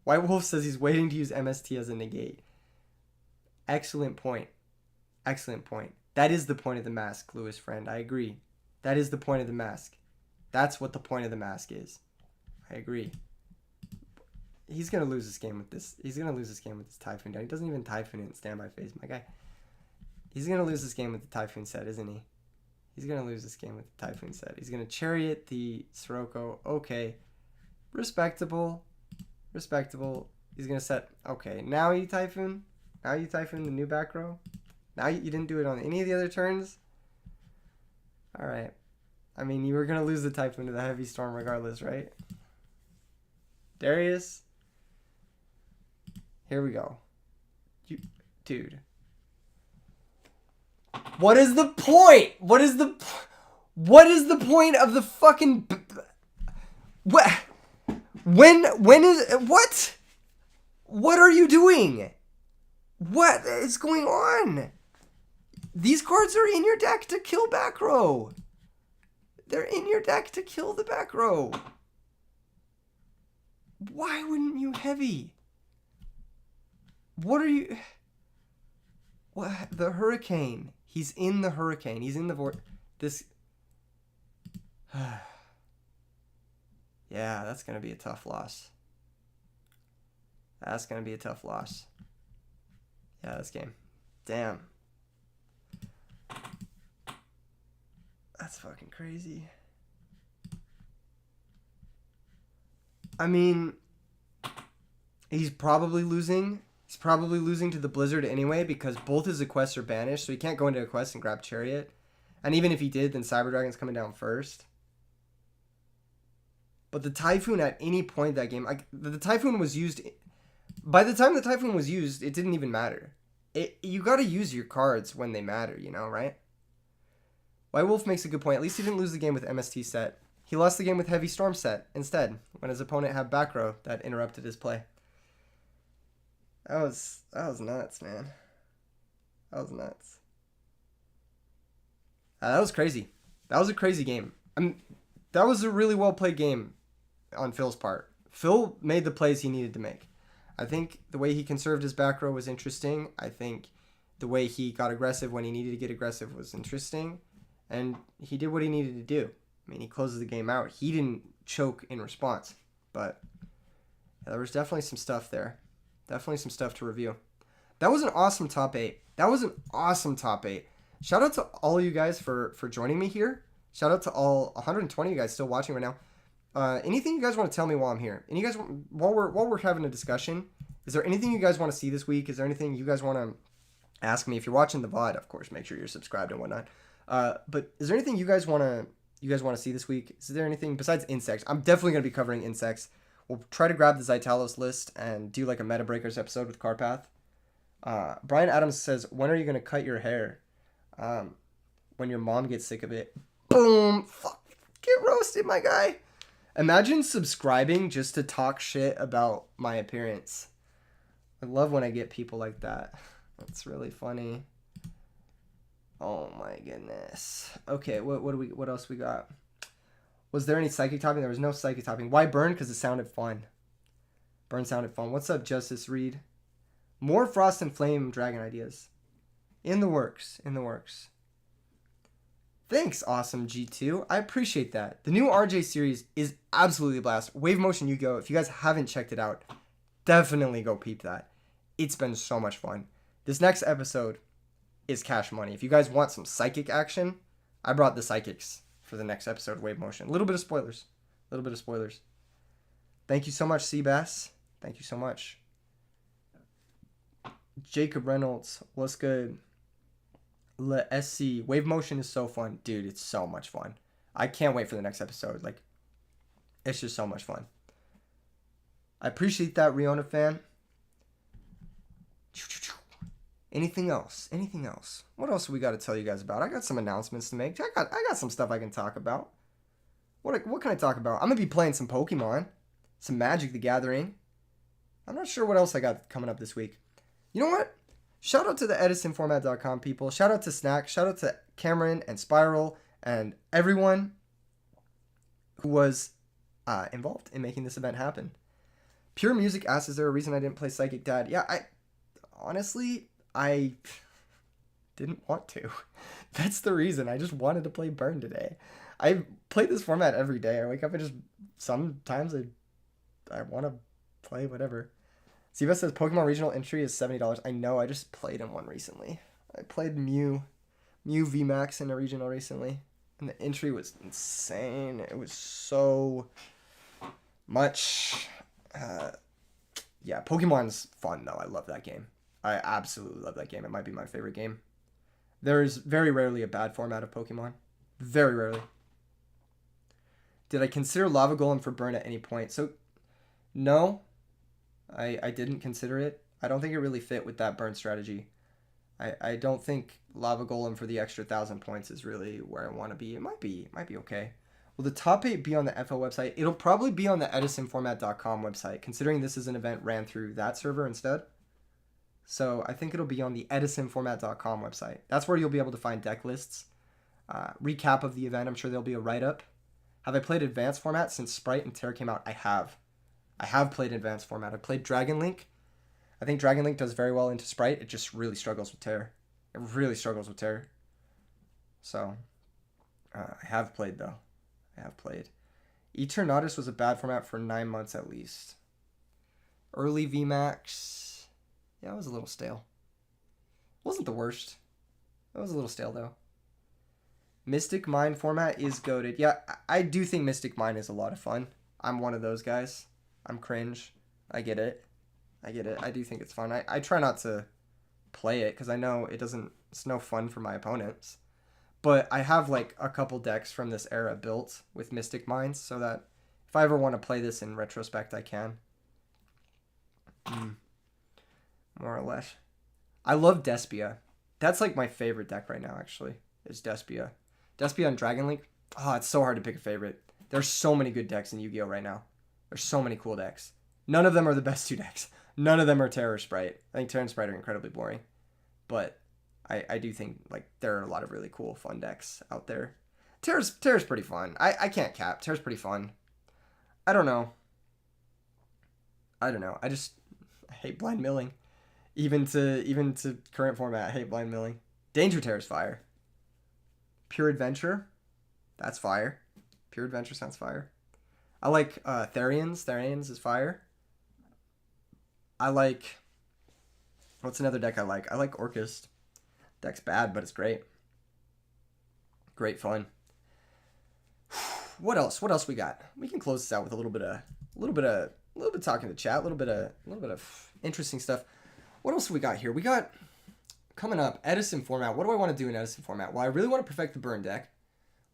White Wolf says he's waiting to use MST as a negate. Excellent point. Excellent point. That is the point of the mask, Lewis friend. I agree. That is the point of the mask. That's what the point of the mask is. I agree. He's going to lose this game with this. He's going to lose this game with this Typhoon down. He doesn't even Typhoon it in standby phase, my guy. He's going to lose this game with the Typhoon set, isn't he? He's going to lose this game with the Typhoon set. He's going to Chariot the Sirocco. Okay. Respectable. Respectable. He's going to set... Okay, now you Typhoon. Now you Typhoon the new back row. Now you didn't do it on any of the other turns. Alright. I mean, you were going to lose the Typhoon to the Heavy Storm regardless, right? Darius. Here we go. Dude. What is the point? What is the point of the fucking... What? When is... What? What are you doing? What is going on? These cards are in your deck to kill back row. They're in your deck to kill the back row. Why wouldn't you heavy? What are you... What? The Hurricane. He's in the Hurricane. He's in the this... Yeah, that's going to be a tough loss. That's going to be a tough loss. Yeah, this game. Damn. That's fucking crazy. I mean, he's probably losing. He's probably losing to the Blizzard anyway because both his quests are banished, so he can't go into a quest and grab Chariot. And even if he did, then Cyber Dragon's coming down first. But the Typhoon at any point that game, like the Typhoon was used. By the time the Typhoon was used, it didn't even matter. You got to use your cards when they matter, you know, right? White Wolf makes a good point. At least he didn't lose the game with MST set. He lost the game with Heavy Storm set instead, when his opponent had back row that interrupted his play. That was nuts, man. That was nuts. That was crazy. That was a crazy game. That was a really well played game on Phil's part. Phil made the plays he needed to make. I think the way he conserved his back row was interesting. I think the way he got aggressive when he needed to get aggressive was interesting. And he did what he needed to do. I mean, he closes the game out. He didn't choke in response. But yeah, there was definitely some stuff there. Definitely some stuff to review. That was an awesome top 8. Shout out to all of you guys for joining me here. Shout out to all 120 of you guys still watching right now. Anything you guys want to tell me while I'm here? And you guys, while we're having a discussion, is there anything you guys want to see this week? Is there anything you guys want to ask me? If you're watching the VOD, of course, make sure you're subscribed and whatnot. But is there anything you guys want to see this week? Is there anything besides insects? I'm definitely going to be covering insects. We'll try to grab the Zytalos list and do like a Meta Breakers episode with Carpath. Brian Adams says, when are you going to cut your hair? When your mom gets sick of it. Boom. Fuck. Get roasted, my guy. Imagine subscribing just to talk shit about my appearance. I love when I get people like that. That's really funny. Oh my goodness. Okay, what else we got? Was there any psychic topping? There was no psychic topping. Why burn? Because it sounded fun. Burn sounded fun. What's up, Justice Reed? More Frost and Flame Dragon ideas. In the works. Thanks, Awesome G2. I appreciate that. The new RJ series is absolutely a blast. Wave Motion Yu-Gi-Oh! If you guys haven't checked it out, definitely go peep that. It's been so much fun. This next episode is cash money. If you guys want some psychic action, I brought the psychics for the next episode of Wave Motion. A little bit of spoilers. Thank you so much, Seabass. Thank you so much. Jacob Reynolds, what's good? Le SC, Wave Motion is so fun. Dude, it's so much fun. I can't wait for the next episode. Like, it's just so much fun. I appreciate that, Riona fan. Anything else? What else do we got to tell you guys about? I got some announcements to make. I got some stuff I can talk about. What can I talk about? I'm going to be playing some Pokemon. Some Magic the Gathering. I'm not sure what else I got coming up this week. You know what? Shout out to the EdisonFormat.com people. Shout out to Snack. Shout out to Cameron and Spiral and everyone who was involved in making this event happen. Pure Music asks, is there a reason I didn't play Psychic Dad? Yeah, I didn't want to. That's the reason. I just wanted to play Burn today. I play this format every day. I wake up and just sometimes I want to play whatever. Siva says Pokemon Regional entry is $70. I know, I just played in one recently. I played Mew VMAX in a regional recently. And the entry was insane. It was so much. Yeah, Pokemon's fun though. I love that game. I absolutely love that game. It might be my favorite game. There is very rarely a bad format of Pokemon. Very rarely. Did I consider Lava Golem for burn at any point? So, no. I didn't consider it. I don't think it really fit with that burn strategy. I don't think Lava Golem for the extra 1,000 points is really where I want to be. It might be okay. Will the top 8 be on the FL website? It'll probably be on the EdisonFormat.com website, considering this is an event ran through that server instead. So I think it'll be on the EdisonFormat.com website. That's where you'll be able to find deck lists, recap of the event. I'm sure there'll be a write-up. Have I played Advanced Format since Sprite and Terra came out? I have. I have played Advanced Format. I played Dragon Link. I think Dragon Link does very well into Sprite. It just really struggles with Terra. So, I have played, though. Eternatus was a bad format for 9 months at least. Early VMAX. Yeah, it was a little stale. Wasn't the worst. It was a little stale, though. Mystic Mine format is goated. Yeah, I do think Mystic Mine is a lot of fun. I'm one of those guys. I'm cringe. I get it. I do think it's fun. I try not to play it because I know it's no fun for my opponents. But I have like a couple decks from this era built with Mystic Mines so that if I ever want to play this in retrospect, I can. More or less. I love Despia. That's like my favorite deck right now, actually, is Despia. Despia and Dragon Link. Oh, it's so hard to pick a favorite. There's so many good decks in Yu-Gi-Oh! Right now. There's so many cool decks. None of them are the best 2 decks. None of them are Terra or Sprite. I think Terra and Sprite are incredibly boring. But I do think like there are a lot of really cool, fun decks out there. Terra's pretty fun. I can't cap. Terra's pretty fun. I don't know. I don't know. I hate blind milling. Even to current format, I hate blind milling. Danger Terror's fire. Pure Adventure, that's fire. Pure Adventure sounds fire. I like Therians. Therians is fire. I like... What's another deck I like? I like Orcust. Deck's bad, but it's great. Great fun. What else? What else we got? We can close this out with a little bit talking to chat, a little bit of interesting stuff. What else have we got here? We got coming up Edison format. What do I want to do in Edison format? Well, I really want to perfect the burn deck.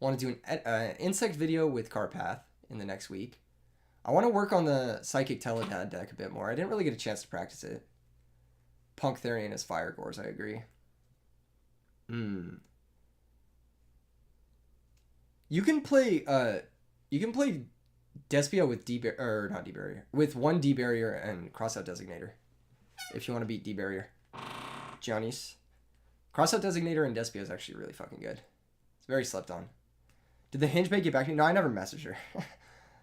I want to do an insect video with Carpath in the next week. I want to work on the Psychic Teledad deck a bit more. I didn't really get a chance to practice it. Punk Therian is fire gores, I agree. You can play Despia with not D barrier, with 1 D barrier and crossout designator. If you want to beat D barrier. Giannis. Crossout designator and Despia is actually really fucking good. It's very slept on. Did the hinge bait get back to me? No, I never messaged her.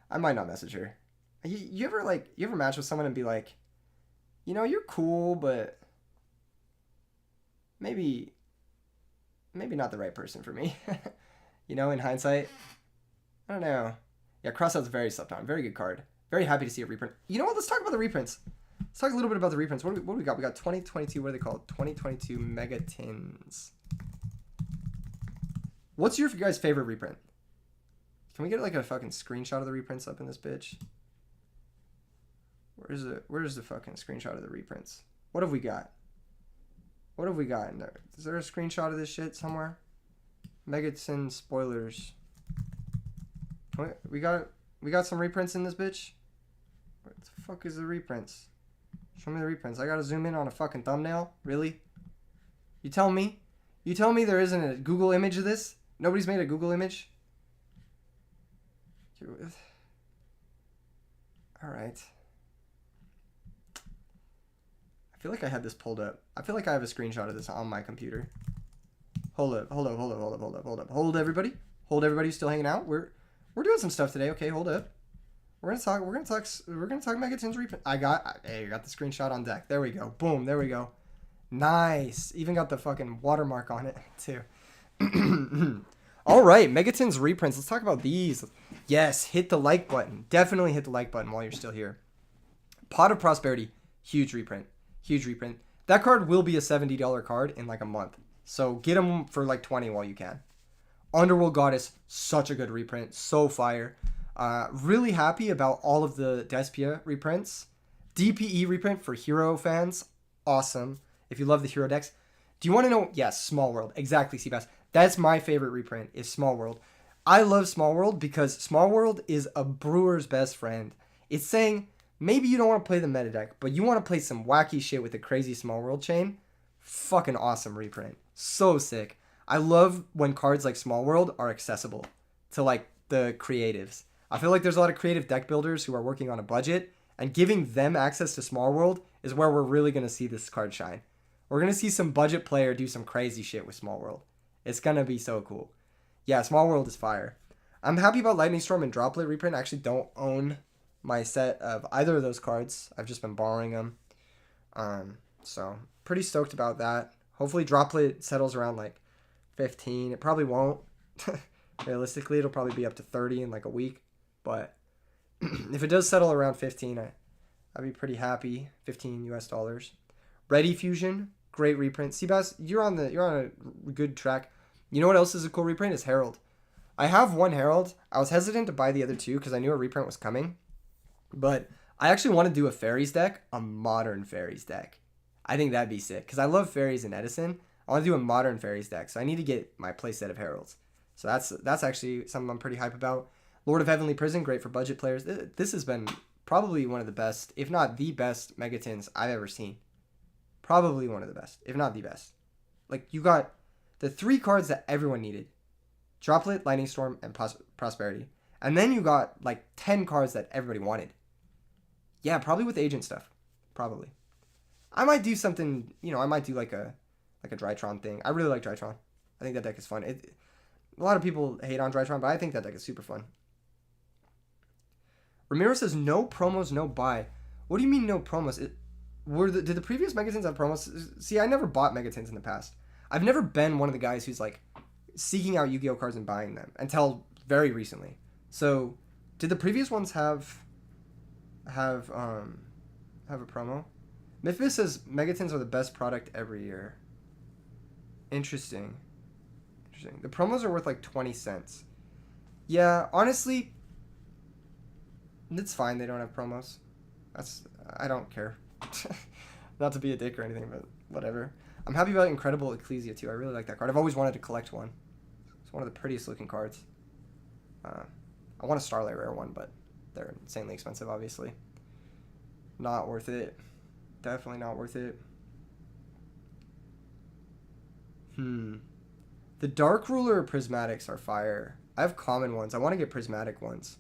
I might not message her. You ever match with someone and be like, you know, you're cool, but maybe not the right person for me. You know, in hindsight, I don't know. Yeah, Crossout's very slept on. Very good card. Very happy to see a reprint. You know what? Let's talk about the reprints. Let's talk a little bit about the reprints. What do we got? We got 2022. What are they called? 2022 Mega Tins. What's your guys' favorite reprint? Can we get like a fucking screenshot of the reprints up in this bitch? Where's the fucking screenshot of the reprints? What have we got? What have we got in there? Is there a screenshot of this shit somewhere? Megaton spoilers. We got some reprints in this bitch. What the fuck is the reprints? Show me the reprints. I gotta zoom in on a fucking thumbnail? Really? You tell me there isn't a Google image of this? Nobody's made a Google image? Alright. I feel like I had this pulled up. I feel like I have a screenshot of this on my computer. Hold up, everybody. Hold everybody who's still hanging out. We're doing some stuff today. Okay, hold up. We're gonna talk Megaton's reprint. I got the screenshot on deck. There we go. Boom, there we go. Nice. Even got the fucking watermark on it too. All right, Megaton's reprints. Let's talk about these. Yes, hit the like button. Definitely hit the like button while you're still here. Pot of Prosperity, huge reprint. Huge reprint. That card will be a $70 card in like a month. So get them for like 20 while you can. Underworld Goddess, such a good reprint. So fire. Really happy about all of the Despia reprints. DPE reprint for hero fans. Awesome. If you love the hero decks. Do you want to know? Yes, Small World. Exactly, Seabass. That's my favorite reprint is Small World. I love Small World because Small World is a brewer's best friend. It's saying maybe you don't want to play the meta deck, but you want to play some wacky shit with the crazy Small World chain. Fucking awesome reprint. So sick. I love when cards like Small World are accessible to like the creatives. I feel like there's a lot of creative deck builders who are working on a budget, and giving them access to Small World is where we're really going to see this card shine. We're going to see some budget player do some crazy shit with Small World. It's going to be so cool. Yeah, Small World is fire. I'm happy about Lightning Storm and Droplet reprint. I actually don't own my set of either of those cards. I've just been borrowing them. So pretty stoked about that. Hopefully Droplet settles around like 15. It probably won't. Realistically, it'll probably be up to 30 in like a week. But if it does settle around 15, I'd be pretty happy. 15 US dollars. Ready Fusion, great reprint. Seabass, you're on a good track. You know what else is a cool reprint? Is Herald. I have one Herald. I was hesitant to buy the other two because I knew a reprint was coming. But I actually want to do a Fairies deck, a modern Fairies deck. I think that'd be sick because I love Fairies in Edison. I want to do a modern Fairies deck, so I need to get my playset of Heralds. So that's actually something I'm pretty hype about. Lord of Heavenly Prison, great for budget players. This has been probably one of the best, if not the best, Megatins I've ever seen. Probably one of the best, if not the best. Like, you got the 3 cards that everyone needed. Droplet, Lightning Storm, and Prosperity. And then you got, like, 10 cards that everybody wanted. Yeah, probably with agent stuff. Probably. I might do something, I might do like a Drytron thing. I really like Drytron. I think that deck is fun. A lot of people hate on Drytron, but I think that deck is super fun. Ramiro says, no promos, no buy. What do you mean no promos? Did the previous Megatins have promos? See, I never bought Megatins in the past. I've never been one of the guys who's like seeking out Yu-Gi-Oh cards and buying them until very recently. So, did the previous ones have a promo? Mythvis says Megatins are the best product every year. Interesting. The promos are worth like 20 cents. Yeah, honestly, it's fine they don't have promos. I don't care. Not to be a dick or anything, but whatever. I'm happy about Incredible Ecclesia too. I really like that card. I've always wanted to collect one. It's one of the prettiest looking cards. I want a Starlight Rare one, but they're insanely expensive, obviously. Not worth it. Definitely not worth it. The Dark Ruler Prismatics are fire. I have common ones. I want to get prismatic ones.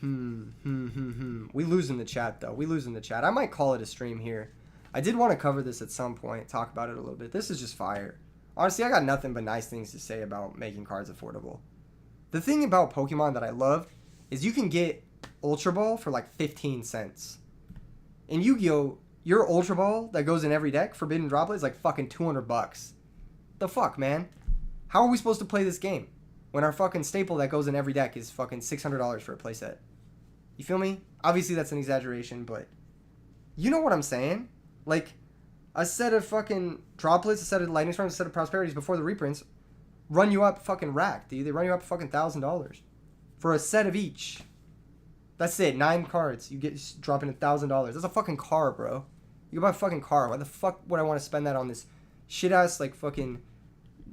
We lose in the chat, though. We lose in the chat. I might call it a stream here. I did want to cover this at some point, talk about it a little bit. This is just fire. Honestly, I got nothing but nice things to say about making cards affordable. The thing about Pokemon that I love is you can get Ultra Ball for like 15 cents. In Yu-Gi-Oh, your Ultra Ball that goes in every deck, Forbidden Droplet, is like fucking $200. The fuck, man? How are we supposed to play this game when our fucking staple that goes in every deck is fucking $600 for a playset? You feel me? Obviously, that's an exaggeration, but you know what I'm saying? Like, a set of fucking droplets, a set of lightning storms, a set of prosperities before the reprints run you up fucking rack, dude. They run you up fucking $1,000 for a set of each. That's it. 9 cards. You get dropping $1,000. That's a fucking car, bro. You can buy a fucking car. Why the fuck would I want to spend that on this shit ass like fucking,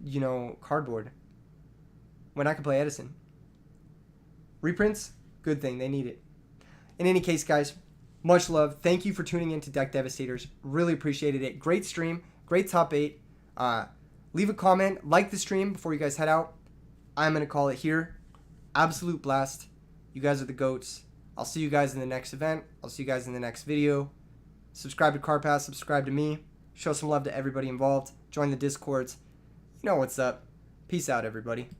you know, cardboard when I can play Edison? Reprints, good thing. They need it. In any case, guys, much love. Thank you for tuning in to Deck Devastators. Really appreciated it. Great stream. Great top 8. Leave a comment. Like the stream before you guys head out. I'm going to call it here. Absolute blast. You guys are the GOATs. I'll see you guys in the next event. I'll see you guys in the next video. Subscribe to CardPass. Subscribe to me. Show some love to everybody involved. Join the Discords. You know what's up. Peace out, everybody.